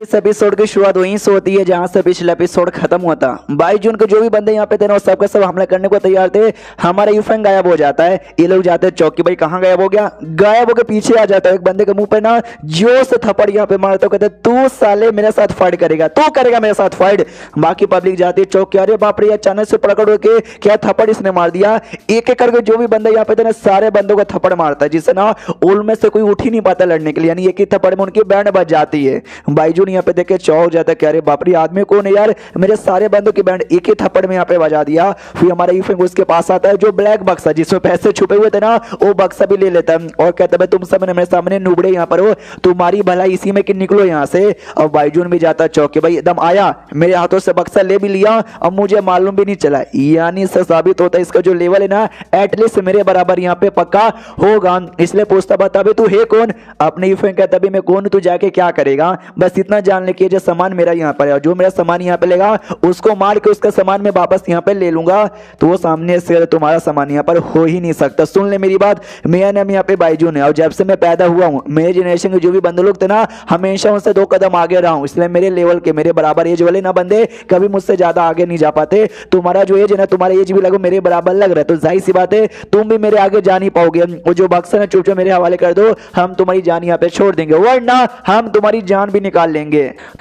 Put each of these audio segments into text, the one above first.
इस एपिसोड की शुरुआत वहीं से होती है जहां से पिछला एपिसोड खत्म हुआ था। 22 जून को जो भी बंदे यहाँ पे थे ना, सब के सब हमला करने को तैयार थे। हमारा यूफेंग गायब हो जाता है। ये लोग जाते हैं चौकी, भाई कहाँ गायब हो गया? गायब होकर पीछे आ जाता है। एक बंदे के मुंह पे ना जोर से थप्पड़ यहाँ पे मारता, कहते तू साले मेरे साथ फाइट करेगा, तू करेगा मेरे साथ फाइट। बाकी पब्लिक जाती है चौकी, अरे बाप रे, अचानक से पकड़ के क्या थप्पड़ इसने मार दिया। एक एक करके जो भी बंदे यहाँ पे थे ना, सारे बंदों को थप्पड़ मारता है, जिससे ना उनमें से कोई उठ ही नहीं पाता लड़ने के लिए, यानी एक ही थप्पड़ में उनकी बैंड बज जाती है। बाईजून यहाँ पे देखे चौ जाता है कि अरे बाप रे, आदमी कौन है यार, मेरे सारे बंदों की बैंड एक ही थप्पड़ में यहाँ पे बजा दिया। फिर हमारा यूफेंग उसके पास आता है, जो ब्लैक बक्सा जिसमें पैसे छुपे हुए थे ना, वो बक्सा भी ले लेता है और कहता है तुम सब मेरे सामने नुबड़े यहाँ पर हो, तुम्हारी भलाई इसी में कि निकलो यहाँ से। और बाईजून भी जाता है चौके, भाई एकदम आया, मेरे हाथों से बक्सा ले भी लिया, अब मुझे मालूम भी नहीं चला। यानी इससे साबित होता है इसका जो लेवल है ना, एटलीस्ट मेरे बराबर यहाँ पे पक्का होगा। इसलिए पूछता बता बे तू है कौन? अपने यूफेंग कहता भी मैं कौन, तू जाके क्या करेगा? बस इतना जान ले कि जो सामान मेरा यहाँ पर है, जो मेरा सामान यहाँ पे लेगा उसको मार के उसका सामान मैं वापस यहाँ पे ले लूंगा। तो वो सामने से तुम्हारा सामान यहाँ पर हो ही नहीं सकता। सुन ले मेरी बात, मेरा नाम यहाँ पे बाईजून है और जब से मैं पैदा हुआ हूँ, मेरे जनरेशन के जो भी बंदे लोग थे ना, हमेशा उनसे 2 कदम आगे रहा हूँ। इसलिए मेरे लेवल के, मेरे बराबर एज वाले ना बंदे कभी मुझसे ज्यादा आगे नहीं जा पाते। तुम्हारा जो एज है ना, तुम्हारा एज भी लगो मेरे बराबर लग रहा है, तो जाहिर सी बात है तुम भी मेरे आगे जा नहीं पाओगे। वो जो बक्सा ना चुपचाप मेरे हवाले कर दो, हम तुम्हारी जान यहाँ पे छोड़ देंगे, वरना हम तुम्हारी जान भी निकाल लेंगे।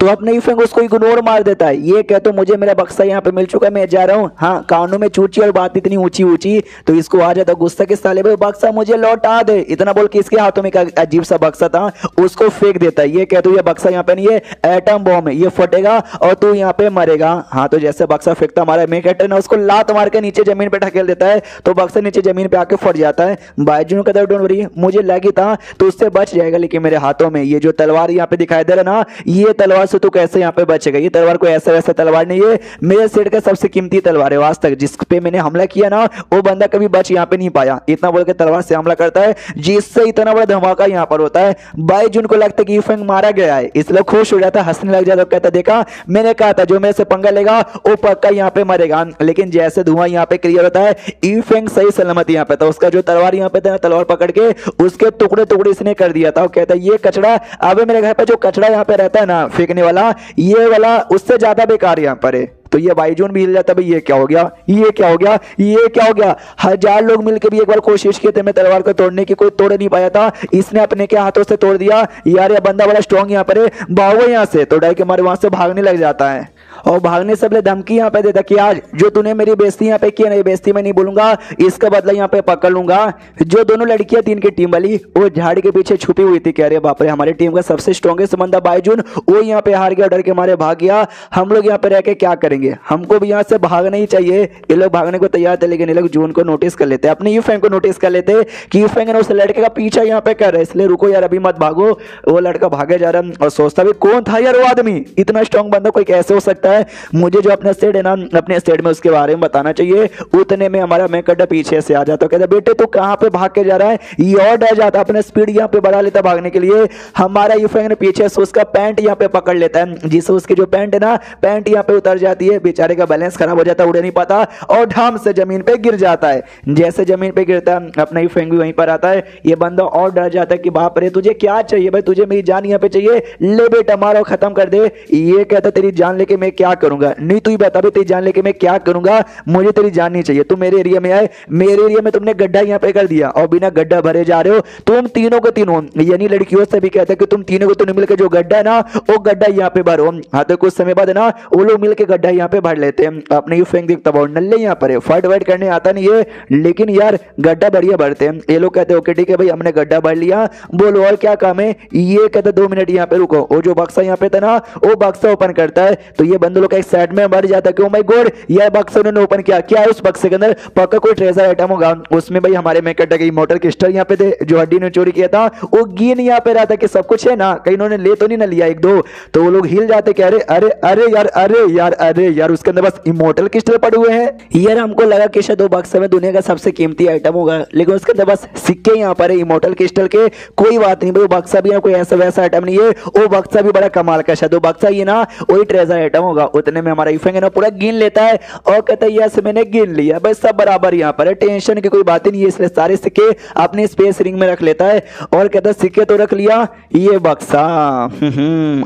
तो अपने यूफेंग उसको इग्नोर मार देता है। ये कहते मुझे मेरा बक्सा यहाँ पे मिल चुका है, मैं जा रहा हूँ। हाँ, कानों में चूची और बात इतनी ऊंची ऊंची, तो इसको आ जाता गुस्सा के साले भाई बक्सा मुझे लौटा दे। इतना बोल के इसके हाथों में एक अजीब सा बक्सा था, उसको फेंक देता है। ये कहते ये बक्सा यहाँ पे नहीं है, एटम बॉम्ब है, ये फटेगा और तू यहाँ पे मरेगा। हाँ, तो जैसे बक्सा फेंकता हमारा मैं कहते ना, उसको लात मार के नीचे जमीन पे ढकेल देता है, तो बक्सा नीचे जमीन पे आके फट जाता है। बाईजून कहता है डोंट वरी, मुझे लगी था तो उससे बच जाएगा, लेकिन मेरे हाथों में ये जो तलवार यहाँ पे दिखाई दे रहा ना, ये तलवार से तू कैसे यहाँ पे बचेगा? ये तलवार कोई ऐसा वैसा तलवार नहीं है, मेरे सेट का सबसे कीमती तलवार है। आज तक जिस पे मैंने हमला किया ना, वो बंदा कभी बच यहाँ पे नहीं पाया। इतना बोल के तलवार से हमला करता है, जिससे इतना बड़ा धमाका यहाँ पर होता है। बाईजून को लगता है कि यूफेंग मारा गया है, इसलिए खुश हो जाता है, हंसने लग जाता है, कहता देखा मैंने कहा था जो मेरे से पंगा लेगा वो पक्का यहाँ पे मरेगा। लेकिन जैसे धुआं यहाँ पे क्लियर होता है, यूफेंग सही सलामत यहाँ पे था। उसका जो तलवार यहाँ पे था, तलवार पकड़ के उसके टुकड़े टुकड़े इसने कर दिया था। वो कहता है ये कचड़ा, अब मेरे घर पे जो कचड़ा यहाँ पे रहता है ना फेंकने वाला, ये वाला उससे ज्यादा बेकार यहाँ पर है। तो ये बाईजून भी हिल जाता, भाई ये क्या हो गया, ये क्या हो गया, ये क्या हो गया? 1000 लोग मिलकर भी एक बार कोशिश किए थे मैं तलवार को तोड़ने की, कोई तोड़ नहीं पाया था, इसने अपने के हाथों से तोड़ दिया। यार ये बंदा बड़ा स्ट्रॉन्ग यहाँ पर है, भागो यहाँ से। तो डर के मारे वहां से भागने लग जाता है और भागने से पहले धमकी यहाँ पे देता कि आज जो तूने मेरी बेइज्जती यहाँ पे की है ना, बेइज्जती मैं नहीं बोलूंगा, इसका बदला यहाँ पे पकड़ लूंगा। जो दोनों लड़कियां 3 की टीम वाली वो झाड़ के पीछे छुपी हुई थी, कह रहे बाप रे हमारी टीम का सबसे स्ट्रॉन्गेस्ट बंदा बाईजून, वो यहाँ पे हार गया, डर के मारे भाग गया। हम लोग यहाँ पे रह के क्या करेंगे? हमको भी यहाँ से भागना ही चाहिए। ये लोग भागने को तैयार थे, लेकिन ये लोग जून को नोटिस कर लेते, अपने यूफेंग को नोटिस कर लेते कि यूफेंग ने उस लड़के का पीछा यहाँ पे कर रहा है, इसलिए रुको यार अभी मत भागो। वो लड़का भागे जा रहा है और सोचता भी कौन था यार वो आदमी, इतना स्ट्रॉन्ग बंदा कोई कैसे हो सकता है? मुझे अपना स्टेट है ना, अपने स्टेट में उसके बारे में बताना चाहिए। उतने में हमारा मैकडा पीछे से आ जाता, कहता बेटे तू कहां पे भाग के जा रहा है? ये और डर जाता, अपना स्पीड यहां पे बढ़ा लेता भागने के लिए। हमारा यूफेंग ने पीछे से उसका पैंट यहां पे पकड़ लेता है, जिससे उसकी जो पैंट है ना, पैंट यहां पे उतर जाती है, बेचारे का बैलेंस खराब हो जाता है, उड़ नहीं पाता और ढाम से जमीन पे गिर जाता है। जैसे जमीन पे गिरता है, अपना यूफेंग भी वहीं पर आता है। ये बंदा और डर जाता है कि बाप रे तुझे क्या चाहिए भाई, तुझे मेरी जान यहां पे चाहिए, ले बेटा मारो खत्म कर दे। ये कहता तेरी जान लेके मैं क्या करूंगा? नहीं तू ही बता तेरी जान लेके मैं क्या करूंगा, मुझे तेरी जान नहीं चाहिए। तुम मेरे एरिया में आए, मेरे एरिया में तुमने गड्ढा यहाँ पे कर दिया और बिना गड्ढा भरे जा रहे हो। तुम तीनों को तीनों, यानी लड़कियों से भी कहते हैं कि तुम तीनों को तीनों मिलकर जो गड्ढा है ना, वो गड्ढा यहाँ पे भरो। हाँ, तो कुछ समय बाद ना वो लोग मिलकर गड्ढा यहाँ पे भर लेते हैं। अपने यूफेंग देखता बहुत नल्ले यहाँ पर है, फाइट वाइट करने आता नहीं है, लेकिन यार गड्ढा बढ़िया भरते हैं। ये लोग कहते हैं ओके ठीक है भाई हमने गड्ढा भर लिया, बोलो और क्या काम है? ये कहते 2 मिनट यहाँ पे रुको। वो जो बक्सा यहाँ पे था ना, वो बक्सा ओपन करता है, तो ये बंदे लोग एक साइड में बढ़ जाता है कि ओ माय गॉड यह बक्सा उन्होंने ओपन किया, क्या है उस बक्से के अंदर? पक्का कोई ट्रेजर आइटम होगा। उसमें भाई हमारे मैकडा के इमॉर्टल क्रिस्टल यहाँ पे थे, जो हड्डी ने चोरी किया था, वो गिन यहाँ पे रहा था कि सब कुछ है ना, कहीं इन्होंने ले तो नहीं ना लिया 1-2। तो वो लोग हिल जाते कि अरे अरे अरे यार, अरे यार, अरे यार, उसके अंदर बस इमॉर्टल क्रिस्टल पड़े हुए हैं। यार हमको लगा कि शायद वो बक्से में दुनिया का सबसे कीमती आइटम होगा, लेकिन उसके अंदर बस सिक्के यहाँ पर है इमॉर्टल क्रिस्टल के। कोई बात नहीं भाई, वो बक्सा भी कोई ऐसा वैसा आइटम नहीं है, वो बक्सा भी बड़ा कमाल का, शायद वो बक्सा ये ना वही ट्रेजर आइटम होगा उतने में हमारा यूफेंग है ना पूरा गिन लेता है और कहता है यस मैंने गिन लिया, बस सब बराबर यहाँ पर है, टेंशन की कोई बात ही नहीं है। इसलिए सारे सिक्के अपने स्पेस रिंग में रख लेता है और कहता है सिक्के तो रख लिया, ये बक्सा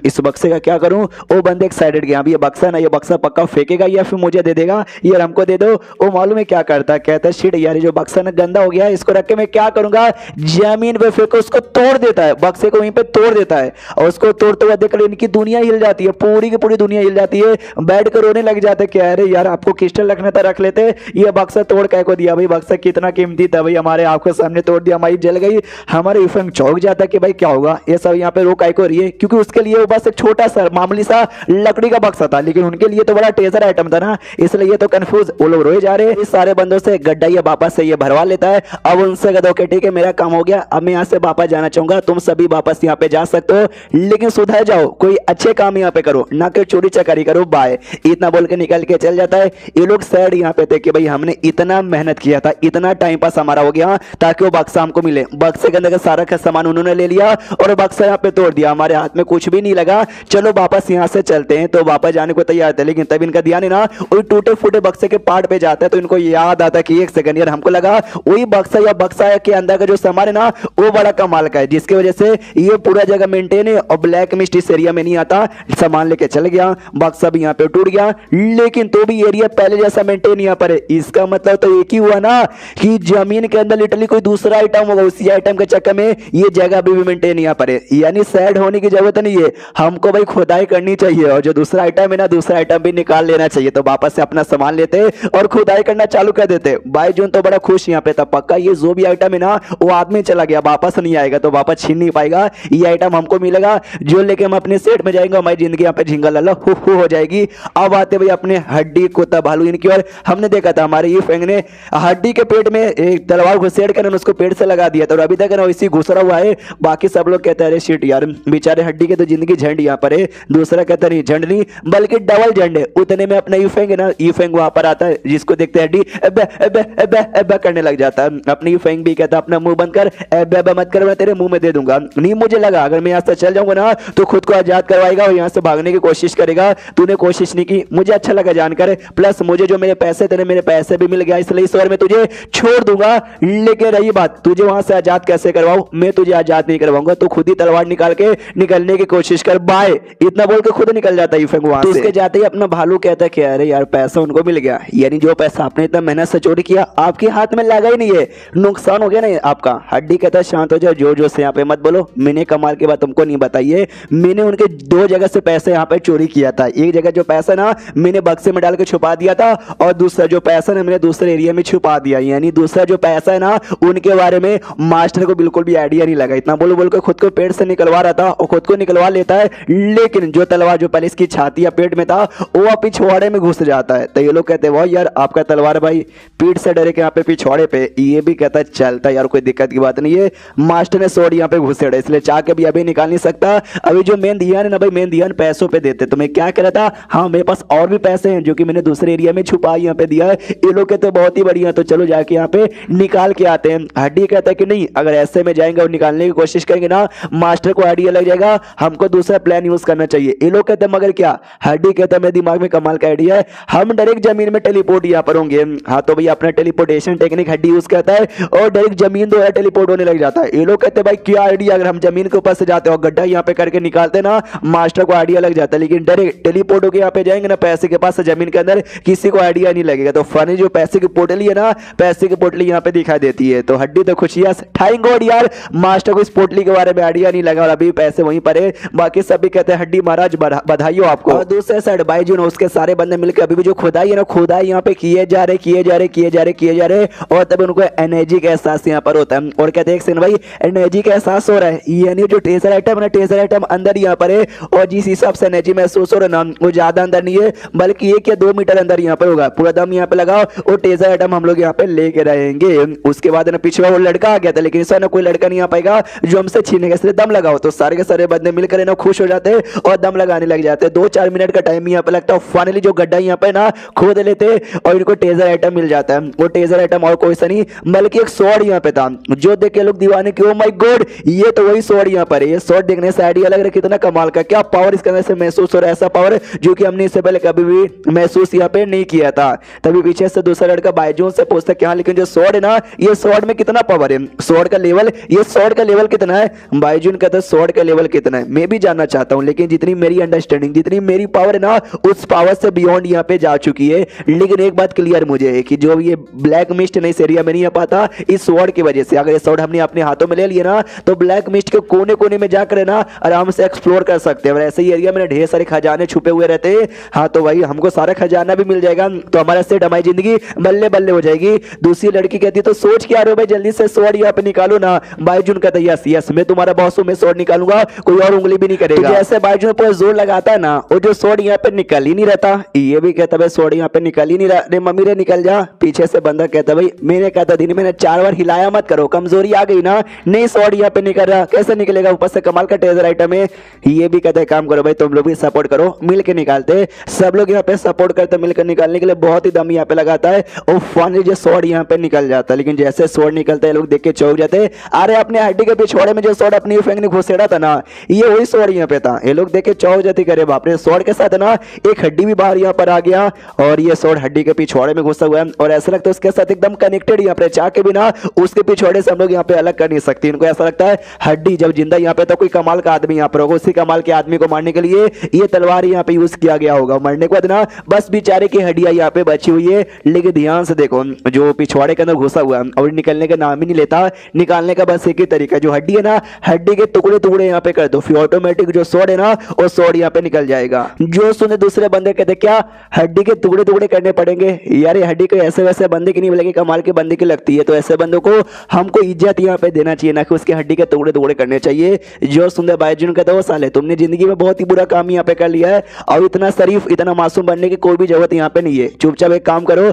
इस बक्से का क्या करूं? वो बंदे एक्साइटेड गया, अब ये बक्सा ना, ये बक्सा पक्का फेंकेगा या फिर मुझे दे देगा, ये हमको दे दो। वो मालूम है क्या करता है, कहता है शिट यार जो बक्सा ना गंदा हो गया है, इसको रख के मैं क्या करूंगा, जमीन पे फेंको, उसको तोड़ देता है, बक्से को वहीं पे तोड़ देता है और उसको तोड़ते हुए देखकर इनकी दुनिया हिल जाती है, पूरी की पूरी दुनिया हिल जाती है, बैठ कर रोने लग जाते। क्या अरे यार आपको क्रिस्टल रखना था रख लेते, ये बक्सा तोड़ के को दिया, भाई बक्सा कितना कीमती था भाई, हमारे आपके सामने तोड़ दिया, हमारी जल गई। हमारे यूफेंग चौंक जाता कि भाई क्या होगा, ये सब यहाँ पे रोक आई को रही है, क्योंकि उसके लिए वो बस एक छोटा सा मामूली सा लकड़ी का बक्सा था, लेकिन उनके लिए तो बड़ा ट्रेजर आइटम था ना, इसलिए ये तो कंफ्यूज, वो लोग रोए जा रहे हैं। इस सारे बंदों से गड्ढा ये वापस से ये भरवा लेता है। अब उनसे कहता ओके ठीक है मेरा काम हो गया, अब मैं यहाँ से वापस जाना चाहूंगा, तुम सभी वापस यहाँ पे जा सकते हो, लेकिन सुधर जाओ, कोई अच्छे काम यहाँ पे करो, ना कि चोरी चकारी करो, बाय। इतना बोल के निकल के चल जाता है। ये लोग सैड यहाँ पे थे कि भाई हमने इतना मेहनत किया था, इतना टाइम पास हमारा हो गया ताकि वो बक्सा हमको मिले, बक्से के अंदर का सारा सामान उन्होंने ले लिया और बक्सा यहाँ पे तोड़ दिया, हमारे हाथ में कुछ भी नहीं लगा, चलो वापस यहाँ से चलते हैं। तो वापस जाने को तैयार थे, लेकिन तब इनका ध्यान है ना वही टूटे फूटे बक्से के पार्ट पे जाता है, तो इनको याद आता है कि एक सेकंड यार हमको लगा वही बक्सा या बक्सा के अंदर का जो सामान है ना वो बड़ा कमाल का है, जिसकी वजह से ये पूरा जगह मेंटेन है और ब्लैक मिस्ट इस एरिया में नहीं आता। सामान लेके चल गया, बक्सा भी यहाँ पे टूट गया, लेकिन तो भी एरिया पहले जैसा मेंटेन यहाँ पर है। इसका मतलब तो एक ही हुआ ना कि जमीन के अंदर लिटरली कोई दूसरा आइटम होगा, उसी आइटम के चक्कर में ये जगह भी मेंटेन यहाँ पर है। यानी सैड होने की जरूरत नहीं है, हमको भाई खुदाई करनी चाहिए और जो दूसरा आइटम है ना दूसरा आइटम भी निकाल लेना चाहिए। तो वापस से अपना सामान लेते और खुदाई करना चालू कर देते। भाई जून तो बड़ा खुश यहाँ पे था, पक्का ये जो भी आइटम है ना वो आदमी चला गया, वापस नहीं आएगा, तो वापस छीन नहीं पाएगा, ये आइटम हमको मिलेगा, जो लेके हम अपने सेट में जाएंगे, हमारी जिंदगी यहाँ पे झिंगा लाला हो जाएगी। अब आते भाई अपने हड्डी कुत्ता भालू इनकी ओर, हमने देखा था हमारे ये फेंग ने हड्डी के पेट में एक तलवार घुसेड़ कर उसको पेट से लगा दिया था और अभी तक ना इसी घुसरा हुआ है। बाकी सब लोग कहते हैं अरे शिट यार बेचारे हड्डी के तो जिंदगी झंड यहाँ पर है, दूसरा कहता नहीं झंड नहीं बल्कि डबल झंड है। उतने में अपना यूफेंग है ना, यूफेंग वहां पर आता है, जिसको देखते हैं हड्डी एबे एबे एबे एबे करने लग जाता है। अपनी यूफेंग भी कहता है अपना मुंह बंद कर, एबे एबे मत कर, मैं तेरे मुंह में दे दूंगा। नहीं मुझे लगा अगर मैं यहाँ से चल जाऊंगा ना तो खुद को आजाद करवाएगा और यहाँ से भागने की कोशिश करेगा, तूने कोशिश नहीं की, मुझे अच्छा लगा जानकर, प्लस मुझे जो मेरे पैसे थे मेरे पैसे भी मिल गया, इसलिए इस बार मैं तुझे छोड़ दूंगा। लेकिन रही बात तुझे वहां से आजाद कैसे करवाऊं, मैं तुझे आजाद नहीं करवाऊंगा, तो खुद ही तलवार निकाल के निकलने की कोशिश कर, बाय। इतना बोल के खुद निकल जाता है वहां से। उसके जाते ही अपना भालू कहता है कि अरे यार पैसा उनको मिल गया, यानी जो पैसा आपने इतना मेहनत से चोरी किया आपके हाथ में लगा ही नहीं है, नुकसान हो गया ना आपका। हड्डी कहता है शांत हो जाओ, जोर से यहाँ पे मत बोलो, मैंने कमाल की बात तुमको नहीं बताई है, मैंने उनके दो जगह से पैसे यहाँ पे चोरी किया था। एक जगह जो पैसा ना मैंने बक्से में डाल के छुपा दिया था और दूसरा जो पैसा ना मैंने दूसरे एरिया में छुपा दिया, यानी दूसरा जो पैसा है ना उनके बारे में मास्टर को बिल्कुल भी आइडिया नहीं लगा। इतना बोल के खुद को पेट से निकलवा रहा था और खुद को निकलवा लेता है, लेकिन जो तलवार जो पहले इसकी छाती या पेट में था वो अब पिछवाड़े में घुस जाता है। तो ये लोग कहते हैं वाह यार आपका तलवार भाई पीठ से डरे के यहाँ पे पिछवाड़े पे, ये भी कहता है चलता यार कोई दिक्कत की बात नहीं है, मास्टर ने सोड यहाँ पे घुसेड़ा इसलिए चाह के भी अभी निकाल नहीं सकता। अभी जो मेन ध्यान है ना भाई मेन ध्यान पैसों पे देते, तो मैं क्या कह रहा था, हाँ मेरे पास और भी पैसे हैं जो कि मैंने दूसरे एरिया में छुपा यहाँ पे दिया है। ये लोग कहते बहुत ही बढ़िया, तो चलो जाके यहाँ पे निकाल के आते हैं। हड्डी कहता है कि नहीं अगर ऐसे में जाएंगे और निकालने की कोशिश करेंगे ना मास्टर को आइडिया लग जाएगा, हमको दूसरा प्लान यूज करना चाहिए। ये लोग कहते हैं मगर क्या, हड्डी कहता है मेरे दिमाग में कमाल का आइडिया है, हम डायरेक्ट जमीन में टेलीपोर्ट यहाँ पर होंगे। हाँ तो भाई अपना टेलीपोर्टेशन टेक्निक हड्डी यूज करता है और डायरेक्ट जमीन द्वारा टेलीपोर्ट होने लग जाता है। ये लोग कहते हैं भाई क्या आइडिया, अगर हम जमीन के ऊपर से जाते हो गड्ढा यहाँ पे करके निकालते ना मास्टर को आइडिया लग जाता है, लेकिन डायरेक्ट टेलीपोर्ट होकर यहाँ पे जाएंगे ना पैसे के पास जमीन के अंदर किसी को आइडिया नहीं लगेगा। तो फनी जो पैसे की पोटली है ना, पैसे की पोटली यहाँ पे दिखाई देती है, तो हड्डी तो खुशियां थैंक गॉड यार मास्टर को इस पोटली के बारे में आइडिया नहीं लगा और अभी पैसे वहीं पर है। बाकी सभी कहते हैं हड्डी महाराज बधाई हो आपको। और दूसरे साइड बाईजून उसके सारे बंदे मिलकर अभी भी जो खुदाई है ना खुदाई यहाँ पे किए जा रहे और तब उनको एनर्जी का एहसास यहाँ पर होता है और कहते हैं भाई एनर्जी का एहसास हो रहा है, यानी जो ट्रेजर आइटम है ना ट्रेजर आइटम अंदर यहाँ पर है और जिस हिसाब से एनर्जी महसूस हो रहा है ना वो ज्यादा अंदर नहीं है बल्कि 1 या 2 मीटर अंदर यहाँ पर होगा। पूरा दम यहाँ पे लगाओ और ट्रेजर आइटम हम लोग यहाँ पे लेके रहेंगे। उसके बाद ना पीछे वो लड़का आ गया था, लेकिन इस बार ना कोई लड़का नहीं आ पाएगा जो हमसे छीनेगा, इसलिए दम लगाओ। तो सारे के सारे बंदे मिलकर ना खुश हो जाते हैं और दम लगाने लग जाते हैं। 2-4 मिनट का टाइम यहाँ पे लगता है, फाइनली जो गड्ढा यहाँ पे ना खोद लेते और इनको ट्रेजर आइटम मिल जाता है। वो ट्रेजर आइटम और कोई सा नहीं बल्कि एक स्वॉर्ड यहाँ पे था, जो देख के लोग दीवाने की ओ माय गॉड ये तो वही स्वॉर्ड यहाँ पर है। ये स्वॉर्ड देखने से आइडिया लग रहा है कितना कमाल का, क्या पावर इसके अंदर से महसूस हो रहा है, ऐसा पावर पावर जो कि हमने इससे पहले कभी भी महसूस यहाँ पे नहीं किया था। तभी पीछे से दूसरा लड़का बायजून से पूछता क्या लेकिन जो स्वॉर्ड है ना, ये स्वॉर्ड में कितना पावर है, स्वॉर्ड का लेवल, ये स्वॉर्ड का लेवल कितना है। बायजून कहता है स्वॉर्ड का लेवल कितना है मैं भी जानना चाहता हूं, लेकिन जितनी मेरी अंडरस्टैंडिंग, जितनी मेरी पावर है ना, उस पावर से बियॉन्ड यहाँ पे जा चुकी है। लेकिन एक बात क्लियर मुझे है कि जो ये ब्लैक मिस्ट नहीं इस एरिया में नहीं आ पाता इस स्वॉर्ड की वजह से। अगर ये स्वॉर्ड हमने अपने हाथों में ले लिया ना तो ब्लैक मिस्ट के कोने कोने में जाकर ना आराम से एक्सप्लोर कर सकते हैं। और ऐसे ही एरिया में ढेर सारे खजाने छुपे हुए रहते हैं। हाँ तो भाई हमको सारा खजाना भी मिल जाएगा तो हमारा सेट, हमारी जिंदगी बल्ले बल्ले हो जाएगी। दूसरी लड़की कहती है तो सोच क्या रहे हो भाई, जल्दी से स्वॉर्ड यहाँ पे निकालो ना। बायजून कहता है यस यस मैं तुम्हारा बॉस हूं, मैं स्वॉर्ड निकालूंगा, कोई और उंगली भी नहीं करेगा। तो जैसे बायजून पर जोर लगाता है ना, वो जो स्वॉर्ड यहाँ पे निकल ही नहीं रहता। ये भी कहता है स्वॉर्ड यहाँ पे निकल ही नहीं रहा। अरे मम्मी रे निकल जा। पीछे से बंदा कहता भाई मैंने कहता दिन मैंने 4 बार हिलाया मत करो, कमजोरी आ गई ना, नहीं स्वॉर्ड यहाँ पे निकल रहा, कैसे निकलेगा, ऊपर से कमाल का टेजर आइटम है। ये भी कहता है काम करो भाई तुम लोग भी सपोर्ट करो, मिल के निकालते। सब लोग यहाँ पे सपोर्ट करते मिलकर निकालने के लिए, बहुत ही दम यहाँ पे लगाता है और फाइनली जो स्वॉर्ड यहाँ पे निकल जाता है। लेकिन जैसे स्वॉर्ड निकलता है लोग देख के चौंक जाते। अरे अपने हड्डी के पिछवाड़े में जो स्वॉर्ड अपनी फैंग ने घुसेड़ा था ना, ये वही स्वॉर्ड यहाँ पे था। ये लोग देख के चौंक जाते, करे बाप रे, स्वॉर्ड के साथ ना एक हड्डी भी बाहर यहाँ पर आ गया और ये स्वॉर्ड हड्डी के पिछवाड़े में घुसा हुआ है और ऐसा लगता है उसके साथ एकदम कनेक्टेड यहाँ पे, चाह के बिना उसके पिछवाड़े से हम लोग यहाँ पे अलग कर नहीं सकते। इनको ऐसा लगता है हड्डी जब जिंदा यहाँ पे तो कोई कमाल का आदमी यहाँ पर होगा, उसी कमाल के आदमी को मारने के लिए ये तलवार यहाँ पे यूज किया गया होगा। मरने के बाद ना बस बेचारे की हड्डियां यहाँ पे बची हुई है। लेकिन ध्यान से देखो जो पिछवाड़े के अंदर घुसा हुआ है और निकलने का नाम ही नहीं लेता, निकालने का बस एक ही तरीका, जो हड्डी है ना हड्डी के टुकड़े टुकड़े यहाँ पे कर दो, फिर ऑटोमेटिक जो स्वॉर्ड है ना वो स्वॉर्ड यहाँ पे निकल जाएगा। जो सुने दूसरे बंदे कहते क्या हड्डी के टुकड़े टुकड़े करने पड़ेंगे यार, ये हड्डी को ऐसे वैसे बंदे की नहीं बल्कि कमाल के बंदे की लगती है, तो ऐसे बंदों को हमको इज्जत यहाँ पे देना चाहिए, ना कि उसके हड्डी के टुकड़े टुकड़े करने चाहिए। जो सुंदर बायजून कहता है वो साले तुमने जिंदगी में बहुत ही बुरा काम यहाँ पे कर लिया है और इतना शरीफ इतना मासूम बनने की कोई भी जरूरत यहाँ पे नहीं है। चुपचाप एक काम करो,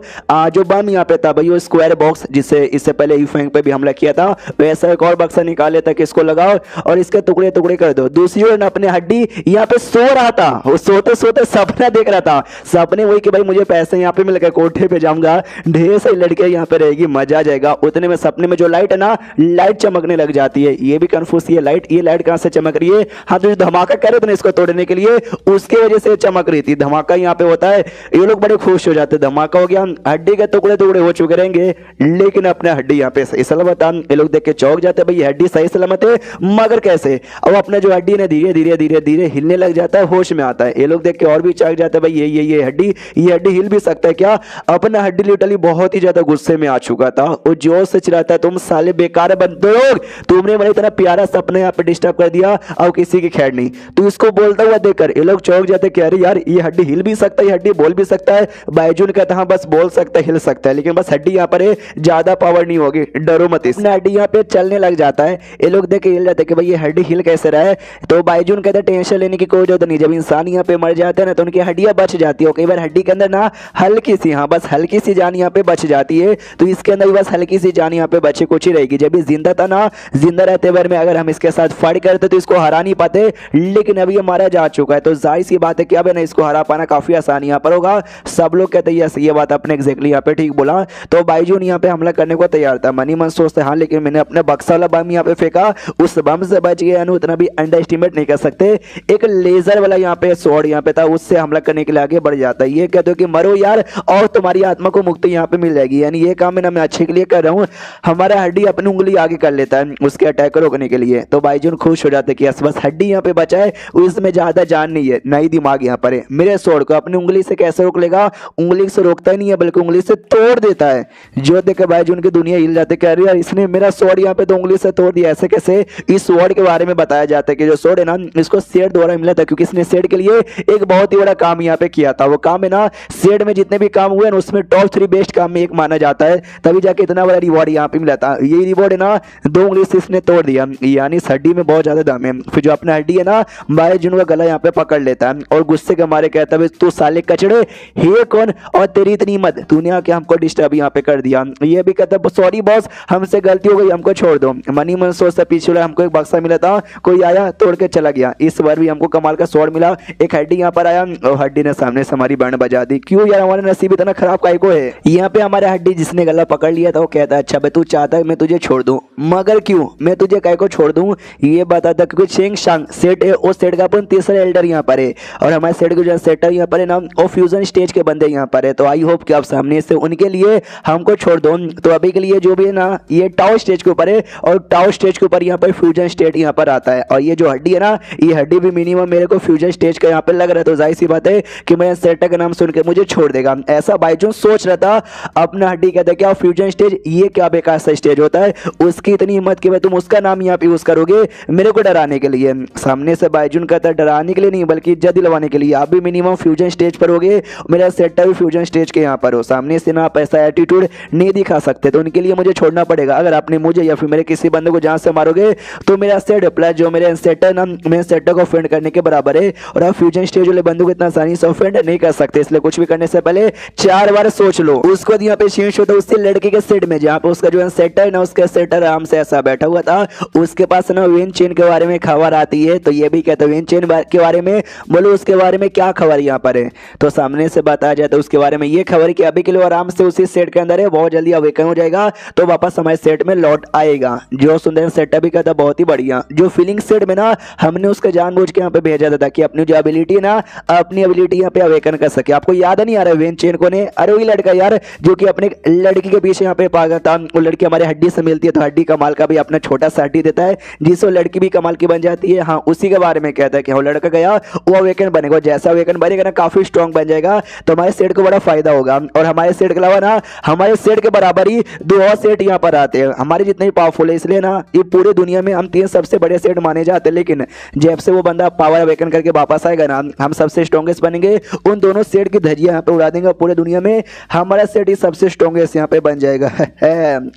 जो बम यहाँ पे था भाई वो स्क्वायर बॉक्स जिससे इससे पहले यूफैंग पे भी हमला किया था, वैसा एक और बक्सा निकाल लेता कि इसको लगाओ और इसके टुकड़े टुकड़े कर दो। दूसरी ओर अपने हड्डी यहाँ पे सो रहा था, वो सोते सोते सपना देख रहा था। सपने वही कि भाई मुझे पैसे यहाँ पे मिल गए, कोठे पे जाऊंगा, ढेर सारी लड़कियां यहाँ पे रहेगी, मजा आ जाएगा। उतने में सपने में जो लाइट है ना लाइट चमकने लग जाती है। ये भी कंफ्यूज, ये लाइट कहां से चमक रही है। हाँ तो जो धमाका कर रहे थे ना इसको तोड़ने के लिए उसके वजह से चमक रही थी, धमाका यहाँ पे होता है। ये लोग बड़े खुश हो जाते, धमाका हो गया, हड्डी के टुकड़े टुकड़े हो चुके रहेंगे, लेकिन अपने हड्डी यहाँ पे सही सलामत है। ये लोग देख के चौंक जाते भाई ये हड्डी सही सलामत है, मगर कैसे। अब अपने जो हड्डी ने धीरे धीरे धीरे धीरे हिलने लग जाता है, होश में आता है। ये लोग देख के और भी चौंक जाते हैं भाई ये हड्डी हिल भी सकता है क्या। अपना हड्डी लिटरली बहुत ही ज्यादा गुस्से में आ चुका था, वो जोर से चिल्लाता है तुम साले बेकार बंदे लोग, तुमने मेरा इतना प्यारा सपना यहाँ पे डिस्टर्ब कर दिया और किसी की खैर नहीं। तो इसको बोलता हुआ देखकर ये लोग चौंक जाते कि अरे यार ये हड्डी हिल भी सकता है, ये हड्डी बोल भी सकता है। बायजून कहता हाँ बस बोल सकता है हिल सकता है, लेकिन बस हड्डी यहाँ पर है, ज्यादा पावर नहीं होगी, डरो मत। इसने हड्डी यहाँ पे चलने लग जाता है। ये लोग देख के हिल जाते कि भाई ये हड्डी हिल कैसे रहा है। तो बायजून कहते टेंशन लेने की कोई जरूरत नहीं, जब इंसान यहाँ पे मर जाते हैं ना तो उनकी हड्डियां बच जाती है। कई बार हड्डी के अंदर ना हल्की सी, हाँ बस हल्की सी जान यहाँ पे बच जाती है, तो इसके अंदर भी बस हल्की सी जान यहाँ पे बची कुछ ही रहेगी। जब ये जिंदा था ना, जिंदा रहते बार में अगर हम इसके साथ फाइट करते तो इसको हरा नहीं पाते, लेकिन अभी ये मारा जा चुका है तो जाहिर सी बात है कि अब है ना इसको हरा पाना काफी आसान यहाँ पर होगा। सब लोग कहते हैं ये बात अपने एग्जैक्टली यहाँ पे ठीक बोला। तो बायजून यहाँ पे हमला करने को तैयार था, मनी मन सोचते हाँ लेकिन मैंने अपने बक्सा वाला बम यहाँ पे फेंका, उस बम से बच गया, उतना भी अंडर एस्टिमेट नहीं कर सकते। एक लेजर वाला यहाँ पे स्वॉर्ड यहाँ पे था, उससे हमला करने के लिए आगे बढ़ जाता है। ये कहते हो कि मरो यार और तुम्हारी आत्मा को मुक्ति यहाँ पे मिल जाएगी, यानी ये काम मैं अच्छे के लिए कर रहा हूँ। हमारा हड्डी अपनी उंगली आगे कर लेता है उसके अटैक रोकने के लिए। तो बायजून खुश हो जाते कि बस हड्डी यहाँ पे बचा है, इसमें ज्यादा जान नहीं है, नई दिमाग यहाँ पर है। मेरे स्वॉर्ड को अपनी उंगली से कैसे रोक लेगा, उंगली से रोकता ही नहीं है बल्कि उंगली से तोड़ देता है। जो देख बायजून की दुनिया हिल जाते कह रही है इसने मेरा स्वॉर्ड यहाँ पे तो उंगली से तोड़ दिया, ऐसे कैसे। इस स्वॉर्ड के बारे में बताया जाता है कि जो स्वॉर्ड है ना इसको शेड द्वारा मिला था, क्योंकि इसने शेड के लिए एक बहुत ही बड़ा काम यहाँ पे किया था। वो काम है ना शेड में जितने भी काम हुए ना उसमें टॉप 3 बेस्ट काम में एक माना जाता है, तभी जाके इतना बड़ा रिवॉर्ड यहाँ पे मिला था। ये रिवॉर्ड है ना 2 उंगली से इसने तोड़ दिया, यानी इस हड्डी में बहुत ज्यादा दम है। फिर जो अपना हड्डी है ना बायजून का गला यहाँ पे पकड़ लेता है और गुस्से के मारे कहता है तू साले कचड़े हे कौन और तेरी इतनी हिम्मत, तूने आके हमको डिस्टर्ब यहाँ पे कर दिया। ये भी कहता है सॉरी बॉस हमसे गलती हो गई, हमको छोड़ दो। मनी मन सोचता पीछे हमको एक बक्सा मिला था, कोई आया तोड़ के चला गया। इस बार भी हमको कमाल का स्वॉर्ड मिला, एक हड्डी यहाँ पर आया और हड्डी ने सामने से हमारी बैंड बजा दी। क्यों यार हमारा नसीब इतना खराब काहे को है। यहाँ पे हमारे हड्डी जिसने गला पकड़ लिया था वो कहता है अच्छा भाई तू चाहता है मैं तुझे छोड़ दूं, मगर क्यों मैं तुझे काहे को छोड़ दूं ये बताता, क्योंकि चेंग शांग सेट है, उस सेट का अपन तीसरा एल्डर यहाँ पर है। और हमारे सेट के जो सेटर यहाँ पर है ना वो फ्यूजन स्टेज के बंदे यहाँ पर है। तो आई होप कि आप सामने से उनके लिए हमको छोड़ दो। तो अभी के लिए जो भी है ना ये टाउ स्टेज के ऊपर है और टाउ स्टेज के ऊपर यहाँ पर फ्यूजन स्टेट यहाँ पर आता है। और ये जो हड्डी है ना ये हड्डी भी मिनिमम मेरे को फ्यूजन स्टेज का यहाँ पर लग रहा है। तो जाहिर सी बात है कि मैं सेटर का नाम सुन के मुझे छोड़ देगा, ऐसा बाईजूस सोच रहा था। अपना हड्डी कहता है क्या फ्यूजन स्टेज, ये क्या बेकार सा स्टेज होता है, उसकी इतनी हिम्मत कि भाई तुम उसका नाम यहाँ पे यूज करोगे मेरे को डराने के लिए। सामने से बाईजून कहता है डराने के लिए नहीं बल्कि इज्जत दिलवाने के लिए। आप भी मिनिमम फ्यूजन स्टेज पर होगे, मेरा सेटर भी फ्यूजन स्टेज के यहाँ पर हो। सामने से ना आप ऐसा एटीट्यूड नहीं दिखा सकते, तो उनके लिए मुझे छोड़ना पड़ेगा। अगर आपने मुझे या फिर मेरे किसी बंदे को जान से मारोगे तो मेरा सेट प्लस जो मेरे सेटर ना मेरे सेटर को ऑफेंड करने के बराबर है। और आप फ्यूजन स्टेज वाले बंदों को इतना आसानी से ऑफेंड नहीं कर सकते, इसलिए कुछ भी करने से पहले 4 बार सोच लो। उसको यहाँ पे शीर्ष होता है उससे लड़के के सेट में, जहाँ पे उसका जो है सेटर है ना उसका सेटर आराम से ऐसा बैठा हुआ था। उसके पास ना वेन चेन के बारे में खबर आती है, तो ये भी कहता है वेन चेन के बारे में बोलो उसके बारे में क्या खबर यहाँ पर है। तो सामने से बताया जाता है उसके बारे में ये खबर कि अभी के लिए आराम से उसी सेट के अंदर है, बहुत जल्दी अवेकन हो जाएगा तो वापस हमारे सेट में लौट आएगा। जो सुंदर सेटअप भी कहता बहुत ही बढ़िया। जो फीलिंग सेट में ना हमने उसका जानबूझ के यहाँ पे भेजा था ताकि अपनी जो एबिलिटी ना अपनी एबिलिटी यहाँ पे अवेकन कर सके। आपको याद नहीं आ रहा है वेन चेन को ने, अरे वही लड़का यार जो कि अपने लड़की के पीछे यहाँ पे पागल था। वो लड़की हमारे हड्डी से मिलती है तो हड्डी कमाल का भी अपना छोटा सा हड्डी देता है जिससे लड़की भी कमाल की बन जाती है। हाँ उसी के बारे में कहता है कि वो लड़का गया वो अवेकन बनेगा, जैसा अवेकन बनेगा ना काफी स्ट्रॉन्ग बन जाएगा तो हमारे सेट को बड़ा फायदा होगा। और हमारे सेट के अलावा ना हमारे सेट के बराबर ही 2 और सेट यहाँ पर आते हैं हमारे जितने ही पावरफुल है, इसलिए ना ये पूरे दुनिया में हम 3 सबसे बड़े सेट माने जाते हैं। लेकिन जब से वो बंदा पावर अवेकन करके वापस आएगा ना हम सबसे स्ट्रॉन्गेस्ट बनेंगे, उन दोनों सेट की धज्जियां यहाँ पे उड़ा देंगे। पूरे दुनिया में हमारा सेट ही सबसे स्ट्रॉन्गेस्ट यहाँ पे बन जाएगा।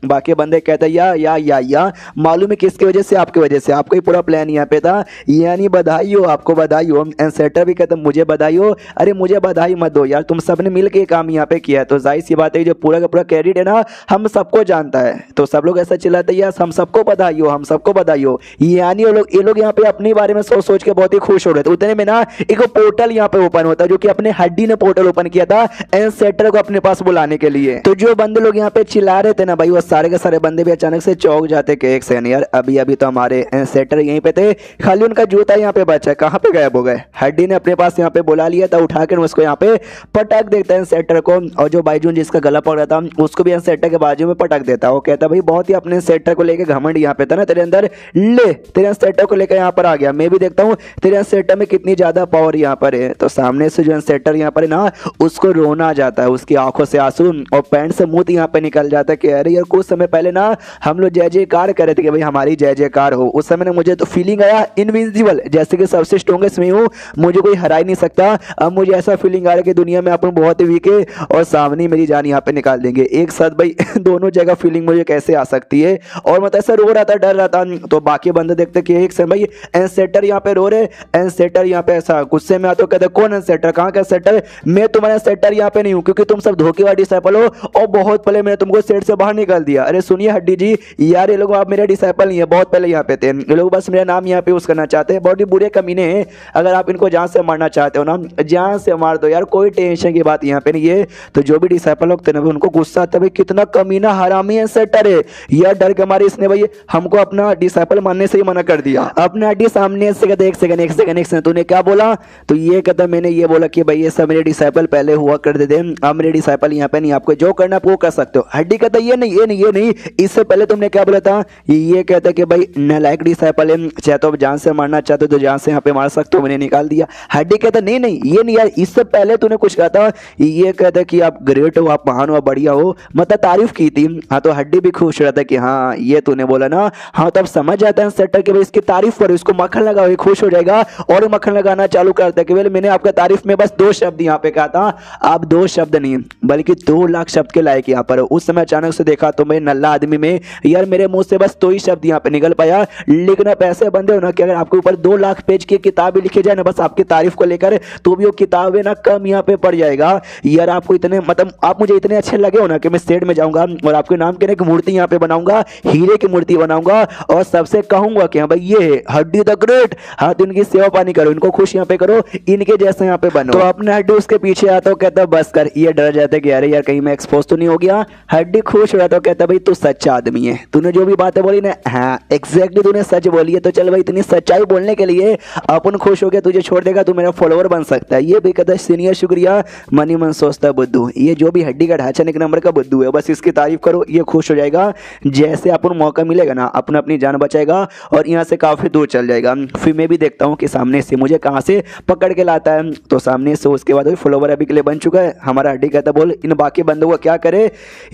बाकी बंदे कहते हैं या मालूम है किसकी वजह से, आपकी वजह से, आपका ही पूरा प्लान यहाँ पे था। यानी बधाई हो, आपको बधाई हो। एंड सेटर भी कहते मुझे बधाई हो, अरे मुझे बधाई मत दो यार, तुम सबने मिलकर ये काम यहाँ पे किया है। तो जाहिर सी बात है जो पूरा का पूरा क्रेडिट है ना हम सबको जानता है, तो सब लोग ऐसा चिल्लाते हैं यार हम सबको बधाई हो, हम सबको बधाई हो। यानी ये लोग यहाँ पे अपने बारे में सोच के बहुत ही खुश हो रहे थे। उतने में ना एक पोर्टल यहाँ पे ओपन होता है जो कि अपने हड्डी ने पोर्टल ओपन किया था एंड सेटर को अपने पास बुलाने के लिए। तो जो बंदे लोग यहाँ पे चिल्ला रहे थे ना भाई वो सारे के सारे बंदे भी अचानक से चौंक जाते कि एक सेकंड यार अभी तो हमारे सेटर यहीं पे थे, खाली उनका जूता यहाँ पे बचा, कहाँ पे गायब हो गए। हड्डी ने अपने पास यहाँ पे बुला लिया था, उठा कर उसको यहाँ पे पटक देता है सेटर को। और जो बाईजून जिसका गला पड़ रहा था उसको भी सेटर के बाजू में पटक देता। वो कहता भाई बहुत ही अपने सेटर को लेकर घमंड यहाँ पे था ना तेरे अंदर, ले तेरे सेटर को लेकर यहाँ पर आ गया, मैं भी देखता हूँ तेरे सेटर में कितनी ज्यादा पावर यहाँ पर है। तो सामने से जो सेटर यहाँ पर है ना उसको रोना आ जाता है, उसकी आंखों से आंसू और पैंट से मुंह यहाँ पे निकल जाता है कि अरे यार कुछ समय पहले ना हम लोग जय जयकार कर रहे थे कि भाई हमारी जय जयकार हो। उस समय ना मुझे तो फीलिंग आया इनविंसिबल, जैसे कि सबसे स्ट्रॉन्गेस्ट मैं हूँ, मुझे कोई हरा ही नहीं सकता। अब मुझे ऐसा फीलिंग आ रहा है कि दुनिया में अपन बहुत ही वीक है और सामने मेरी जान यहाँ पे निकाल देंगे एक साथ। भाई दोनों जगह फीलिंग मुझे कैसे आ सकती है। और मैं ऐसा रो रहा था, डर रहा था। तो बाकी बंदे देखते कि एक समय एनसेटर यहाँ पे रो रहे, एनसेटर यहाँ पे ऐसा गुस्से में आते कहते कौन एनसेटर, कहाँ का सेटर, मैं तुम्हारा सेटर यहाँ पे नहीं हूँ क्योंकि तुम सब धोखेबाज डिसाइपल हो और बहुत पहले मैंने तुमको सेट से बाहर निकाल दिया। अरे सुनिए हड्डी जी यार ये लोग आप मेरे डिसाइपल नहीं है, बहुत पहले यहाँ पे थे ये लोग, बस मेरा नाम यहाँ पे यूज करना चाहते हैं, बहुत ही बुरे कमीने हैं। अगर आप इनको जान से मारना चाहते हो ना जान से मार दो यार, कोई टेंशन की बात यहाँ पे नहीं है। तो जो भी डिसाइपल लोग थे ना उनको गुस्सा आता है कितना कमीना हरामी है सेटर है यार, डर के मारे इसने भाई हमको अपना डिसाइपल मानने से ही मना कर दिया। अपने हड्डी सामने से कहते एक सेकंड तूने क्या बोला, तो ये कहता मैंने ये बोला कि भाई ये सब मेरे डिसाइपल पहले हुआ करते थे, अब मेरे डिसाइपल यहाँ पे नहीं, आपको जो करना आप वो कर सकते हो। हड्डी कहता ये नहीं इससे पहले तुमने क्या बोला था, ये कहता कि भाई नालायक डिसाइपल है, चाहे तो जान से मारना चाहते हो तो जान से यहाँ पे मार सकते हो, मैंने निकाल दिया। हड्डी कहता नहीं ये नहीं यार, इससे पहले तूने कुछ कहा था, ये कहता कि आप ग्रेट हो, आप महान हो, बढ़िया हो, मतलब तारीफ की थी। हाँ तो हड्डी भी खुश रहता कि हाँ ये तूने बोला ना, हाँ तब समझ जाता है सेटर कि भाई इसकी तारीफ करो, इसको मक्खन लगाओ, ये खुश हो जाएगा और मक्खन लगाना चालू करता है कि भाई मैंने आपका तारीफ में बस 2 शब्द यहाँ पे कहा था, आप 2 शब्द नहीं बल्कि 2 लाख शब्द के लायक यहाँ पर। उस समय अचानक से देखा तो मैं नल्ला आदमी में यार मेरे मुंह से बस 2 ही शब्द यहाँ पे निकल पाया। लेकिन आप ऐसे बंदे हो ना कि अगर आपके ऊपर 2 लाख पेज की किताब लिखी जाए ना बस आपकी तारीफ को लेकर, तो भी वो किताब है ना कम यहाँ पे पड़ जाएगा। यार आपको इतने मतलब आप मुझे इतने अच्छे लगे हो ना कि मैं स्टेट में जाऊंगा और आपके नाम के एक मूर्ति यहाँ पे बनाऊंगा, हीरे की मूर्ति बनाऊंगा और सबसे कहूंगा कि हाँ भाई ये हड्डी द ग्रेट, हाँ तो इनकी सेवा पानी करो, इनको खुश यहाँ पे करो, इनके जैसे यहाँ पे बनो। तो अपने हड्डी उसके पीछे आता हो कहता बस कर, ये डर जाता है कि अरे यार कहीं मैं एक्सपोज तो नहीं हो गया। हड्डी खुश हो जाता हो कहता भाई तू सच्चा आदमी है, तूने जो भी बातें बोली ना हाँ एग्जैक्टली तूने सच बोली है, तो चल भाई इतनी सच्चाई बोलने के लिए अपन खुश हो गया, तुझे छोड़ देगा तो मेरा फॉलोवर बन सकता है। ये भी कहता है सीनियर शुक्रिया, मनी मन सोचता है बुद्धू। ये जो भी हड्डी का ढांचा एक नंबर का बुद्धू है, बस इसकी तारीफ करो, ये खुश हो जाएगा। जैसे अपन मौका मिलेगा ना अपना अपनी जान बचाएगा और यहाँ से काफी दूर चल जाएगा। फिर मैं भी देखता हूँ कि सामने से मुझे कहाँ से पकड़ के लाता है। तो सामने से उसके बाद फॉलोवर अभी के लिए बन चुका है। हमारा हड्डी कहता बोल इन बाकी बंदों का क्या करे,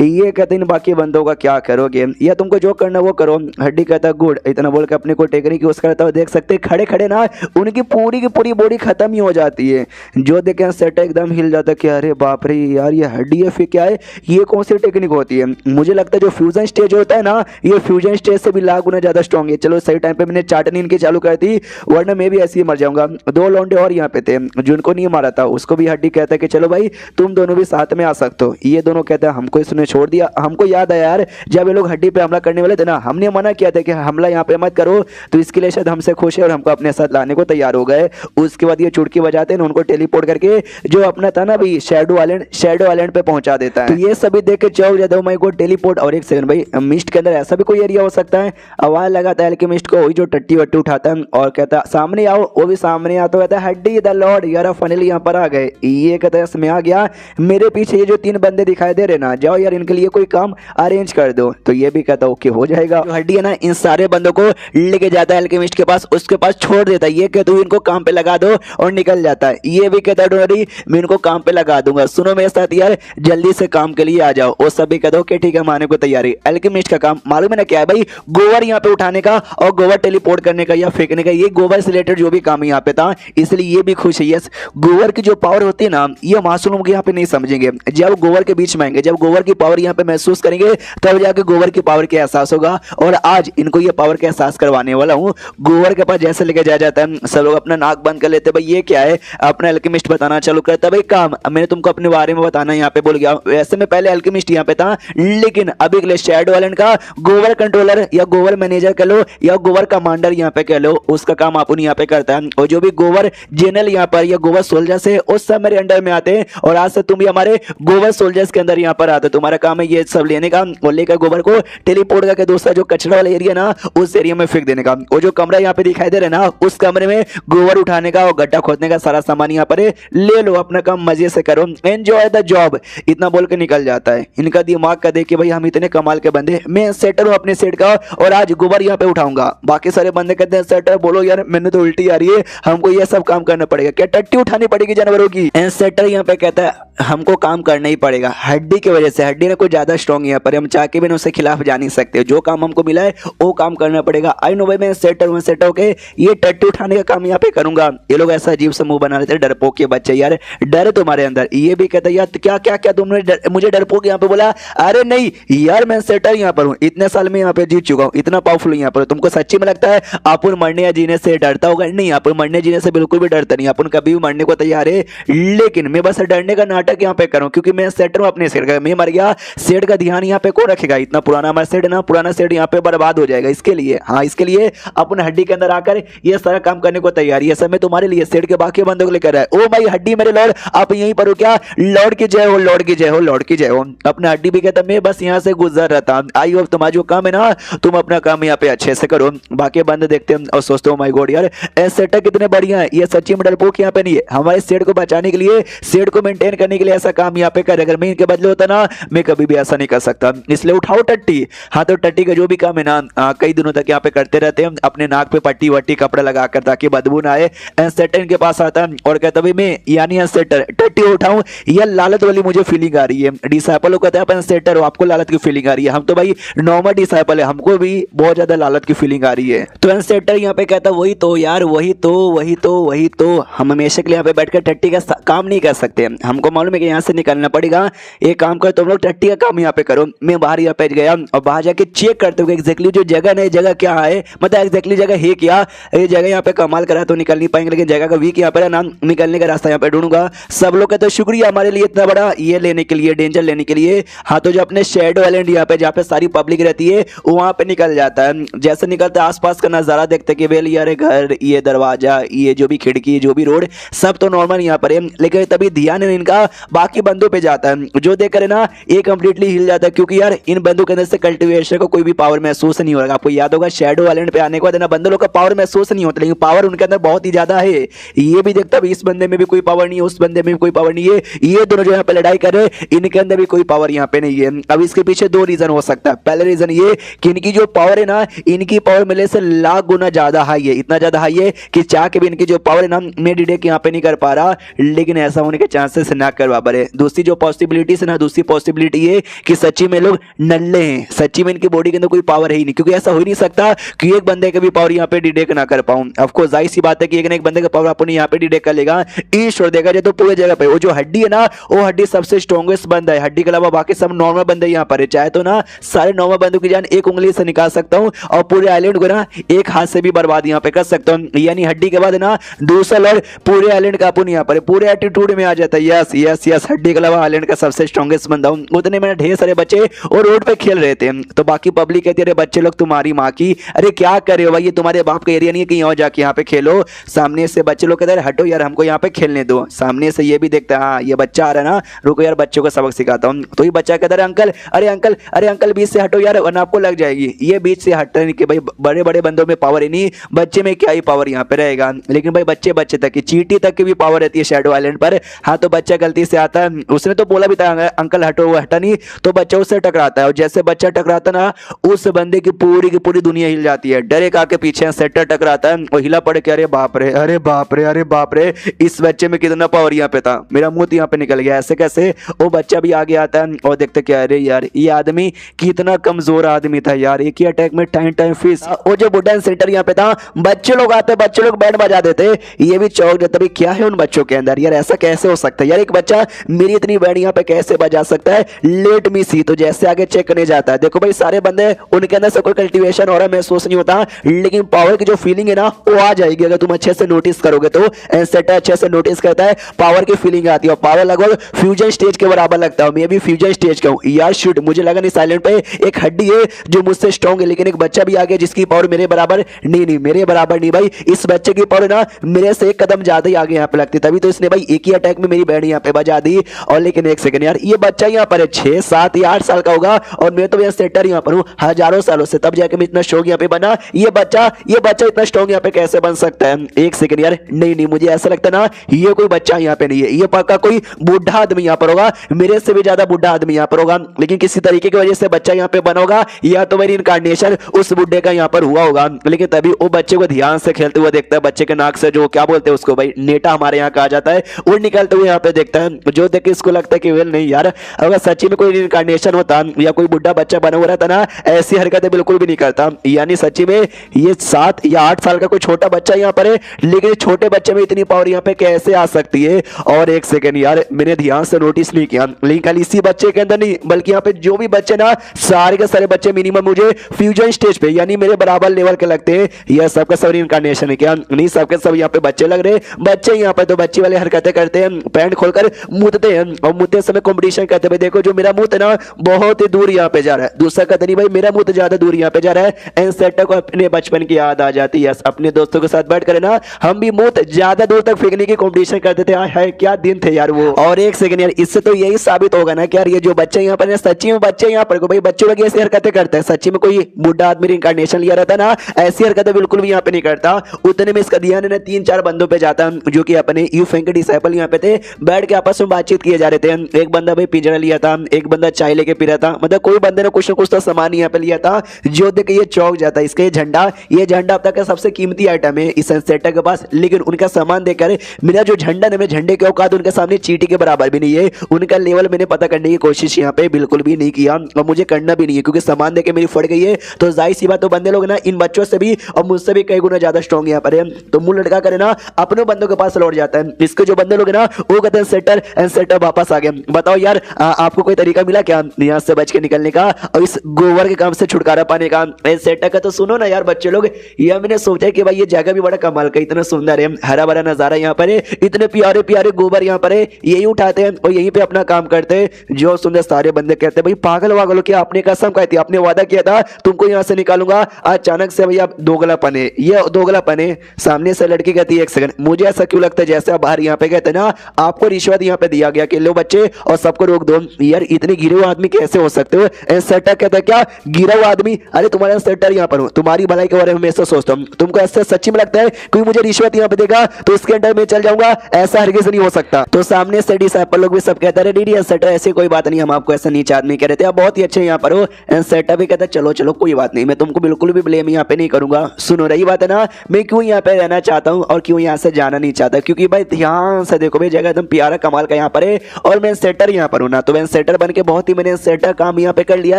ये कहते इन बाकी बंदों का क्या करोगे, या तुमको जो करना वो करो। हड्डी कहता गुड, इतना बोल के अपने को टेक्निक यूज करता हुआ देख सकते खड़े खड़े ना उनकी पूरी की पूरी बॉडी खत्म ही हो जाती है। जो देखे सेट एकदम हिल जाता है कि अरे बाप रे यार ये हड्डी है, फिर क्या है, ये कौन सी टेक्निक होती है। मुझे लगता है जो फ्यूजन स्टेज होता है ना, ये फ्यूजन स्टेज से भी लाख गुना ज्यादा स्ट्रॉन्ग है। चलो सही टाइम पे मैंने चाटनी इनकी चालू कर दी, वरना मैं भी ऐसे ही मर जाऊंगा। दो लौंडे और यहाँ पे थे जिनको नहीं मारा था, उसको भी हड्डी कहता है कि चलो भाई तुम दोनों भी साथ में आ सकते हो। ये दोनों कहते हैं हमको इसने छोड़ दिया। हमको याद आया यार जब ये लोग हड्डी पे हमला करने वाले थे ना, हमने मना किया था कि हमला यहाँ पे मत करो, तो इसके लिए शायद हमसे खुश है और हमको अपने साथ लाने को तैयार हो गए। उसके बाद ये चुटकी बजाते हैं उनको टेलीपोर्ट करके जो अपना था ना भाई शैडो आइलैंड पे पहुंचा देता है। तो ये सभी देख के चौक जाता हूं मैं को टेलीपोर्ट। और एक सेकंड भाई, मिस्ट के अंदर ऐसा भी कोई एरिया हो सकता है? आवाज लगाता है मिस्ट को, वही जो टट्टी वट्टी उठाता है और कहता है सामने आओ। वो भी सामने आता कहता है हड्डी द लॉर्ड यार फाइनली यहाँ पर आ गए। ये कहता है इसमें आ गया, मेरे पीछे ये जो 3 बंदे दिखाई दे रहे ना, जाओ यार इनके लिए कोई काम अरेंज कर दो। तो ये भी कहता ओके हो जाएगा। जो हड्डी है ना इन सारे बंदों को लेके जाता है एल्केमिस्ट के पास, उसके पास छोड़ देता है। ये कहता है इनको काम पे लगा दो और निकल जाता है। ये भी कहता है डोंट वरी मैं इनको काम पे लगा दूंगा, सुनो मेरे साथ यार जल्दी से काम के लिए आ जाओ। वो सभी कहते हो कि ठीक है माने को तैयारी। एल्केमिस्ट का काम मालूम है ना क्या है भाई, गोबर यहाँ पे उठाने का और गोबर टेलीपोर्ट करने का या फेंकने का। ये गोबर से रिलेटेड जो भी काम यहाँ पे था, इसलिए ये भी खुश है। यस गोबर की जो पावर होती है ना, ये मासूम लोग यहाँ पे नहीं समझेंगे। जब गोबर के बीच में आएंगे, जब गोबर की पावर यहाँ पे महसूस करेंगे, तब जाके गोबर की पावर का एहसास होगा। और आज इनको ये पावर का एहसास करवाने वाला हूँ। गोबर के पास जैसे लेके जाया जाता है, सब लोग अपना नाक बंद कर लेते भाई ये क्या है, अपना एल्केमिस्ट बताना चालू करता है भाई काम मैंने तुमको अपने बारे में बताना यहाँ पे बोल गया। वैसे में पहले एल्केमिस्ट यहाँ पे था, लेकिन अभी के लिए शैडो आइलैंड का गोबर कंट्रोलर या गोबर मैनेजर कह लो या गोबर कमांडर यहाँ पे कह लो, उसका काम अपन यहाँ पे करता है। और जो भी गोबर जनरल यहाँ पर या गोबर सोल्जर्स है उस सब मेरे अंडर में आते हैं। और आज से तुम भी हमारे गोबर सोल्जर्स के अंदर यहाँ पर आते हो। तुम्हारा काम है ये सब लेने का और लेकर गोबर को टेलीपोर्ट करके दूसरा जो कचरा वाला एरिया ना उस एरिया में फेंक देने का। और जो कमरा यहाँ पे दिखाई दे रहा है ना, उस कमरे में गोबर उठाने का और गड्ढा खोदने का सारा सामान यहाँ पर ले लो, अपना काम मजे से करो, एंजॉय द जॉब, इतना बोल के निकल जाता है। इनका दिमाग का देखिए भाई हम इतने कमाल के बंदे, मैं सेटर हूँ अपने सेट का और आज गोबर यहाँ पे उठाऊंगा। बाकी सारे बंदे कहते हैं सेटर बोलो यार मैंने तो उल्टी आ रही है, हमको ये सब काम करना पड़ेगा, क्या टट्टी उठानी पड़ेगी जानवरों की। सेटर यहाँ पे कहता है हमको काम करना ही पड़ेगा हड्डी की वजह से, हड्डी ने कुछ ज्यादा स्ट्रॉन्ग यहाँ पर, हम चाह के भी उसके खिलाफ जा नहीं सकते। जो काम हमको मिला है वो काम करना पड़ेगा। आई नो भाई मैं सेटर हूँ, सेट होके ये टट्टी उठाने का काम यहाँ पे करूंगा। ये लोग ऐसा अजीब सा मुंह बना लेते हैं, डरपोक के बच्चे यार, डर है तुम्हारे अंदर। ये भी कहता है यार क्या क्या क्या तुमने मुझे डरपोक यहाँ पे बोला। अरे नहीं यार मैं सेटर यहाँ पर हूँ, इतने साल में यहाँ पे जीत चुका हूँ, इतना पावरफुल यहाँ पर। तुमको सच्ची में लगता है अपन मरने या जीने से डरता होगा? नहीं, अपन मरने जीने से बिल्कुल भी डरता नहीं, अपन कभी भी मरने को तैयार है। लेकिन मैं बस डरने का नाटक यहाँ पे करूँ क्योंकि मैं सेटर हूँ अपने सेट का। मैं मर गया, सेट का ध्यान यहाँ पे कौन रखेगा? इतना पुराना हमारा सेट है ना, पुराना सेट यहाँ पे बर्बाद हो जाएगा। इसके लिए हाँ, इसके लिए अपन हड्डी के अंदर आकर ये सारा काम करने को तैयार। ये सब मैं तुम्हारे लिए सेट के बाकी बंदों को लेकर है। ओ भाई हड्डी मेरे लॉर्ड, आप यहीं पर हो क्या? लॉर्ड की जय हो, लॉर्ड की जय हो, लॉर्ड की जय हो। अपना हड्डी भी कहता मैं बस यहाँ से गुजर रहा था। आई होप तुम्हारा जो काम है ना, तुम अपना काम यहाँ पे अच्छे से करो। बाकी बंदे देखते हैं और सोचते हो माय गॉड यार सेट कितने बढ़िया है। ये सच्ची में डरपोक यहाँ पे नहीं है, हमारे सेट को बचाने के लिए, सेट को मेंटेन करने के लिए ऐसा काम यहाँ पे करे। अगर मैं इनके बदले होता ना, मैं कभी भी ऐसा नहीं कर सकता। इसलिए उठाओ टट्टी। हाँ तो टट्टी का जो भी काम है ना कई दिनों तक यहाँ पे करते रहते हैं, अपने नाक पे पट्टी वट्टी कपड़ा लगाकर ताकि बदबू ना आए। सेटर इनके पास आता है और कहता भाई मैं यानी सेटर टट्टी उठाऊं, यह लालच वाली मुझे फीलिंग आ रही है। डिसाइपल कहता है अपन सेटर हो, आपको लालच की फीलिंग आ रही है, हम तो भाई नॉर्मल डिसाइपल है, हमको भी बहुत ज्यादा लालच की फीलिंग आ रही है। तो सेटर यहाँ पे कहता वही तो यार, वही तो हम हमेशा के लिए यहाँ पे बैठकर टट्टी का काम नहीं कर सकते, हमको मालूम है कि यहाँ से निकलना पड़ेगा। एक काम कर तुम लोग टट्टी का काम यहाँ पे करो। मैं बाहर यहाँ पे गया और बाहर जाके चेक करते हुए एग्जैक्टली जो जगह नहीं, जगह क्या है, मतलब एग्जैक्टली जगह है क्या, ये जगह यहाँ पे कमाल करा तो निकल नहीं पाएंगे, लेकिन जगह का वीक यहाँ पे नाम निकलने का रास्ता यहाँ पे ढूंढूंगा। सब लोग कहते हैं शुक्रिया हमारे लिए इतना बड़ा ये लेने के लिए, डेंजर लेने के लिए। हाँ तो जो अपने शैडो आइलैंड यहाँ पे जहाँ पे सारी पब्लिक रहती है वहां पे निकल जाता है। जैसे निकलता है आसपास का नजारा देखते कि वेल यार घर, ये दरवाजा, ये जो भी खिड़की, जो भी रोड, सब तो नॉर्मल यहाँ पर है। लेकिन तभी ध्यान इनका बाकी बंदों पे जाता है, जो देख कर ना ये कंप्लीटली हिल जाता है क्योंकि यार इन बंदों के अंदर से कल्टीवेशन को कोई भी पावर महसूस नहीं हो रहा। आपको याद होगा शैडो आइलैंड पे आने के बाद ना बंदों लोग का पावर महसूस नहीं होता, लेकिन पावर उनके अंदर बहुत ही ज्यादा है, ये भी देखता है इस बंदे में भी कोई पावर नहीं है, उस बंदे में भी कोई पावर नहीं है, ये दोनों जो यहाँ पे लड़ाई कर रहे हैं इनके अंदर भी कोई पावर यहाँ पे नहीं है। अब इसके पीछे दो रीजन हो सकता है। पहले रीजन ये कि इनकी जो पावर है ना, इनकी पावर मेरे से लाख गुना ज्यादा हाई है, इतना ज्यादा हाई है कि चाह के भी इनकी जो पावर है ना मैं डिटेक्ट यहाँ पे नहीं कर पा रहा, लेकिन ऐसा होने के चांसेस ना कर बराबर है। दूसरी जो पॉसिबिलिटी है ना, दूसरी पॉसिबिलिटी ये कि सच्ची में लोग नल्ले हैं, सच्ची में इनकी बॉडी के अंदर कोई पावर है ही नहीं, क्योंकि ऐसा हो ही नहीं सकता कि एक बंदे का भी पावर यहाँ पे डिटेक्ट ना कर पाऊं। ऑफ कोर्स जाहिर सी बात है कि एक ना एक बंदे का पावर अपन यहाँ पे डिटेक्ट कर लेगा। ईश्वर देखा जाए तो पूरे जगह पे वो जो हड्डी है ना, वो हड्डी सबसे स्ट्रॉन्गेस्ट बंदा है, हड्डी के अलावा बाकी सब नॉर्मल बंदे यहाँ पर है। चाहे तो ना सारे नॉर्मल बंदों की जान एक उंगली से निकाल सकता हूँ और पूरे आइलैंड को ना एक हाथ से भी बर्बाद यहाँ पे कर सकता हूँ। यानी हड्डी के बाद ना दूसरा लड़ पूरे आइलैंड का अपन यहाँ पर पूरे एटीट्यूड में आ जाता है। यस यस यस, हड्डी के अलावा आइलैंड का सबसे स्ट्रॉन्गेस्ट बंदा हूँ। उतने में ढेर सारे बच्चे और रोड पे खेल रहे थे, तो बाकी पब्लिक कहती है अरे बच्चे लोग तुम्हारी माँ की, अरे क्या कर रहे हो भाई, ये तुम्हारे बाप का एरिया नहीं है कि यहाँ जाके यहाँ पे खेलो। सामने से बच्चे लोग कहते हैं हटो यार हमको यहाँ पे खेलने दो। सामने से ये भी देखता है हाँ ये बच्चा आ रहा है ना, रुको यार बच्चों को सबक सिखाता हूँ। तो ये बच्चा कहता है अंकल अरे अंकल अरे अंकल बीच से हटो यार वरना आपको लग जाएगी। ये बीच से हटता नहीं कि भाई बड़े बड़े बंदों में पावर ही नहीं, बच्चे में क्या ही पावर यहाँ पे रहेगा। लेकिन भाई बच्चे बच्चे तक की चींटी तक की भी पावर रहती है शैडो आइलैंड पर। हाँ तो बच्चा गलती से आता है, उसने तो बोला भी था अंकल हटो, वो हटा नहीं, तो बच्चा उससे टकराता है और जैसे बच्चा टकराता ना उस बंदे की पूरी दुनिया हिल जाती है। डायरेक्ट आके पीछे सेटर टकराता है और हिला पड़ के अरे बाप रे अरे बाप रे अरे बाप रे, इस बच्चे में कितना पावर यहाँ पे था, मेरा मुंह यहाँ पे निकल गया, ऐसे कैसे। वो बच्चा भी आगे आता है और देखते क्या अरे यार ये आदमी कितना कमजोर आदमी था यार, एक ही अटैक में टाइम फिश। वो जो बुड्ढा सेंटर यहाँ पे था, बच्चे लोग आते बच्चे लोग बैंड बजा देते, ये भी चौक जाता भाई क्या है उन बच्चों के अंदर यार, ऐसा कैसे हो सकता है यार, एक बच्चा मेरी इतनी बैंड यहाँ पे कैसे बजा सकता है। लेट मी सी, तो जैसे आगे चेक करने जाता है देखो भाई सारे बंदे उनके अंदर से कोई कल्टीवेशन हो रहा है महसूस नहीं होता, लेकिन पावर की जो फीलिंग है ना वो आ जाएगी अगर तुम अच्छे से नोटिस करोगे तो। एनसेटर अच्छे से नोटिस करता है, पावर की फीलिंग आती है और पावर लगभग फ्यूजन स्टेज के बराबर लगता है। मैं भी फ्यूजन स्टेज का हूं यार, शूट मुझे लगा नहीं साइलेंट पे एक हड्डी है जो मुझसे स्ट्रॉन्ग है, लेकिन एक बच्चा भी आ गया जिसकी पावर मेरे बराबर नहीं मेरे बराबर नहीं भाई, इस बच्चे की पावर ना मेरे से एक कदम ज्यादा ही आगे यहाँ पे लगती, तभी तो इसने भाई एक ही अटैक में मेरी बैंड यहाँ पे बजा दी। और लेकिन एक सेकंड यार, ये बच्चा यहाँ पर है 6 7 या 8 साल का होगा और मैं तो यहाँ सेटर यहाँ पर हूँ हजारों सालों से, तब जाके मैं इतना स्ट्रॉन्ग यहाँ पे बना। ये बच्चा इतना स्ट्रॉन्ग यहाँ पे कैसे बन सकता है। एक सेकंड यार, नहीं मुझे ऐसा लगता है ना ये कोई बच्चा यहाँ पे नहीं है, ये पक्का कोई बूढ़ा आदमी यहाँ पर होगा, मेरे से भी ज्यादा बूढ़ा आदमी यहाँ पर होगा, लेकिन किसी तरीके की वजह से बच्चा यहाँ पे बना होगा, या तो मेरी इनकार्नेशन उस बुढ़े का यहाँ पर हुआ होगा। लेकिन तभी वो बच्चे को ध्यान से खेलते हुए देखता है, बच्चे के नाक से जो क्या बोलते हैं उसको भाई नेटा हमारे यहाँ कहा जाता है, वो निकलते हुए यहाँ पे देखता है, जो देख के इसको लगता है कि वेल नहीं यार अगर सच्ची में कोई इनकार्नेशन होता या कोई बुढ़ा बच्चा बना हुआ रहता ना ऐसी हरकतें बिल्कुल भी नहीं करता। यानी सच्ची में ये 7 या 8 साल का कोई छोटा बच्चा यहाँ पर है, लेकिन छोटे बच्चे में इतनी पावर यहाँ पे कैसे आ सकती है। और एक सेकंड यार, मैंने ध्यान से नोटिस नहीं किया, लेकिन खाली इसी बच्चे के अंदर नहीं बल्कि यहाँ पे जो भी बच्चे ना सारे के सारे बच्चे मिनिमम मुझे फ्यूजन स्टेज पे यानी मेरे बराबर लेवल के लगते हैं। यह सबका सब इनकार्नेशन है क्या? नहीं, सबके सब यहाँ पे बच्चे लग रहे, बच्चे यहाँ पे तो बच्चे वाले हरकतें करते हैं, पैंट खोलकर मुतते हैं और मुतते समय कॉम्पिटिशन करते हैं। देखो जो मेरा मुंह है ना बहुत ही दूर यहाँ पे जा रहा है, दूसरा कहते नहीं भाई मेरा मुंह तो ज्यादा दूर यहाँ पे जा रहा है। एनसेटर को अपने बचपन की याद आ जाती है, अपने दोस्तों के साथ बैठ कर ना हम भी मुंह ज्यादा दूर तक फेंकने की कॉम्पिटिशन करते थे। हाय क्या दिन थे यार वो। और एक सेकंड यार, इससे तो यही साबित होगा ना कि यार ये जो बच्चे यहाँ पर सच्ची में बच्चे यहाँ पर को भाई बच्चों लोग ऐसी हरकतें करते हैं, सच्ची में कोई बुढ़ा आदमी इनकार्नेशन लिया रहता ना ऐसी हरकतें बिल्कुल भी यहाँ पे नहीं करता। उतने में इसका ध्यान है 3-4 बंदों पे जाता जो कि अपने यूफेंग के डिसाइपल यहाँ पे थे, बैठ के आपस में बातचीत किए जा रहे थे। एक बंदा भाई पिंजरा लिया था, एक बंदा चाय लेके पी रहा था, मतलब कोई बंदे ने कुछ ना कुछ तो सामान यहाँ पे लिया था जो देख के ये चौंक जाता है। इसका ये झंडा अब तक का सबसे कीमती आइटम है इस सनसेटर के पास, लेकिन उनका सामान देखकर मेरा जो झंडा है झंडे के औकात उनके सामने चींटी के बराबर भी नहीं है। उनका लेवल मैंने पता करने की कोशिश यहाँ पे बिल्कुल भी नहीं किया और मुझे करना भी नहीं है, क्योंकि सामान देके मेरी फट गई है। तो जाहिर सी बात, तो बंदे लोग ना इन बच्चों से भी और मुझसे भी कई गुना ज्यादा स्ट्रॉन्ग यहाँ पर है, तो मुंह लटका करे ना अपने बंदों के पास लौट जाता है। इसके जो बंदे लोग है ना वो कहते हैं सेटर एंड सेटर वापस आ गए। बताओ यार आपको कोई तरीका मिला क्या यहाँ से बच के निकलने का और इस गोबर के काम से छुटकारा पाने का? सेटर का तो सुनो ना यार बच्चे लोग, यह मैंने सोचा कि भाई ये जगह भी बड़ा कमाल का, इतना सुंदर है, हरा भरा नजारा यहाँ पर है, इतने प्यारे प्यारे गोबर यहाँ पर है, यही उठाते हैं और यहीं पे अपना काम करते हैं। जो सुंदर सारे बंदे कहते हैं भाई पागल वागल हो क्या, आपने कसम खाई थी, आपने वादा किया था तुमको यहाँ से निकालूंगा, अचानक से भैया दोगलापन है, ये दोगलापन है। सामने से लड़की कहती है एक सेकंड, मुझे ऐसा क्यों लगता है जैसे आप बाहर यहाँ पे कहते ना आपको रिश्वत यहाँ पे दिया गया कि लो बच्चे और सबको रोक दो। यार इतने गिरे हुए आदमी कैसे हो सकते हो? सेटर कहता है क्या गिरा हुआ आदमी? अरे तुम्हारा सेटर यहाँ पर हूँ, तुम्हारी भलाई के बारे में हमेशा सोचता हूँ, तुमको ऐसा सच्ची में लगता है कोई मुझे मुझे रिश्वत यहाँ पे देगा तो उसके अंडर में चल जाऊंगा, ऐसा हरगिज नहीं हो सकता। तो सामने से डिसाइपल लोग भी सब कहते हैं डी सेटर ऐसी कोई बात नहीं, हम आपको ऐसा नीचा आदमी कह रहे थे, आप बहुत ही अच्छे यहाँ पर हो। सेटर भी कहता है चलो चलो कोई बात नहीं, मैं तुमको बिल्कुल भी ब्लेम यहाँ पे नहीं करूंगा। सुनो रही बात है ना, मैं क्यों यहाँ पे रहना चाहता हूँ और क्यों यहाँ से जाना नहीं चाहता, क्योंकि भाई ध्यान से देखो भाई जगह एकदम प्यारा कमाल का यहाँ पर है और मैं सेटर यहाँ पर हूँ ना, तो मैं सेटर बन के बहुत ही मैंने सेटर काम यहाँ पे कर लिया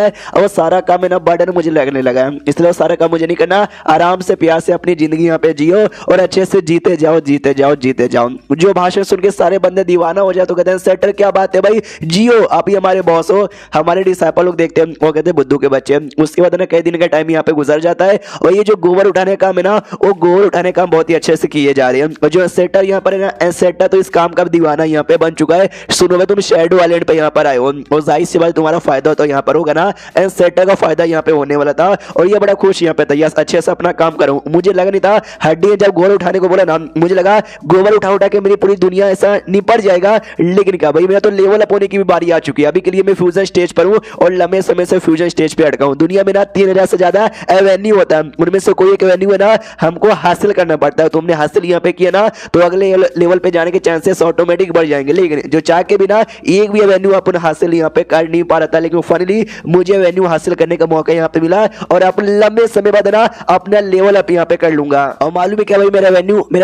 है और सारा काम है ना बर्डन मुझे लगने लगा है, इसलिए सारा काम मुझे नहीं करना, आराम से प्यार से अपनी जिंदगी यहाँ पे जियो और अच्छे से जीते जाओ जीते जाओ जीते जाओ। जो भाषण सुन के सारे बंदे दीवाना हो जाए तो कहते हैं सेटर क्या बात है भाई, जियो आप ही हमारे बॉस हो। हमारे डिसाइपल लोग देखते हैं वो कहते हैं बुद्धू के बच्चे। उसके बाद ना कई दिन का टाइम यहाँ पे गुजर जाता है और ये जो गोबर उठाने का काम है ना, वो गोबर उठाने का काम बहुत ही अच्छे से किए जा रहे हैं। और जो सेटर यहाँ पर है ना, सेटर तो इस काम का दीवाना यहाँ पे बन चुका है। सुनो भाई तुम शैडो आइलैंड पे यहाँ पर आए हो और जाहिर सी बात तुम्हारा फायदा तो यहाँ पर होगा ना, सेटर का फायदा यहाँ पे होने वाला था और ये बड़ा खुश यहाँ पे था यार अच्छे से अपना काम करूं। मुझे लगा नहीं था हड्डी जब गोबर उठाने को बोला ना, मुझे लगा गोबर उठा उठा के मेरी पूरी दुनिया ऐसा निपट जाएगा, लेकिन क्या भाई मेरा तो लेवल अप होने की भी बारी आ चुकी है। अभी के लिए मैं फ्यूजन स्टेज पर हूँ और लंबे समय से फ्यूजन स्टेज पे अटका हूँ। दुनिया में ना 3000 से ज्यादा एवेन्यू होता है, उनमें से कोई एक एवेन्यू है ना हमको हासिल करना पड़ता है। तुमने हासिल यहाँ पे किया ना तो अगले लेवल पे जाने के चांसेस ऑटोमेटिक बढ़ जाएंगे, लेकिन जो चाह के बिना एक भी एवेन्यू अपन हासिल यहाँ पे कर नहीं पा रहा था, लेकिन फाइनली मुझे एवेन्यू हासिल करने का मौका यहाँ पे मिला और अब लंबे समय बाद ना अपना लेवल अप यहाँ पे कर लूंगा। और मालूम है क्या भाई मेरा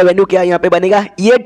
वेन्यू क्या यहाँ पे बनेगा, ये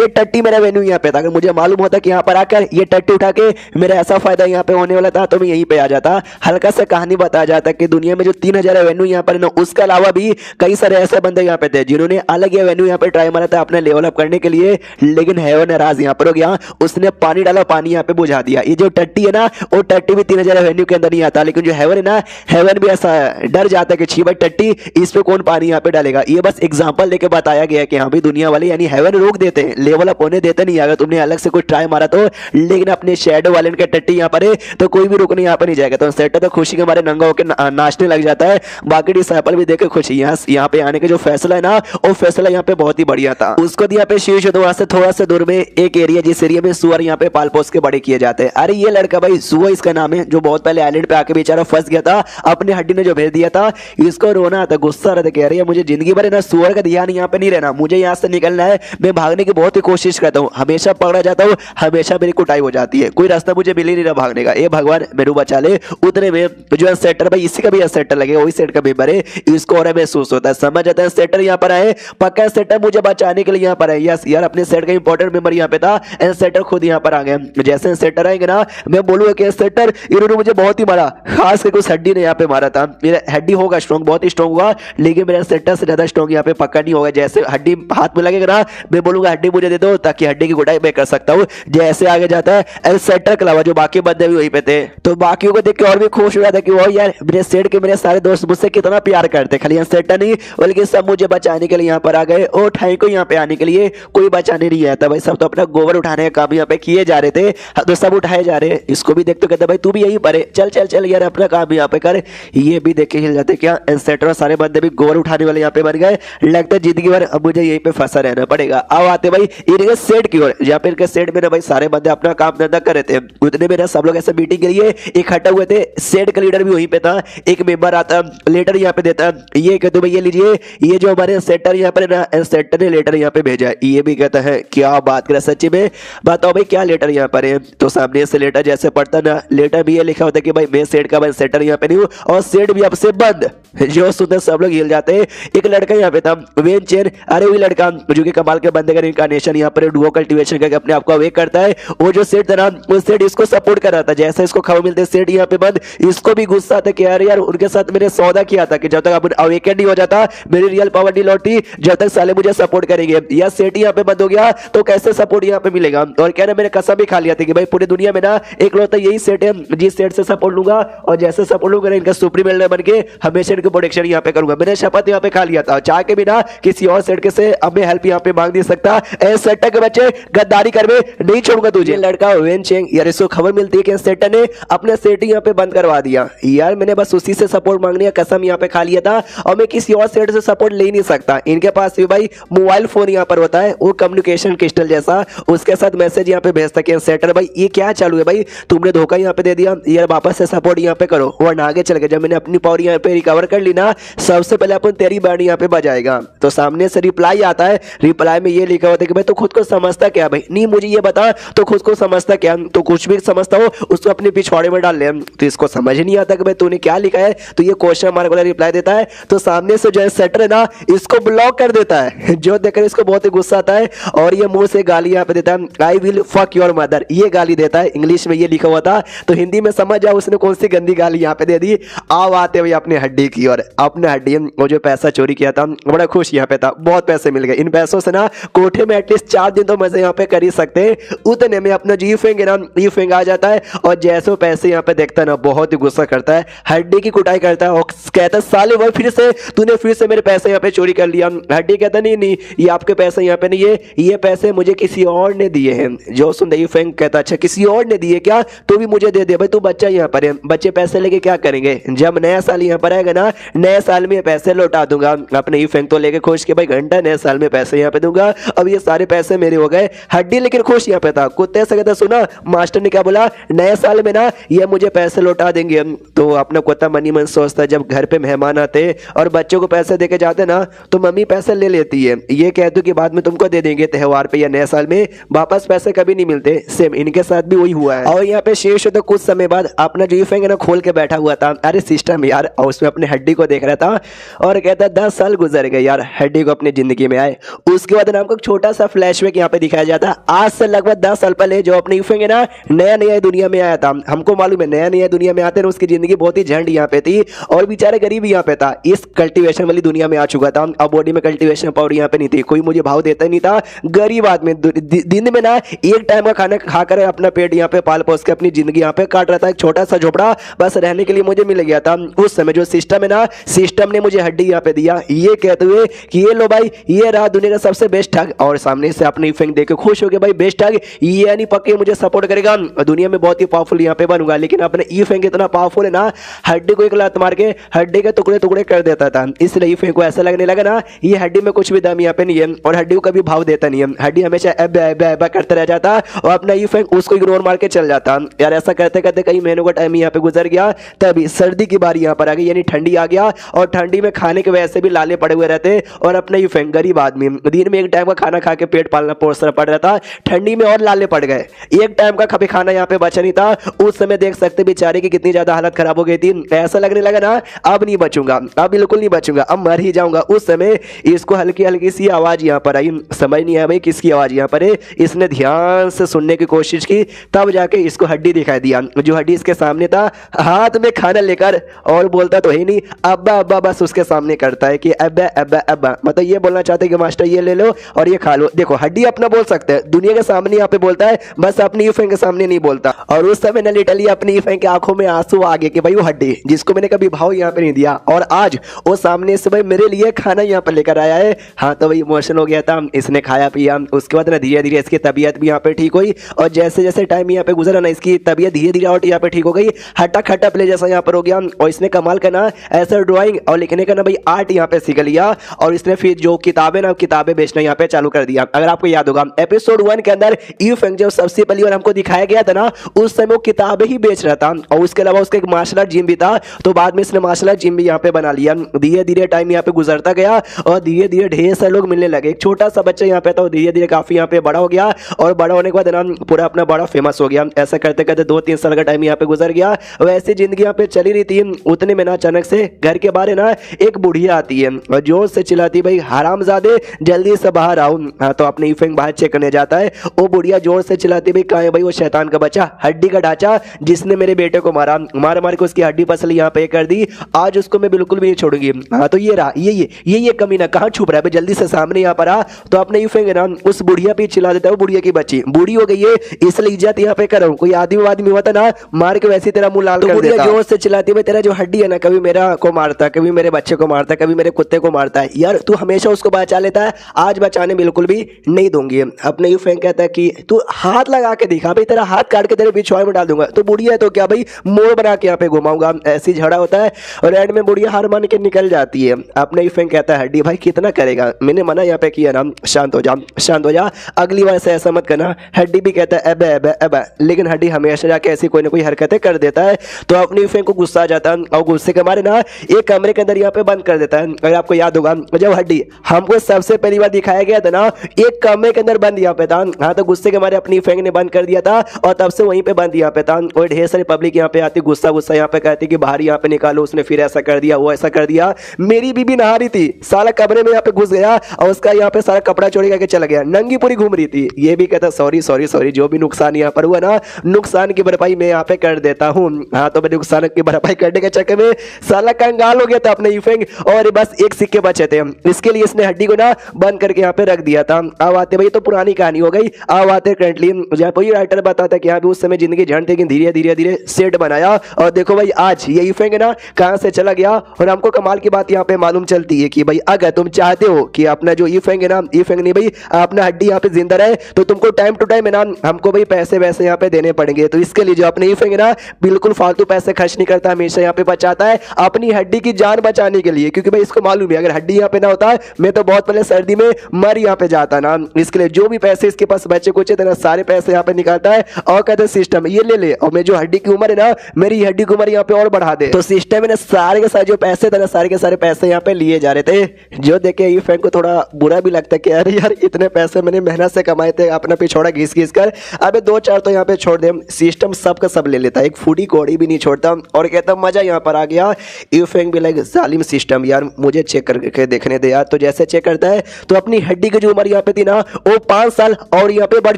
टट्टी मेरा वेन्यू यहाँ पे था। अगर मुझे मालूम होता कि यहाँ पर आकर ये टट्टी उठा के मेरा ऐसा फायदा यहाँ पे होने वाला था तो मैं यहीं पे आ जाता। हल्का सा कहानी बताया जाता कि दुनिया में जो 3000 रेवेन्यू यहाँ पर ना, उसके अलावा भी कई सारे ऐसे बंदे यहाँ पे थे जिन्होंने अलग रेवेन्यू यहाँ पे ट्राई मारा था अपने लेवल अप करने के लिए, लेकिन हेवन नाराज यहाँ पर हो गया, उसने पानी डाला, पानी यहाँ पे बुझा दिया। ये जो टट्टी है ना, वो टट्टी भी 3000 रेवेन्यू के अंदर नहीं आता, लेकिन जो हेवन है ना, हेवन भी ऐसा डर जाता है कि छी भाई टट्टी इस पे कौन पानी यहाँ पे डालेगा। ये बस एग्जांपल लेके बताया गया है कि हाँ भी दुनिया वाले यानी हेवन रोक देते हैं, लेवल अप होने देते नहीं। अगर तुमने अलग से कुछ ट्राई मारा तो, लेकिन अपने शैडो वाले के टट्टी यहाँ पर है तो कोई भी रुकने यहाँ पर नहीं जाएगा। तो सेटर तो खुशी के मारे नंगा होकर नाचने लग जाता है। बाकी डिसाइपल भी देखे खुशी, यहाँ पे आने का जो फैसला है ना, वो फैसला यहाँ पे बहुत ही बढ़िया था। उसको यहाँ पे शीर्ष वहां से थोड़ा सा दूर में एक एरिया, जिस एरिया में सुअर यहाँ पे पाल पोस के बड़े किए जाते हैं। अरे ये लड़का भाई सुअर इसका नाम है, जो बहुत पहले आइलैंड पे आके बेचारा फंस गया था, अपनी हड्डी ने जो भेज दिया था। इसको रोना आता, गुस्सा रहता, कह रही है मुझे जिंदगी भर ना सुअर का ध्यान यहाँ पे नहीं रहना, मुझे यहाँ से निकलना है। मैं भागने की बहुत ही कोशिश करता हूँ, हमेशा पकड़ा जाता हूँ, हमेशा मेरी कुटाई हो जाती है, कोई रास्ता मुझे मिल ही नहीं रहा भागने का। ए भगवान मेरू बचा ले। उतने में जो सेटर भाई इसी का भी सेटर लगेगा, वही सेट का मेंबर है, इसको और महसूस होता है, समझ आता है सेटर यहाँ पर आए, पक्का सेटर मुझे बचाने के लिए यहाँ पर है। यस यार अपने सेट का इंपॉर्टेंट मेंबर यहाँ पे था, एंड सेटर खुद यहाँ पर आ गए। जैसे सेटर आएंगे ना, मैं बोलूंगा कि सेटर इन्होंने मुझे बहुत ही मारा, खास करके उस हड्डी ने यहाँ पे मारा था। मेरा हड्डी होगा स्ट्रॉन्ग, बहुत ही स्ट्रॉन्ग हुआ, लेकिन मेरा सेटर से ज्यादा स्ट्रॉन्ग यहाँ पे पक्का नहीं होगा। जैसे हड्डी हाथ में लगेगा ना, मैं बोलूंगा हड्डी मुझे दे दो ताकि हड्डी की गुटाई मैं कर सकता हूँ। जैसे आगे जाता है सेटर के अलावा जो बाकी बंदे भी वहीं पे थे, तो बाकियों को देख के और भी खुश हो जाता कि वो यार मेरे सेट के मेरे सारे दोस्त मुझसे कितना प्यार करते, खाली सेटर नहीं बल्कि सब मुझे बचाने के लिए यहाँ पर आ गए। और ठाई को यहाँ पे आने के लिए कोई बचाने नहीं आता भाई, सब तो अपना गोबर उठाने का काम यहाँ पे किए जा रहे थे, तो सब उठाए जा रहे। इसको भी देख तो कहते भाई तू भी यहीं पर है, चल चल चल यार अपना काम यहाँ पे कर। ये भी देख के हिल जाते क्या सेटर सारे बंदे भी गोबर उठाने वाले यहाँ पे बन गए। लगता है जिंदगी भर अब मुझे यहीं पे फंसा रहना पड़ेगा। अब आते भाई इनके सेट की ओर, जहाँ पे इनके सेट में ना भाई सारे बंदे अपना काम धंधा कर रहे थे। उतने में ना सब लोग ऐसे मीटिंग के लिए इकट्ठा हुए थे। सेट का लीडर भी वहीं पे था, एक मेंबर आता लेटर यहाँ पे देता, ये कहते भाई ये लीजिए, ये जो हमारे सेटर यहाँ पर ना, सेटर ने लेटर यहाँ पे भेजा। ये भी कहता है क्या बात कर सच्ची में, बताओ भाई क्या लेटर यहाँ पर है। तो सामने से लेटर जैसे पढ़ता ना, लेटर भी ये लिखा होता कि भाई मैं सेट का मैं सेटर यहाँ पे नहीं हूँ और सेट भी आपसे बंद। जो सुनते सब लोग हिल जाते हैं। एक लड़का यहाँ पे था वेन चेन, अरे वही लड़का जो कि कमाल के बंदे का इनकार्नेशन यहाँ पर डुओ कल्टीवेशन करके अपने आप को अवेक करता है। वो जो सेट था ना, वो सेट इसको सपोर्ट कर रहा था। जैसे इसको खबर मिलते सेट यहाँ पे बंद, इसको भी गुस्सा आता कि यार यार उनके साथ मैंने सौदा किया था कि जब तक अपन अवेकन नहीं हो जाता, मेरी रियल पावर नहीं लौटी, जब तक साले मुझे सपोर्ट करेंगे। या सेट यहाँ पे बंद हो गया तो कैसे सपोर्ट यहाँ पे मिलेगा। और क्या ना मैंने कसम भी खा लिया था कि भाई पूरी दुनिया में ना एक लौटा यही सेट है जिस सेट से सपोर्ट लूंगा, और जैसे सपोर्ट लूंगा इनका सुप्रीम एल्डर बन के हमेशा इनकी प्रोटेक्शन यहाँ पे करूंगा। मैंने शपथ यहाँ पे खा लिया था, चाह के बिना किसी और सेट के से अब मैं हेल्प यहाँ पे मांग नहीं सकता। सेट के बच्चे गद्दारी कर नहीं छोड़ूंगा तुझे। लड़का वेन चेंग यार, इसको खबर मिलती है कि सेट ने अपने सेट यहाँ पे बंद करवा दिया। यार मैंने बस उसी से सपोर्ट मांगने का कसम यहाँ पे खा लिया था, और मैं किसी और सेट से सपोर्ट ले नहीं सकता। इनके पास भी भाई मोबाइल फोन यहाँ पर होता है, वो कम्युनिकेशन क्रिस्टल जैसा, उसके साथ मैसेज यहाँ पे भेज सके सेटर भाई ये क्या चालू है भाई, तुमने धोखा यहाँ पे दे दिया यार, वापस से सपोर्ट यहाँ पे करो। वरना आगे चल के जब मैंने अपनी पावर यहाँ पे रिकवर कर ली ना, सबसे पहले अपन तेरी बैंड यहाँ पे बजाएगा। तो सामने से रिप्लाई आता है, रिप्लाई में ये लिखा होता है कि भाई तू खुद को समझता क्या भाई, नहीं मुझे ये बता तो खुद को समझता क्या, तो कुछ भी समझता हो उसको अपने पिछवाड़े में डाल ले। तो इसको समझ नहीं आता कि भाई तूने क्या लिखा है, तो ये क्वेश्चन मार्क वाला रिप्लाई देता है। तो सामने से जो है सेटर है ना, इसको ब्लॉक कर देता है, जो देखकर इसको बहुत ही गुस्सा आता है और ये मुंह से गाली यहाँ पे देता है, I will fuck your mother, ये गाली देता है। इंग्लिश में ये लिखा हुआ था, तो हिंदी में समझ जाओ उसने कौन सी गंदी गाली यहाँ पे दे दी। आओ आते हुए अपने हड्डी की और अपने हड्डी वो जो पैसा चोरी किया था, बड़ा खुश यहाँ पे था, बहुत पैसे मिल गए। इन पैसों से ना कोठे में एटलीस्ट 4 दिन तो मजे यहाँ पे कर ही सकते हैं। उतने में अपना जी फेंग ना, ये फेंग आ जाता है और जैसे वो पैसे यहाँ पे देखता है ना, बहुत ही गुस्सा करता है, हड्डी की कुटाई करता है और कहता है साले भाई फिर से तूने फिर से मेरे पैसे यहाँ पे चोरी कर लिया। हड्डी कहता नहीं नहीं ये आपके पैसे यहाँ पे नहीं है, ये पैसे मुझे किसी और ने दिए हैं। जो सुन ये फेंग कहता अच्छा किसी और ने दिए क्या, तो भी मुझे दे दे भाई, तू बच्चा यहाँ पर है, बच्चे पैसे लेके क्या करेंगे, जब नया साल यहाँ पर आएगा ना, नए साल में पैसे लौटा दूंगा। अपने ये फेंग तो लेके खुश कि भाई घंटा नए साल में पैसे यहाँ पे दूंगा, अब ये सारे पैसे मेरे हो गए। हड्डी लेकिन खुश यहाँ पे था, कुत्ते से कहता सुना मास्टर ने क्या बोला, नए साल में ना ये मुझे पैसे लौटा देंगे। तो अपना कुत्ता मनी मन सोचता है, जब घर पे मेहमान आते और बच्चों को पैसे देके जाते ना, तो मम्मी पैसे ले लेती है, ये कहती कि बाद में तुमको दे देंगे त्योहार पे या नए साल में, वापस पैसे कभी नहीं मिलते। सेम इनके साथ भी वही हुआ है। और यहाँ पे शेष तो कुछ समय बाद अपना जो फेंग ना खोल के बैठा हुआ था, अरे सिस्टम यार, और उसमें अपने हड्डी को देख रहा था और कहता 10 साल गुजर गए यार हड्डी को अपनी जिंदगी में आए। उसके बाद हमको छोटा सा फ्लैशबैक यहाँ पे दिखाया जाता, आज से लगभग 10 साल पहले जो अपनी फेंग ना नया नया दुनिया में आया था। हमको मालूम है नया नया दुनिया में आते ना, उसकी जिंदगी बहुत ही झंड यहाँ पे थी और बेचारे गरीब यहाँ पे था, इस कल्टीवेशन वाली दुनिया में आ चुका था। अब बॉडी में कल्टीवेशन पावर यहाँ पे नहीं थी, कोई मुझे भाव देता नहीं था, गरीब आदमी दिन में ना एक टाइम का खाना खाकर अपना पेट यहाँ पे पाल पोस के अपनी जिंदगी यहाँ पे काट रहा था। एक छोटा सा झोपड़ा बस रहने के लिए मुझे मिल गया था। उस समय जो सिस्टम है ना, सिस्टम ने मुझे हड्डी यहाँ पे दिया, ये कहते हुए कि ये लो भाई ये रहा दुनिया का सबसे बेस्ट ठग। और सामने से अपनी फेंग देख के खुश हो गया, भाई बेस्ट ठग ये यानी पक्के मुझे सपोर्ट करेगा, दुनिया में बहुत ही पावरफुल यहाँ पे बनूंगा। लेकिन अपने ई फेंग इतना पावरफुल है ना, हड्डी को एक लात मार के हड्डी के टुकड़े टुकड़े कर देता था। इसलिए ई फेंग को ऐसा लगने लगा ना, ये हड्डी में कुछ भी दम यहाँ पे नहीं है और हड्डी को कभी भाव देता नहीं है। हड्डी हमेशा एब्बा करता रह जाता और अपना ई फेंग उसको इग्नोर मार के चल जाता। यार ऐसा करते करते कई महीनों का टाइम यहाँ पे गुजर गया, तभी सर्दी की बारी यहाँ पर आ गई, यानी ठंडी आ गया। और ठंडी में खाने के वजह से भी लाले पड़े हुए रहते और अपना ई फेंग गरीब आदमी दिन में एक टाइम का खाना खा के पेट पालना पोसना पड़ रहा था, ठंडी में और लाले पड़ गए, एक टाइम का कभी खाना यहाँ पे बचा नहीं था। उस समय देख सकते बेचारे की कितनी ज्यादा हालत खराब हो गई थी, ऐसा लगने लगा ना अब नहीं बचूंगा, अब बिल्कुल नहीं बचूंगा, अब मर ही जाऊंगा। उस समय इसको हल्की हल्की सी आवाज यहाँ पर आई, समझ नहीं आया भाई किसकी आवाज यहाँ पर है। इसने ध्यान से सुनने की कोशिश की, तब जाके इसको हड्डी दिखाई दिया, जो हड्डी इसके सामने था, हाथ में खाना लेकर, और बोलता तो है नहीं अब्बा अब्बा, बस उसके सामने करता है कि अब्बा अब्बा अब्बा, मतलब ये बोलना चाहते हैं कि मास्टर ये ले लो और ये खा लो। देखो हड्डी अपना बोल सकते हैं, दुनिया के सामने यहाँ पे बोलता है, बस अपनी ई फेंग के सामने नहीं बोलता। और उस समय ना लिटरली अपनी ई फेंग की आंखों में आंसू आ गए कि भाई वो हड्डी जिसको मैंने कभी भाव यहाँ पे नहीं दिया, और आज वो सामने से भाई मेरे लिए खाना यहाँ पर लेकर आया है। हाँ तो भाई इमोशनल हो गया था, इसने खाया पिया, उसके बाद ना धीरे धीरे इसकी तबीयत भी यहाँ पे ठीक हुई, और जैसे जैसे टाइम यहाँ पे गुजरा ना, इसकी तबीयत धीरे धीरे और यहाँ पे ठीक हो गई, हट्टा खट्टा प्ले जैसा यहाँ पर हो गया। और इसने कमाल का ना ऐसा ड्राइंग और लिखने का ना भाई आर्ट यहाँ पे सीख लिया, और इसने फिर जो किताबें ना किताबें बेचना यहाँ पे चालू कर दिया। अगर आपको याद होगा एपिसोड 1 के अंदर ई फेंग जब सबसे पहली बार हमको दिखाया गया था ना, उस समय वो किताबें ही बेच रहा था, और उसके अलावा उसका एक मार्शल आर्ट जिम भी था। तो बाद में इसने मार्शल आर्ट जिम भी यहाँ पे बना लिया। धीरे धीरे टाइम यहाँ पे गुजरता गया और धीरे धीरे ढेर सारे लोग मिलने लगे। एक छोटा सा बच्चा यहाँ पे था, धीरे धीरे काफी यहाँ पे बड़ा हो गया, और बड़ा होने के बाद ना पूरा अपना बड़ा फेमस हो गया। ऐसा करते करते 2-3 साल का टाइम यहाँ पे गुजर गया, वैसे जिंदगी यहाँ पे चली रही थी। उतने में ना अचानक से घर के बाहर ना एक बुढ़िया आती है और जोर से चिल्लाती, भाई हरामजादे जल्दी से बाहर आओ। हाँ तो अपने ई फेंग बाहर चेक करने जाता है, वो बुढ़िया जोर से चिल्लाती, भाई कहाँ है भाई वो शैतान का बच्चा, हड्डी का ढांचा जिसने मेरे बेटे को मारा, मार मार के उसकी हड्डी पसली यहाँ पे कर दी, आज उसको मैं बिल्कुल भी नहीं छोड़ूंगी। हाँ तो ये रहा, ये कमीना कहाँ छुप रहा है, जल्दी से सामने यहाँ पर आ। तो अपने ई फेंग ना उस बुढ़िया पे चिल्ला देता है, वो बुढ़िया की बच्ची बूढ़ी हो गई है इसलिए इज्जत यहाँ पे करो, कोई आदमी होता ना मार के वैसे तेरा मुंह लाल कर देता। जोर से चिल्लाती, भाई तेरा जो हड्डी है ना कभी मेरा को मारता, कभी मेरे बच्चे को मारता, कभी मेरे कुत्ते को मारता है, यार तू हमेशा उसको बचा लेता है, आज बचाने बिल्कुल भी नहीं दूंगी। अपने ई फेंग कहता है कि तू हाथ लगा के दिखा, भाई तेरा हाथ काट के तेरे पिछवाड़े में डाल दूंगा। तो बुढ़िया है तो क्या भाई मोड़ बना के यहाँ पे घुमाऊंगा, ऐसी झगड़ा होता है और एंड में बुढ़िया हार मान के निकल जाती है। अपने ई फेंग कहता है हड्डी भाई कितना करेगा, मैंने मना यहाँ पे किया ना, शांत हो जा, अगली बार से ऐसा मत करना। हड्डी भी कहता है अब, लेकिन हड्डी हमेशा जाके ऐसी कोई ना कोई हरकतें कर देता है। तो अपनी ई फेंग को गुस्सा आ जाता है और गुस्से के मारे ना ना एक कमरे के अंदर यहाँ पे बंद कर देता है। अगर आपको याद होगा जब हड्डी हमको सबसे पहली बार दिखाया गया था ना, एक कमरे के अंदर बंद यहाँ पे था। हाँ, तो गुस्से के मारे अपनी फैंग ने बंद कर दिया था और तब से वहीं पे बंद यहाँ पे था। और ढेर सारी पब्लिक यहाँ पे आती, गुस्सा गुस्सा यहाँ पे कहती कि बाहर यहाँ पे निकालो, उसने फिर ऐसा कर दिया, वो ऐसा कर दिया। मेरी बीबी नहा रही थी, साला कमरे में यहाँ पे घुस गया और उसका यहाँ पे सारा कपड़ा चोरी करके चला गया, नंगी पूरी घूम रही थी। ये भी कहता सॉरी सॉरी सॉरी, जो भी नुकसान यहाँ पर हुआ ना, नुकसान की भरपाई मैं यहाँ पे कर देता हूँ। हाँ, तो मैं नुकसान की भरपाई करने के चक्कर में साला कंगाल हो गया था अपने यूफेंग, और बस एक सिक्के बचे थे। इसके लिए इसने हड्डी को ना बंद करके यहाँ पे रख दिया था। अब आते भाई, तो पुरानी कहानी हो गई। अब आते करंटली, जहाँ पर राइटर बताता है कि यहाँ पे उस समय जिंदगी झंड थी, लेकिन धीरे धीरे धीरे सेट बनाया। और देखो भाई आज ये यूफेंग ना कहाँ से चला गया। और हमको कमाल की बात यहाँ पे मालूम चलती है कि भाई अगर तुम चाहते हो कि अपना जो यूफेंग है ना, यूफेंग नहीं भाई, अपना हड्डी यहाँ पे जिंदा रहे, तो तुमको टाइम टू टाइम है ना हमको भाई पैसे वैसे यहाँ पे देने पड़ेंगे। तो इसके लिए जो अपने यूफेंग है ना बिल्कुल फालतू पैसे खर्च नहीं करता, हमेशा यहाँ पे बचाता है अपनी हड्डी की जान बचाने के लिए, क्योंकि भाई इसको मालूम है अगर हड्डी यहाँ पे ना होता मैं तो बहुत पहले सर्दी में मर यहाँ पे जाता ना। इसके लिए जो भी पैसे इसके पास बचे कुछ है सारे पैसे यहाँ पे निकालता है और कहते हैं सिस्टम ये ले ले, और मैं जो हड्डी की उम्र है ना, मेरी हड्डी की उम्र यहाँ पे और बढ़ा दे। तो सिस्टम में सारे के सारे जो पैसे थे ना, सारे के सारे पैसे यहाँ पे लिए जा रहे थे। जो देखे ये फैन को थोड़ा बुरा भी लगता है कि अरे यार इतने पैसे मैंने मेहनत से कमाए थे, अपना पिछोड़ा घिस घिस कर, अबे दो चार तो यहाँ पे छोड़ दे। सिस्टम सबका सब ले लेता है, एक फूडी कौड़ी भी नहीं छोड़ता और कहता मजा यहाँ पर आ गया। यूफेंग भी लाइक जालिम सिस्टम, यार मुझे चेक करके देखने दे यार। तो जैसे चेक करता है तो अपनी हड्डी की जो उम्र यहाँ पे थी ना, वो 5 साल और यहाँ पे बढ़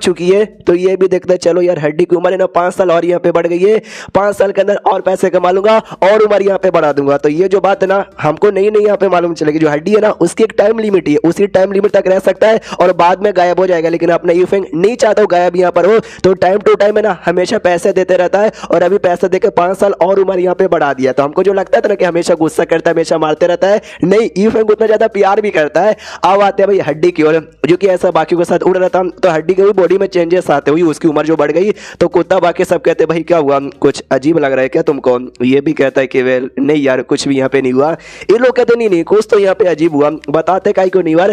चुकी है। तो ये भी देखता है चलो यार हड्डी की उम्र है ना 5 साल और यहाँ पे बढ़ गई है, 5 साल के अंदर और पैसे कमा लूंगा और उम्र यहाँ पे बढ़ा दूंगा। तो ये जो बात है ना हमको नई नई यहाँ पे मालूम चलेगी, जो हड्डी है ना उसकी एक टाइम लिमिट है, उसी टाइम लिमिट तक रह सकता है और बाद में गायब हो जाएगा। लेकिन अपना यूफेंग नहीं चाहता गायब यहाँ पर हो, तो टाइम टू टाइम है ना हमेशा पैसे देते रहता है। और अभी पैसे देकर 5 साल और उम्र यहाँ पे बढ़ा दिया। तो हमको जो लगता था ना कि हमेशा गुस्सा करता है, हमेशा मारते रहता है, नहीं यूफेंग उतना ज्यादा प्यार भी करता है। अब आते हैं भाई हड्डी की ओर, जो कि ऐसा बाकी के साथ उड़ रहा था। तो हड्डी की बॉडी में चेंजेस आते हुई उसकी उम्र जो बढ़ गई। तो कुत्ता बाकी सब कहते भाई क्या हुआ, कुछ अजीब लग रहा है क्या तुमको। ये भी कहता है कि वेल नहीं यार कुछ भी यहाँ पे नहीं हुआ। ये लोग कहते नहीं नहीं कुछ तो यहाँ पे अजीब हुआ, बताते काई को नहीं हुआ।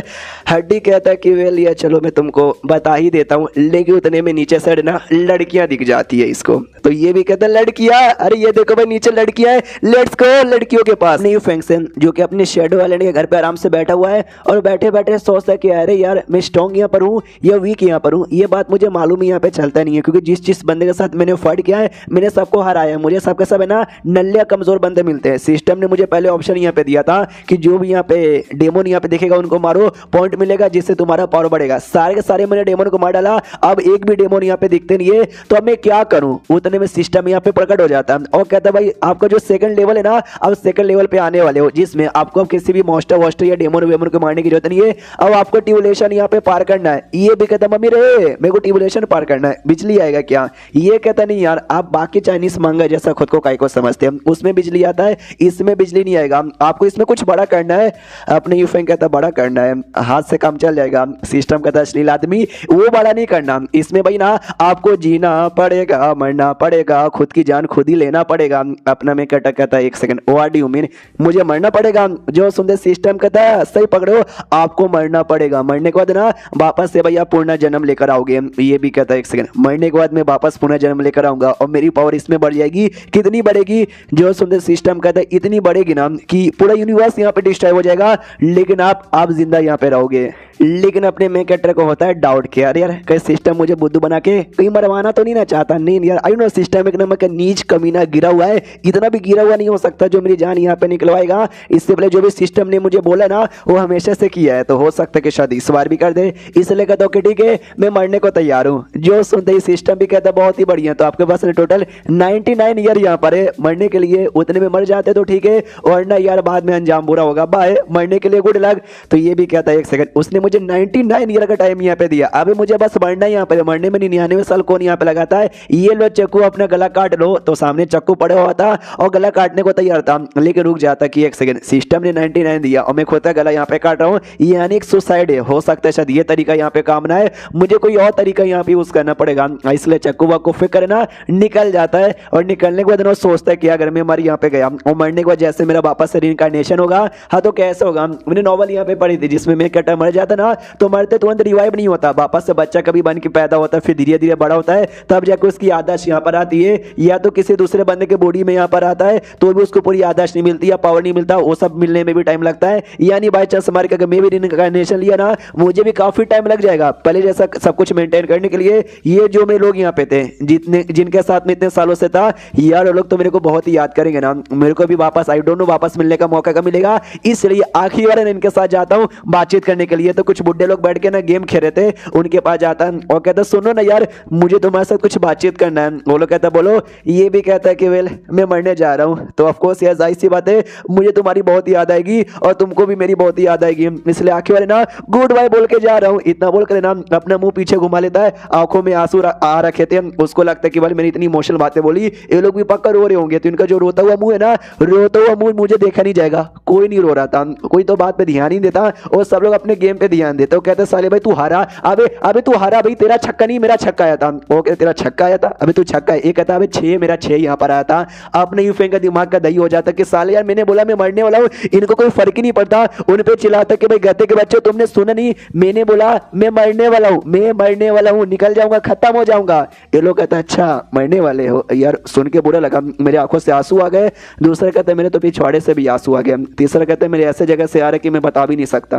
हड्डी कहता है कि वेल यार चलो मैं तुमको बता ही देता हूँ, लेकिन उतने में नीचे साइड ना लड़कियां दिख जाती है इसको। तो ये भी कहता है लड़कियां, अरे ये देखो भाई नीचे लड़कियां है, लेट्स गो लड़कियों के पास। न्यू फैंक्सन जो कि अपने शेडो वाले के घर पे आराम से बैठा हुआ है और बैठे बैठे सोचता है कि अरे यार मैं स्ट्रॉन्ग यहाँ पर हूँ या वीक यहाँ पर हूँ, ये बात मुझे मालूम ही यहाँ पे चलता नहीं है। क्योंकि जिस जिस बंदे के साथ मैंने फाइट किया है मैंने सबको हराया है, मुझे सबके सब है ना नल्ले कमजोर बंदे मिलते हैं। सिस्टम ने मुझे पहले ऑप्शन यहाँ पे दिया था कि जो भी यहाँ पे डेमोन यहाँ पे दिखेगा उनको मारो, पॉइंट मिलेगा जिससे तुम्हारा पावर बढ़ेगा। सारे के सारे मैंने डेमोन को मार डाला, अब एक भी डेमोन यहाँ पे दिखते नहीं है। तो अब मैं क्या करूं, उतने में सिस्टम यहाँ पे प्रकट हो जाता है और कहता है भाई आपका जो सेकंड लेवल है ना, अब सेकंड लेवल पे आने वाले हो, जिसमें आपको किसी भी मॉन्स्टर वॉस्टर या डेमोन वेमोन को मारने की जरूरत नहीं है। अब आपको ट्यूबुलेशन यहाँ पे पार करना है। ये भी कहता मम्मी रे मेरे को ट्यूबुलेशन पार करना है, बिजली आएगा क्या। ये कहता नहीं यार आप बाकी चाइनीज मंगा जैसा खुद को काय को समझते हैं, उसमें बिजली आता है, इसमें बिजली नहीं आएगा, आपको इसमें कुछ बड़ा करना है। अपने यूफेंग कहता बड़ा करना है, हाथ से काम चल जाएगा। सिस्टम कहता अश्लील आदमी वो बड़ा नहीं करना, इसमें भाई ना आपको जीना पड़ेगा, मरना पड़ेगा, खुद की जान खुद ही लेना पड़ेगा। अपना में कहता एक second what do you mean, मुझे मरना पड़ेगा। जो सुनते सिस्टम कहता है सही पकड़ो, आपको मरना पड़ेगा, मरने के बाद ना वापस से भैया पूर्ण जन्म लेकर आओगे। ये भी कहता है एक सेकंड, मरने के बाद मैं वापस पुनः जन्म लेकर आऊंगा और मेरी पावर इसमें बढ़ जाएगी। कितनी बढ़ेगी, जो सुनते सिस्टम कहता है इतनी बढ़ेगी ना कि पूरा यूनिवर्स यहाँ पे डिस्ट्रॉय हो जाएगा, लेकिन आप जिंदा यहाँ पे रहोगे। लेकिन अपने मेन कैरेक्टर को होता है डाउट कि अरे यार कहीं सिस्टम मुझे बुद्धू बना के कहीं मरवाना तो नहीं ना चाहता। नहीं यार आई नो सिस्टम एक नंबर का नीच कमीना गिरा हुआ है, इतना भी गिरा हुआ नहीं हो सकता जो मेरी जान यहाँ पे निकलवाएगा। इससे पहले जो भी सिस्टम ने मुझे बोला ना वो हमेशा से किया है, तो हो सकता है कि शायद इस बार भी कर दे। इसलिए कहता हूँ कि ठीक है मैं मरने को तैयार हूँ। जो सुनते ही सिस्टम भी कहता है बहुत ही बढ़िया, तो आपके पास टोटल 99 ईयर यहाँ पर है मरने के लिए, उतने में मर जाते तो ठीक है, वरना यार बाद में अंजाम बुरा होगा। बाय, मरने के लिए गुड लक। तो ये भी कहता है एक सेकंड, उसने मुझे 99 ईयर का टाइम यहाँ पे दिया, अभी मुझे बस मरना यहाँ पे, मरने में 99 साल कौन यहाँ पे लगाता है। ये लो चाकू अपना गला काट लो, तो सामने चाकू पड़ा हुआ था और गला काटने को तैयार था, लेकिन रुक जाता कि एक सेकंड सिस्टम ने 99 दिया और मैं खुद का गला यहाँ पे काट रहा हूँ, यानी एक सुसाइड है। हो सकता है शायद ये तरीका यहाँ पे काम ना है, मुझे कोई और तरीका यहाँ पे यूज करना पड़ेगा। इसलिए चाकू वाकू फिर करना निकल जाता है और निकलने के बाद वो सोचता है कि अगर मैं मर यहाँ पे गया और मरने के बाद जैसे मेरा वापस से रिइंकार्नेशन होगा, हाँ तो कैसे होगा। मैंने नॉवल यहाँ पे पढ़ी थी जिसमें मैं कैरेक्टर मर जाता ना तो मरते तुरंत रिवाइव नहीं होता, वापस से बच्चा कभी बन के पैदा होता है, फिर धीरे धीरे बड़ा होता है, तब जाकर उसकी याददाश्त यहाँ पर आती है, या तो किसी दूसरे बंदे के बॉडी में यहाँ पर आता है तो भी उसको पूरी याददाश्त नहीं मिलती या पावर नहीं मिलता, वो सब मिलने में भी टाइम लगता है। यानी बाई चांस हमारे अगर मैं भी रिइंकार्नेशन लिया ना मुझे भी काफी टाइम लग जाएगा पहले जैसा सब कुछ मेंटेन करने के लिए। ये जो मेरे लोग यहाँ पे थे जितने जिनके साथ में इतने सालों से था यार, वो लोग तो मेरे को बहुत ही याद करेंगे ना, मेरे को भी वापस आई डोंट नो वापस मिलने का मौका कब मिलेगा, इसलिए आखिरी बार मैं इनके साथ जाता हूँ बातचीत करने के लिए। तो कुछ बुड्ढे लोग बैठ के ना गेम खेल रहे थे, उनके पास जाता और कहता सुनो ना यार मुझे तुम्हारे साथ कुछ बातचीत करना है। वो लोग कहता बोलो, ये भी कहता है कि वेल मैं मरने जा रहा हूँ, तो ऑफ कोर्स यार जाहिर सी बात है मुझे तुम्हारी बहुत याद आएगी और तुमको भी मेरी बहुत याद आएगी, इसलिए आखिर वाले ना गुड बाय बोल के जा रहा हूँ। इतना बोल कर ना अपना मुंह पीछे घुमा लेता है, आंखों में आंसू आ रखे थे, उसको लगता है कि भाई मैंने इतनी इमोशनल बातें बोली ये लोग भी पक्का रो रहे होंगे, तो इनका जो रोता हुआ मुंह है ना, रोता हुआ मुंह मुझे देखा नहीं जाएगा। कोई नहीं रो रहा था, कोई तो बात पे ध्यान नहीं देता और सब लोग अपने गेम पे ध्यान देते। कहते साले भाई तू हारा, अबे अबे तू हारा भाई, तेरा छक्का नहीं मेरा छक्का आया था। वो कहते तेरा छक्का आया था, अबे तू छक्का है। एक कहता अबे 6 मेरा 6 यहाँ पर आया था। अपने यूफेंग का दिमाग का दही हो जाता कि साले यार मैंने बोला मैं मरने वाला हूँ, इनको कोई फर्क ही नहीं पड़ता, उन पे चिल्लाता कि भाई गधे के बच्चे तुमने सुना नहीं, मैंने बोला मैं मरने वाला हूँ, मैं मरने वाला हूँ, निकल जाऊंगा, खत्म हो जाऊंगा। ये लोग कहता अच्छा मरने वाले हो यार, सुन के बुरा लगा, मेरी आंखों से आंसू आ गए। दूसरा कहता मेरे तो पिछवाड़े से भी आंसू आ गए। तीसरा कहता मेरे ऐसे जगह से आ रहे कि मैं बता भी नहीं सकता।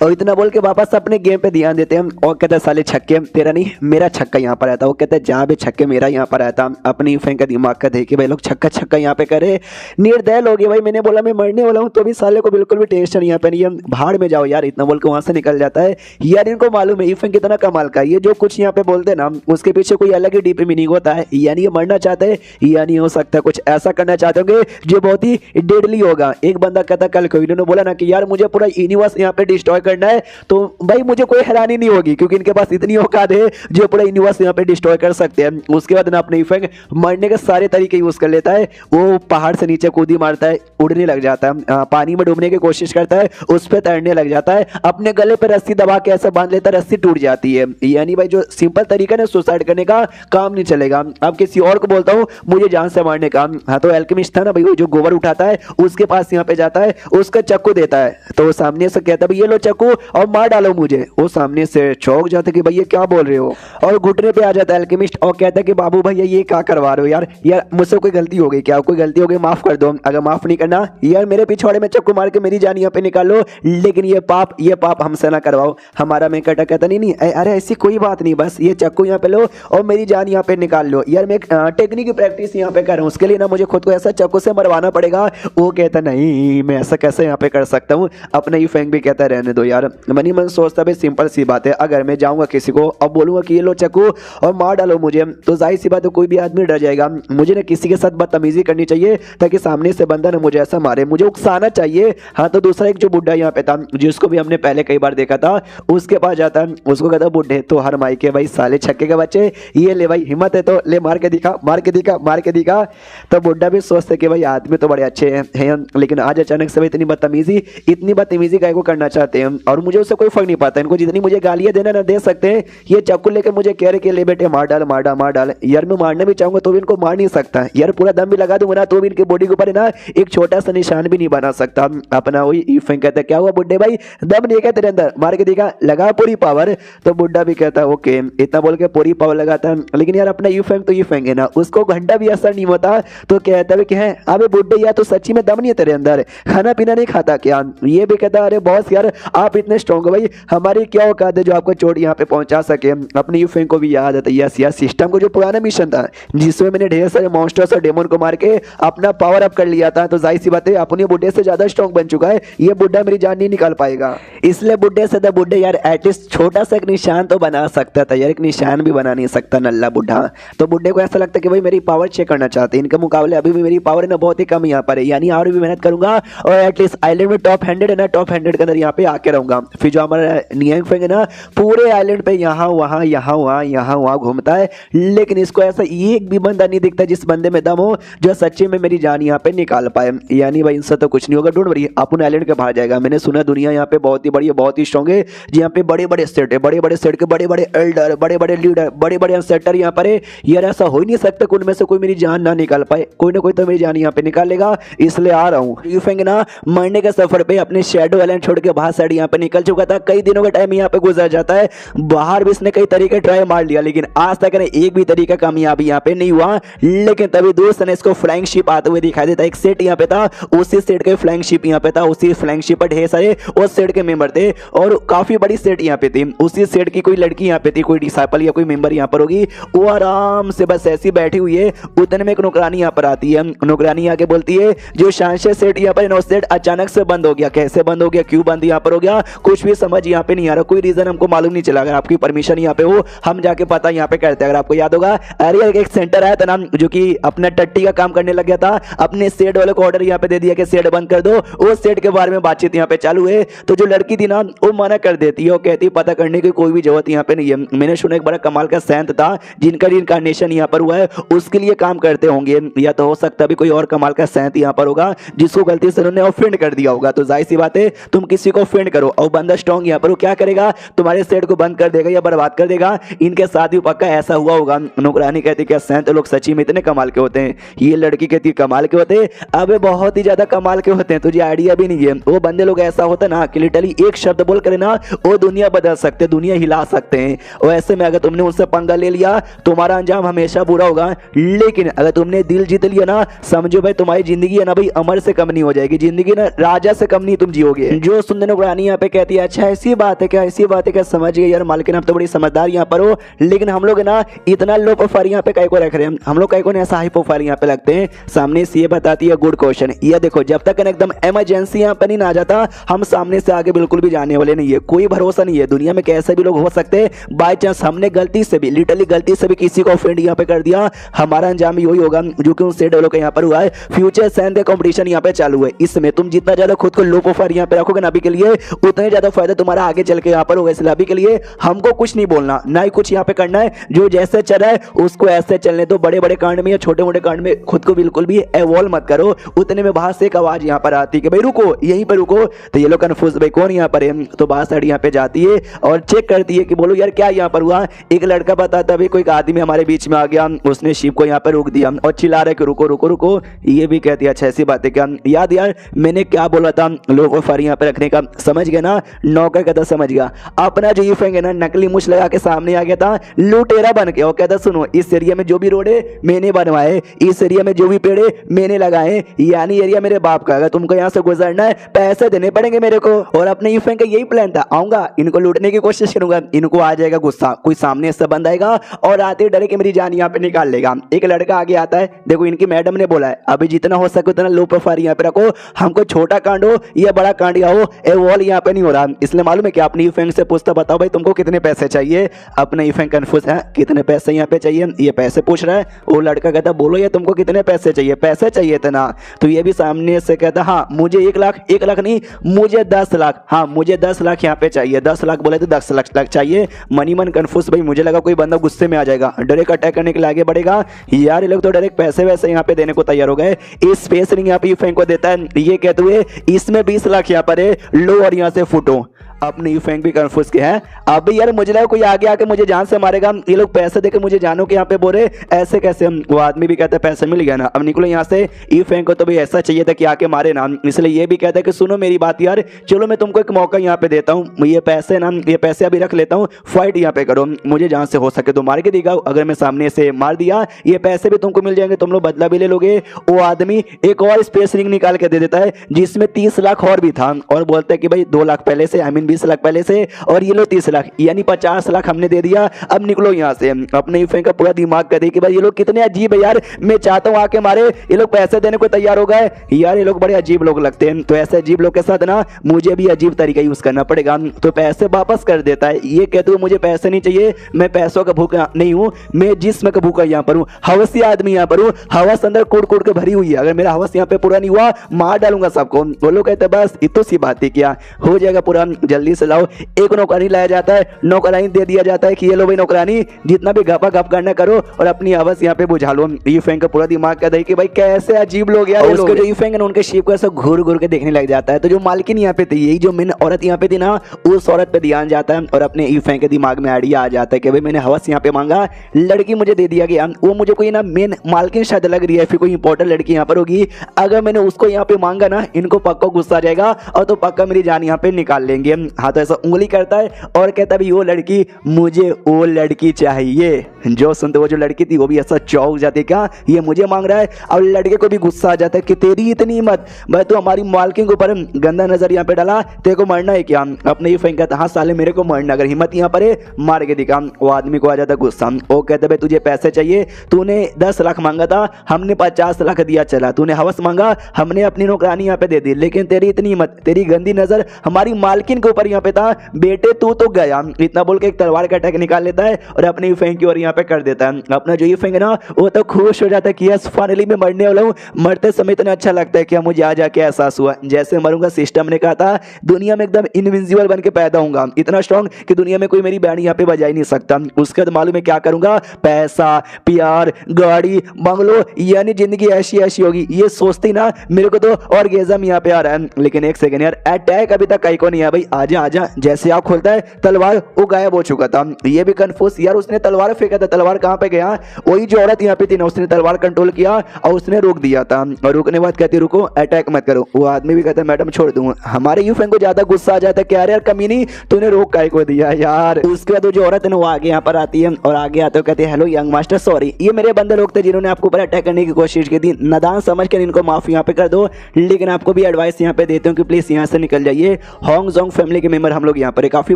और इतना बोल के वापस अपने गेम पे ध्यान देते हैं और कहते साले छक्के तेरा नहीं मेरा छक्का यहाँ पर आया था। वो कहता है जहाँ भी छक्के मेरा यहाँ पर आया था। अपनी फैन का दिमाग का देखे भाई लोग छक्का छक्का यहाँ पे करे, निर्दय लोग भाई, मैंने बोला मैं मरने वाला हूँ तो भी साले को बिल्कुल भी टेंशन यहाँ पे नहीं है, भाड़ में जाओ यार, इतना बोल के वहां से निकल जाता है। यार इनको मालूम है ईफेंग कितना कमाल का, ये जो कुछ यहाँ पे बोलते ना उसके पीछे कोई अलग ही डीप मीनिंग होता है। यानी ये मरना चाहते हैं, यानी हो सकता है कुछ ऐसा करना चाहते होंगे जो बहुत ही डेडली होगा। एक बंदा कहता कल कोई इन्होंने बोला ना कि यार मुझे पूरा यूनिवर्स यहाँ पे डिस्ट्रॉय करना है, तो भाई मुझे कोई हैरानी नहीं होगी क्योंकि इनके पास इतनी औकात है जो पूरा यूनिवर्स यहाँ पे डिस्ट्रॉय कर सकते हैं। उसके बाद ना अपने इफेक्ट मरने के सारे तरीके यूज कर लेता है, वो पहाड़ से नीचे कूदी मारता है, उड़ने लग जाता है, पानी में डूबने की कोशिश करता है, उस पर तैरने लग जाता है, अपने गले पे रस्सी दबा के ऐसा बांध लेता है रस्सी टूट जाती है। यानी भाई जो सिंपल तरीका है सुसाइड करने का काम नहीं चलेगा। अब किसी और को बोलता हूँ मुझे जान से मारने का, हाँ तो एल्केमिस्ट था ना भाई, वो जो गोबर उठाता है उसके पास यहाँ पे जाता है, उसका चक्कू देता है, तो वो सामने से कहता है भाई ये लो चक्कू और मार डालो मुझे। वो सामने से चौंक जाता है कि भाई ये क्या बोल रहे हो, और घुटने पे आ जाता है एल्केमिस्ट और कहता है कि बाबू भैया ये क्या करवा रहे हो यार, यार मुझसे कोई गलती हो गई क्या, कोई गलती हो गई माफ कर दो, अगर माफ नहीं करना यार मेरे पिछवाड़े में चक्कू मार के मेरी जान यहाँ पे निकालो, लेकिन ये पाप हमसे ना करवाओ। हमारा मैं कहता नहीं अरे ऐसी कोई बात नहीं, बस ये चक्कू यहाँ पे लो और मेरी जान यहाँ पे निकाल लो। यार मैं टेक्निक की प्रैक्टिस यहाँ पे कर रहा हूँ, उसके लिए ना मुझे खुद को ऐसा चक्कू से मरवाना पड़ेगा। वो कहता नहीं मैं ऐसा कैसे यहाँ पे कर सकता हूँ। अपना ही फैंग भी कहता रहने दो यार, मनी मन सोचता भाई सिंपल सी बात है, अगर मैं जाऊँगा किसी को और बोलूँगा कि ये लो चक्कू और मार डालो मुझे, तो जाहिर सी बात है कोई भी आदमी डर जाएगा। मुझे ना किसी के साथ बदतमीजी करनी चाहिए ताकि सामने से बंदा ना मुझे ऐसा मारे, मुझे उकसाना चाहिए। हाँ तो दूसरा एक जो बुढ़ा यहाँ पे था जिसको भी हमने पहले कई बार देखा था, उसके पास जाता है, उसको कहता बुढ़े तो हर माई के भाई साले छक्के के बच्चे, ये ले भाई हिम्मत है तो ले मार के दिखा, मार के दिखा, मार के दिखा। तो बुढ़ा भी सोचते कि भाई आदमी तो बड़े अच्छे हैं, लेकिन आज अचानक से इतनी बदतमीजी गाय को करना चाहते हैं और मुझे उससे कोई फर्क नहीं पड़ता। इनको जितनी मुझे गालियां देना ना दे सकते हैं, ये चाकू लेके मुझे कह रहे कि ले बेटे मार डाल मार डाल मार डाल। यार मैं मारना भी चाहूंगा तो भी इनको मार नहीं सकता यार, पूरा दम भी लगा दूंगा ना तो भी इनके बॉडी के ऊपर ना एक छोटा सा निशान भी नहीं बना सकता। अपना वही ईफेंग कहता क्या हुआ बुड्ढे भाई, दम नहीं है तेरे अंदर, मार के दिखा, लगा पूरी पावर। तो बुड्ढा भी कहता ओके, इतना बोल के पूरी पावर लगाता है, लेकिन यार अपना ईफेंग तो ईफेंग है ना, उसको घंटा भी असर नहीं होता। तो कहता है कि है अबे बुड्ढे यार तो सच्ची में दम नहीं है तेरे अंदर, खाना पीना नहीं खाता क्या। ये भी कहता अरे बॉस यार आप इतने स्ट्रॉन्ग हो भाई, हमारी क्या औकात है जो आपको चोट यहाँ पे पहुंचा सके। अपने यूफेंग को भी याद है यस यार सिस्टम को जो पुराना मिशन था जिसमें मैंने ढेर सारे मॉन्स्टर्स और डेमन को मार के अपना पावर अप कर लिया था, तो जाहिर सी बात है अपने बुड्ढे से ज्यादा स्ट्रॉन्ग बन चुका है, ये बुड्ढा मेरी जान नहीं निकाल पाएगा। इसलिए बुड्ढे से तो बुड्ढे यार एटलीस्ट छोटा सा एक निशान तो बना सकता था यार, एक निशान भी बना नहीं सकता नल्ला बुड्ढा। तो बुड्ढे को ऐसा लगता है कि भाई मेरी पावर चेक करना चाहते हैं, इनके मुकाबले अभी भी मेरी पावर है ना बहुत ही कम यहाँ पर है, यानी और भी मेहनत करूंगा और एटलीस्ट आइलैंड में टॉप 100 है ना, टॉप 100 के अंदर यहाँ पे आके रहूंगा। फिर जो हमारा नियांग फेंग है ना पूरे आइलैंड पे यहाँ वहाँ घूमता है, लेकिन इसको ऐसा एक भी बंदा नहीं दिखता जिस बंदे में दम हो जो सच्चे में मेरी जान यहाँ पे निकाल पाए। यानी भाई इनसे तो कुछ नहीं होगा, डोंट वरी अपन आइलैंड के बाहर जाएगा। मैंने सुना दुनिया यहाँ पे बहुत ही बड़ी है, बहुत ही स्ट्रॉन्ग है, यहाँ पे बड़े बड़े सेट है, बड़े बड़े सेट के बड़े बड़े एल्डर, बड़े बड़े लीडर, बड़े बड़े अनसेटर यहाँ पर है। यार ऐसा हो ही नहीं सकता कि उनमें से कोई मेरी जान ना निकाल पाए, कोई ना कोई तो मेरी जान यहाँ पे निकाल लेगा, इसलिए आ रहा हूँ। यूफेंग ना मरने के सफर पे अपने शैडो आइलैंड छोड़ के बाहर साइड यहाँ पे निकल चुका होगा था, कई दिनों का टाइम यहाँ पे गुजर जाता है, बाहर भी इसने कई तरीके ट्राई मार लिया, लेकिन आज तक ने एक भी तरीका कामयाबी यहाँ पे नहीं हुआ। लेकिन तभी दोस्त ने इसको फ्लाइंग शिप आते हुए दिखाई देता है। एक सेट यहाँ पे था, उसी सेट के फ्लाइंग शिप यहाँ पे था, उसी फ्लाइंग शिप पर ढेर सारे उस सेट के मेंबर थे और काफी बड़ी सेट यहाँ पे थी। उसी सेट की कोई लड़की यहाँ पे थी, कोई डिसाइपल या कोई मेंबर यहाँ पर होगी, वो आराम से बस ऐसी बैठी हुई है। उतने में एक नौकरानी यहाँ पर आती है। नौकरानी आके बोलती है जो शानशे सेट यहाँ पर नो सेट अचानक से बंद हो गया, कैसे बंद हो गया, क्यों बंद यहाँ पर हो गया, कुछ भी समझ यहाँ पे नहीं आ रहा, कोई रीजन हमको मालूम नहीं चला। अगर आपकी परमिशन यहाँ पे हो हम जाके पता यहाँ पे करते हैं। अगर आपको याद होगा अरे एक सेंटर आया था ना जो कि अपना टट्टी का काम करने लग गया था, अपने सेट वाले को ऑर्डर यहाँ पे दे दिया कि सेट बंद कर दो, उस सेट के बारे में बातचीत यहाँ पे चालू है। तो जो लड़की थी ना वो मना कर देती है, वो कहती है पता करने की कोई भी जरूरत यहाँ पे नहीं है, मैंने सुना एक बड़ा कमाल का सेंट था जिनका इनकारनेशन यहाँ पर हुआ है, उसके लिए काम करते होंगे, या तो हो सकता भी कोई और कमाल का सेंट यहाँ पर होगा जिसको गलती से उन्होंने ऑफेंड कर दिया होगा। तो जाहिर सी बात है तुम किसी को ऑफेंड करो और बंदा स्ट्रॉन्ग यहाँ पर वो क्या करेगा, तुम्हारे सेट को बंद कर देगा या बर्बाद कर देगा। इनके साथ भी पक्का ऐसा हुआ होगा। नौकरानी कहती क्या सेंट लोग सच्ची में इतने कमाल के होते हैं? ये लड़की कहती कमाल के होते हैं, अबे बहुत ही ज्यादा कमाल के होते हैं, तुझे आइडिया भी नहीं है। वो बंदे लोग ऐसा होता ना कि लिटरली एक शब्द बोल करे ना वो दुनिया बदल सकते, दुनिया हिला सकते हैं। और ऐसे में अगर तुमने उनसे पंगा ले लिया तुम्हारा अंजाम हमेशा बुरा होगा, लेकिन अगर तुमने दिल जीत लिया ना समझो भाई तुम्हारी जिंदगी है ना भाई अमर से कम नहीं हो जाएगी, जिंदगी ना राजा से कम नहीं तुम जियोगे। जो सुनने नौकरानी यहाँ पे कहती है अच्छा ऐसी बात है क्या, ऐसी बात है क्या, समझ गए यार मालकिन आप तो बड़ी समझदार यहाँ पर हो, लेकिन हम लोग ना इतना लो प्रोफाइल यहाँ पे कई को रख रहे हैं, हम लोग कई को ऐसा हाई प्रोफाइल यहाँ पे लगते हैं। सामने से ये बताती है गुड क्वेश्चन, ये देखो जब तक एकदम इमरजेंसी यहाँ पे नहीं आ जाता हम सामने से आगे बिल्कुल भी जाने वाले नहीं है, कोई भरोसा नहीं है, दुनिया में कैसे भी लोग हो सकते हैं। बाई चांस हमने गलती से भी लिटरली गलती से भी किसी को ऑफेंड यहाँ पे कर दिया, हमारा अंजाम यही होगा जो कि उन सेट वालों का यहाँ पर हुआ है। फ्यूचर सैन का कंपटीशन यहाँ पे चालू है, इसमें तुम जितना ज्यादा खुद को लो प्रोफाइल यहाँ पे रखोगे ना अभी के लिए उतने ज्यादा फायदा तुम्हारा आगे चल के यहाँ पर होगा। इसलिए अभी के लिए हमको कुछ नहीं बोलना, ना ही कुछ यहाँ पे करना है, जो जैसे चल रहा है उसको ऐसे चलने दो। बड़े बड़े कांड में या छोटे मोटे कांड में खुद को बिल्कुल भी इवॉल्व मत करो। उतने में बाहर से एक आवाज यहाँ पर आती है कि भाई रुको, यहीं पर रुको। तो ये लोग कन्फ्यूज भाई कौन यहाँ पर है, तो बाहर साइड यहाँ पे जाती है और चेक करती है कि बोलो यार क्या यहाँ पर हुआ। एक लड़का बताता भाई कोई आदमी हमारे बीच में आ गया, उसने शिप को यहाँ पर रोक दिया और चिल्ला रहे कि रुको रुको रुको। ये भी कहती है अच्छा ऐसी बात है क्या, याद यार मैंने क्या बोला था लोगों को फारी यहाँ पे रखने का, समझ गया ना, नौकर कहता समझ गया। अपना जो ईफेंग है ना नकली मुछ लगा के सामने आ गया था, लुटेरा बन के। और कहता सुनो इस एरिया में जो भी रोड है मैंने बनवाए, इस एरिया में जो भी पेड़ है मैंने लगाए, यानी एरिया मेरे बाप का, अगर तुमको यहाँ से गुजरना है पैसे देने पड़ेंगे मेरे को। और अपने ईफेंग का यही प्लान था, आऊंगा इनको लूटने की कोशिश करूंगा, इनको आ जाएगा गुस्सा, कोई सामने से बंद आएगा और आते डरे कि मेरी जान यहाँ पे निकाल लेगा। एक लड़का आगे आता है, देखो इनकी मैडम ने बोला है अभी जितना हो सके उतना लो प्रोफाइल यहाँ पे रखो, हमको छोटा कांड हो या बड़ा कांड या हो ए वॉल यहाँ पे नहीं हो रहा। इसलिए मालूम है कि अपनी ईफेंग से पूछता बताओ भाई तुमको कितने पैसे चाहिए, अपने ईफेंग कंफ्यूज है कितने पैसे यहाँ पे चाहिए, ये पैसे पूछ रहा है। वो लड़का कहता बोलो ये तुमको कितने पैसे चाहिए, पैसे चाहिए इतना। तो ये भी सामने से कहता हाँ मुझे 1 लाख, 1 लाख नहीं मुझे 10 लाख, हाँ मुझे 10 लाख यहाँ पे चाहिए, 10 लाख बोले तो 10 लाख चाहिए। मनी मन कंफ्यूज भाई, मुझे लगा कोई बंदा गुस्से में आ जाएगा, डायरेक्ट अटैक करने के लिए आगे बढ़ेगा। यार ये लोग तो डायरेक्ट पैसे वैसे यहाँ पे देने को तैयार हो गए। इस स्पेस रिंग यहाँ पे ईफेंग को देता है, ये कहते हुए इसमें 20 लाख यहाँ पर है, लो और यहाँ से फुटो। अपने ईफेंग भी कंफ्यूज के हैं। अभी यार मुझे लगा कोई आगे आके मुझे जान से मारेगा, ये लोग पैसे देके मुझे जानो के यहाँ पे बोले ऐसे कैसे। वो आदमी भी कहता है पैसे मिल गया ना, अब निकलो यहाँ से। ईफेंग को तो भी ऐसा चाहिए था कि आके मारे ना, इसलिए ये भी कहता है कि सुनो मेरी बात यार, चलो मैं तुमको एक मौका यहाँ पे देता हूँ, ये पैसे ना ये पैसे अभी रख लेता हूँ, फाइट यहाँ पे करो, मुझे जहाँ से हो सके तो मार के दिखाओ, अगर मैं सामने से मार दिया ये पैसे भी तुमको मिल जाएंगे, तुम लोग बदला भी ले लोगे। वो आदमी एक और स्पेस रिंग निकाल के दे देता है जिसमें 30 लाख और भी था, और बोलता है कि भाई 2 लाख पहले से, आई मीन 20 लाख पहले से, और ये लो 30 लाख यानी 50 लाख हमने दे दिया, अब निकलो यहाँ से। अपने ईफेंग का पूरा दिमाग कर दी कि भाई ये लोग कितने अजीब है यार, मैं चाहता हूँ आके मारे, ये लोग पैसे देने को तैयार हो गए। यार ये लोग बड़े अजीब लोग लगते हैं, तो ऐसे अजीब लोग के साथ ना मुझे भी अजीब तरीका यूज करना पड़ेगा। तो पैसे वापस कर देता है, ये कहते हुए मुझे पैसे नहीं चाहिए, मैं पैसों का भूखा नहीं हूँ, मैं जिस्म का भूखा यहाँ पर हूँ, हवसी आदमी यहाँ पर हूँ, हवस अंदर कूड़ कूड़ के भरी हुई है, अगर मेरा हवस यहाँ पे पूरा नहीं हुआ मार डालूंगा सबको। वो लोग कहते बस इतो सी बात है, क्या हो जाएगा पूरा, जल्दी से लाओ। एक नौकरानी लाया जाता है, नौकरानी दे दिया जाता है कि ये लो भाई नौकरानी जितना भी गपा गप करना करो और अपनी आवाज यहाँ पे बुझा लो। ईफेंग का पूरा दिमाग कहता है कि भाई कैसे अजीब लोग यार। उसके जो ईफेंग है उनके शिप को ऐसा घूर घूर के देखने लग जाता है। तो जो मालकिन यहाँ पे थी, यही जो मेन औरत यहाँ पे थी ना, उस औरत पे ध्यान जाता है और अपने ईफेंग के दिमाग में आइडिया आ जाता है कि भाई मैंने हवस यहाँ पे मांगा, लड़की मुझे दे दिया गया, वो मुझे कोई ना मेन मालकिन शायद लग रही है, फिर कोई इंपॉर्टेंट लड़की यहाँ पर होगी, अगर मैंने उसको यहाँ पे मांगा ना इनको पक्का गुस्सा आ जाएगा और तो पक्का मेरी जान यहाँ पे निकाल लेंगे। हाँ तो ऐसा उंगली करता है और कहता है भाई वो लड़की, मुझे वो लड़की चाहिए। जो सुनते वो जो लड़की थी वो भी ऐसा चौंक जाती, क्या ये मुझे मांग रहा है। और लड़के को भी गुस्सा आ जाता है कि तेरी इतनी हिम्मत, भाई तो हमारी मालकिन के ऊपर गंदा नजर यहाँ पे डाला, तेरे को मरना है क्या। अपने ही फ्रेंड कहता हाँ साले मेरे को मरना, अगर हिम्मत यहाँ पर है मार के दिखा। वो आदमी को आ जाता गुस्सा, वो कहते भाई तुझे पैसे चाहिए, तूने 10 लाख मांगा था, हमने 50 लाख दिया, चला तूने हवस मांगा, हमने अपनी नौकरानी यहाँ पे दे दी, लेकिन तेरी इतनी हिम्मत, तेरी गंदी नजर हमारी मालकिन के ऊपर यहाँ पे था, बेटे तू तो गया। इतना बोल के एक तलवार का अटैक निकाल लेता है और अपनी फेंक की ओर यहाँ पे कर देता है। अपना जो ये फेंक है ना वो तो खुश हो जाता है कि यस फाइनली मैं मरने वाला हूँ। मरते समय इतना अच्छा लगता है कि मुझे आ जाके एहसास हुआ जैसे मरूंगा सिस्टम ने कहा था दुनिया में एकदम इनविंसिबल बन के पैदा होऊंगा, इतना स्ट्रांग कि दुनिया में कोई मेरी बैंड यहाँ पे बजा ही नहीं सकता। उसके बाद मालूम है क्या करूंगा, पैसा, प्यार, गाड़ी, बंगलो, यानी जिंदगी ऐसी ऐसी होगी। ये सोचती ना मेरे को तो ऑर्गेज़म यहाँ पे आ रहा है। लेकिन एक सेकंड यार, अटैक अभी तक कहीं को नहीं है भाई, आजा आजा। जैसे आप खोलता है तलवार वो गायब हो चुका था। ये भी कंफ्यूज यार, उसने तलवार फेंका था, तलवार कहाँ पे गया। वही जो औरत यहाँ पे थी ना उसने तलवार कंट्रोल किया और उसने रोक दिया था। और रुकने के बाद कहती रुको अटैक मत करो। वो आदमी भी कहता है मैडम छोड़ दूं। हमारे यू फ्रेंड को ज्यादा गुस्सा आ जाता है कि यार कमीनी तूने रोक काहे को दिया यार। उसके बाद जो औरत है ना वो आगे यहाँ पर आती है और आगे आते हुए कहती है हेलो यंग मास्टर, सॉरी ये मेरे बंदे लोग थे जिन्होंने आपको ऊपर अटैक करने की कोशिश की थी, नादान समझ कर इनको माफ यहाँ पे कर दो। लेकिन आपको भी एडवाइस यहाँ पे देते हूँ कि प्लीज यहाँ से निकल जाइए। हॉन्ग जोंग फैमिली के मेंबर हम लोग यहाँ पर काफी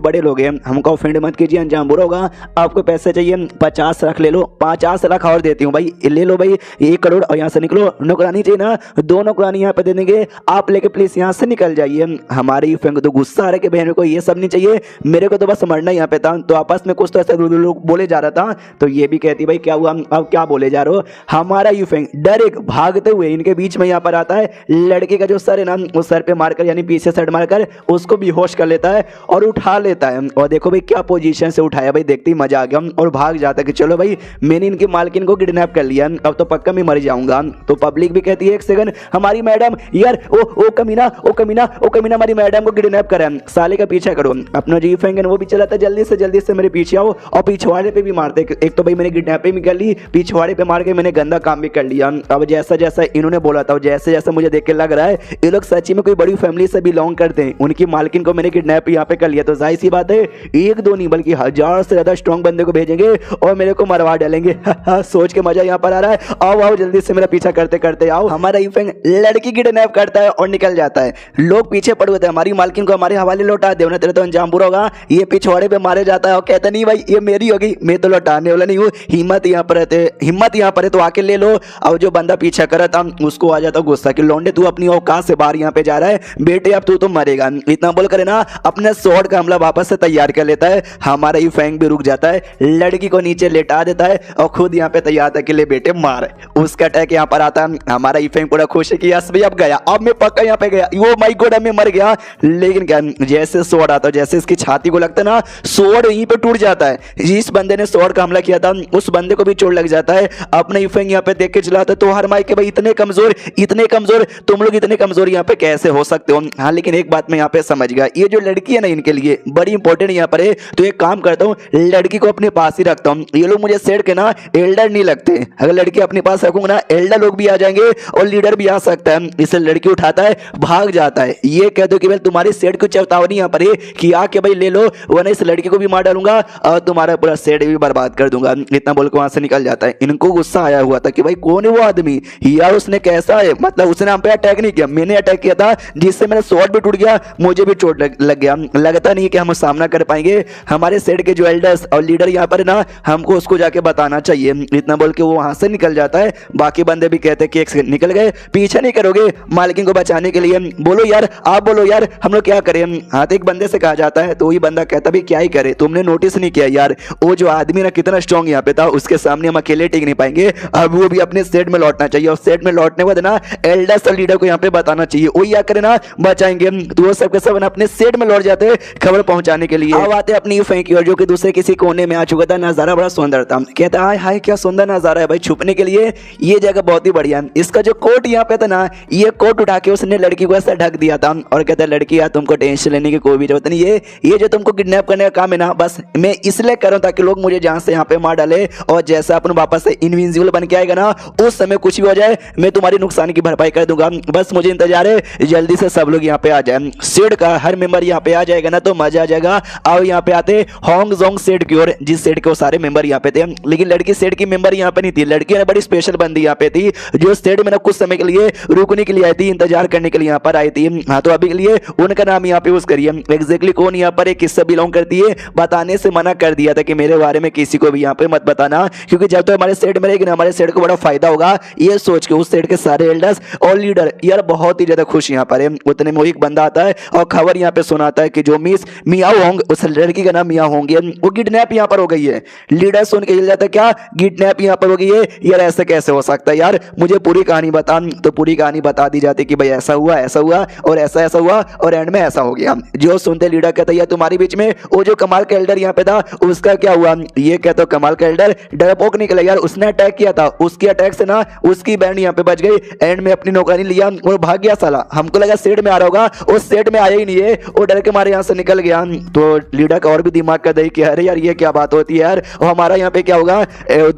बड़े लोग हैं, हमको ऑफेंड मत कीजिए, अंजाम बुरा होगा। आपको पैसे चाहिए 50 लाख ले लो, 50 लाख और देती हूँ भाई, ले लो भाई 1 करोड़ और यहाँ से निकलो। नौकरानी चाहिए ना, 2 नौकरानी यहाँ पे दे देंगे, आप लेके प्लीज यहाँ से निकल जाइए। हमारे यू फ्रेंड को तो गुस्सा आ रहा है कि बहन को ये सब नहीं चाहिए, मेरे को तो बस मरना यहाँ पे था। तो आपस में कुछ तो ऐसा लोग बोले जा रहा था। तो ये भी कहती भाई क्या हुआ, अब क्या बोले जा रहे हो। हमारा यू फ्रेंड डायरेक्ट भागते हुए इनके बीच में यहाँ पर आता है। लड़के का जो सर है ना उस सर पे मारकर यानी पीछे सर मारकर उसको बेहोश कर लेता है और उठा लेता है। और देखो भाई क्या पोजीशन से उठाया भाई, देखते ही मजा आ गया और भाग जाता है कि चलो भाई मैंने इनकी मालकिन को किडनैप कर लिया, अब तो पक्का मैं मर जाऊंगा। तो पब्लिक भी कहती है एक सेकंड हमारी मैडम, यार ओ कमीना हमारी मैडम को किडनैप करा, साले का पीछा करो। अपना जी फ्रेंड है वो भी चला था, जल्दी से मेरे पीछे आओ। और पिछवाड़े पे भी मारते, एक तो भाई मैंने किडनैपिंग भी कर ली, पिछवाड़े पे मार के मैंने गंदा काम भी कर लिया। अब जैसा जैसा इन्होंने बोला था जैसे जैसा मुझे देख के लग रहा है ये लोग सच्ची में कोई बड़ी फैमिली से बिलोंग करते हैं। उनकी मालकिन को मैंने किडनैप यहाँ पे कर लिया, तो जाहिर सी बात है 1-2 नहीं बल्कि 1000 से ज्यादा स्ट्रॉन्ग बंदे को भेजेंगे और मेरे को मरवा डालेंगे। सोच के मजा यहाँ पर आ रहा है। आओ आओ जल्दी से मेरा पीछा करते करते आओ। हमारा यू फ्रेंड लड़की किडनैप करता है और निकल जाता है। लोग पीछे पड़े हुए थे, हमारी मालकिन को हमारे हवाले लौटा दे, तेरे तो अंजाम बुरा होगा। ये पिछवाड़े पे मारे जाता है और कहता नहीं भाई ये मेरी होगी, मैं तो लौटाने वाला नहीं हूँ, हिम्मत यहाँ पर है तो आके ले लो। और जो बंदा पीछा कर था उसको आ जाता गुस्सा कि लौंडे तू अपनी औकात से बाहर यहाँ पे जा रहा है, बेटे अब तू तो मरेगा। इतना बोल कर ना अपने स्वॉर्ड का हमला वापस से तैयार कर लेता है। हमारा यू फ्रेंड भी रुक जाता है, लड़की को नीचे लेटा देता है और खुद यहाँ पे तैयार था कि ले बेटे मार। उसका अटैक यहाँ पर आता है। हमारा यू फ्रेंड पूरा खुश है कि यस भाई अब गया, अब मैं पक्का यहाँ पे गया, वो माय गॉड मैं मर गया। लेकिन क्या जैसे स्वॉर्ड आता है, जैसे इसकी छाती को लगता है ना स्वॉर्ड यहीं पे टूट जाता है। जिस बंदे ने स्वॉर्ड का हमला किया था उस बंदे को भी चोट लग जाता है। अपना यू फ्रेंड यहाँ पे देख के चलाता है तो हर माई के भाई इतने कमजोर तुम लोग इतने कमजोर यहाँ पे कैसे हो सकते हो। हाँ लेकिन एक बात मैं यहाँ पे समझ गया, ये जो लड़की है ना इनके लिए बड़ी इंपॉर्टेंट यहाँ पर है। तो एक काम करता हूँ लड़की को अपने पास ही रखता हूँ। ये लोग मुझे सेट के ना एल्डर नहीं लगते, अगर लड़की अपने पास रखूंगा ना एल्डर लोग भी आ जाएंगे और लीडर भी आ सकता है। इसलिए लड़की उठाता है भाग जाता है। ये कह दो कि भाई तुम्हारी सेट को चेतावनी यहाँ पर है कि आके भाई ले लो, वरना इस लड़की को भी मार डालूंगा और तुम्हारा पूरा सेट भी बर्बाद कर दूंगा। इतना बोल के वहां से निकल जाता है। इनको गुस्सा आया हुआ था कि भाई कौन है वो आदमी यार, उसने कैसा है, मतलब उसने हम पे अटैक नहीं किया, मैंने अटैक किया था जिससे मेरा स्वॉर्ड भी टूट गया, मुझे भी चोट लग गया। लगता नहीं कि हम सामना कर पाएंगे। हमारे सेट के जो एल्डर्स और लीडर यहाँ पर ना हमको उसको जाके बताना चाहिए। इतना बोल के वो वहां से निकल जाता है। बाकी बंदे भी कहते हैं कि एक सेकंड निकल गए, पीछे नहीं करोगे मालकिन को बचाने के लिए, बोलो यार आप बोलो यार हम लोग क्या करें। हाँ तो एक बंदे से कहा जाता है तो वही बंदा कहता भी क्या ही करे, तुमने नोटिस नहीं किया यार वो जो आदमी ना कितना स्ट्रॉन्ग यहाँ पे था, उसके सामने हम अकेले टिक नहीं पाएंगे, अब वो भी अपने सेट में लौटना चाहिए और सेट में लौटने के बाद ना एल्डर्स और लीडर को यहाँ पे बताना चाहिए, वो क्या करे ना बचाएंगे। तो वो सबके सब अपने सेट में लौट जाते हैं खबर पहुंचाने के लिए। अब आते अपनी फेंक की ओर जो कि दूसरे किसी कोने में आ चुका था। नजारा बड़ा सुंदर था, कहता हाय हाय क्या सुंदर नजारा है भाई, छुपने के लिए ये जगह बहुत ही बढ़िया है। इसका जो कोट यहाँ पे था ना ये कोट उठा के उसने लड़की को ऐसा ढक दिया था और कहता लड़की यार तुमको टेंशन लेने की कोई भी जरूरत नहीं है, ये जो तुमको किडनैप करने का काम है ना बस मैं इसलिए कर रहा हूँ ताकि लोग मुझे जहाँ से यहाँ पे मार डाले और जैसा अपन वापस से इनविंसिबल बन के आएगा ना उस समय कुछ भी हो जाए मैं तुम्हारी नुकसान की भरपाई कर दूंगा, बस मुझे इंतजार है जल्दी से सब लोग यहाँ पे आ जाए। सेड का हर मेंबर मेंबर यहाँ पे आ जाएगा ना तो मजा आ जाएगा। आओ यहाँ पे आते होंगजोंग सेट की ओर, जिस सेट के वो सारे मेंबर यहाँ पे थे, लेकिन लड़की सेट की मेंबर यहाँ पे नहीं थी। लड़की बड़ी स्पेशल बंदी यहाँ पे थी जो सेट में ना कुछ समय के लिए रुकने के लिए आई थी, इंतजार करने के लिए यहाँ पर आई थी। हाँ तो अभी के लिए उनका नाम यहाँ पे यूज करिए। एग्जैक्टली कौन यहाँ पर एक किससे बिलोंग करती है बताने से मना कर दिया था कि मेरे बारे में किसी को भी यहाँ पे मत बताना, क्योंकि जब तो हमारे सेट में रहेगी ना हमारे सेट को बड़ा फायदा होगा। ये सोच के उस सेट के सारे एल्डर्स और लीडर यार बहुत ही ज्यादा खुश यहाँ पर है। उतने में एक बंदा आता है और खबर यहाँ पे सुनाता है कि जो मिस मियाओ होंग, उस लड़की का नाम मियाओ होंगे, वो किडनैप यहाँ पर हो गई है। लीडर सुन के हिल जाता है, क्या किडनैप यहाँ पर हो गई है? यार ऐसे कैसे हो सकता है यार, मुझे पूरी कहानी बता। तो पूरी कहानी बता दी जाती कि भाई ऐसा हुआ और ऐसा हुआ और एंड में ऐसा हो गया। जो सुनते लीडर कहता है यार तुम्हारे बीच में वो जो कमाल का एल्डर यहाँ पे था उसका क्या हुआ? ये कहता है कमाल का एल्डर डरपोक निकला यार, उसने अटैक किया था, उसके अटैक से ना उसकी बैंड यहाँ पे बच गई, एंड में अपनी नौकरी लिया और भाग गया साला। हमको लगा सेट में आ रहा होगा, उस सेट में आया ही नहीं है, वो डर के मारे यहाँ से निकल गया। तो लीडर का और भी दिमाग का दही कि अरे यार ये क्या बात होती है यार, और हमारा यहाँ पे क्या होगा?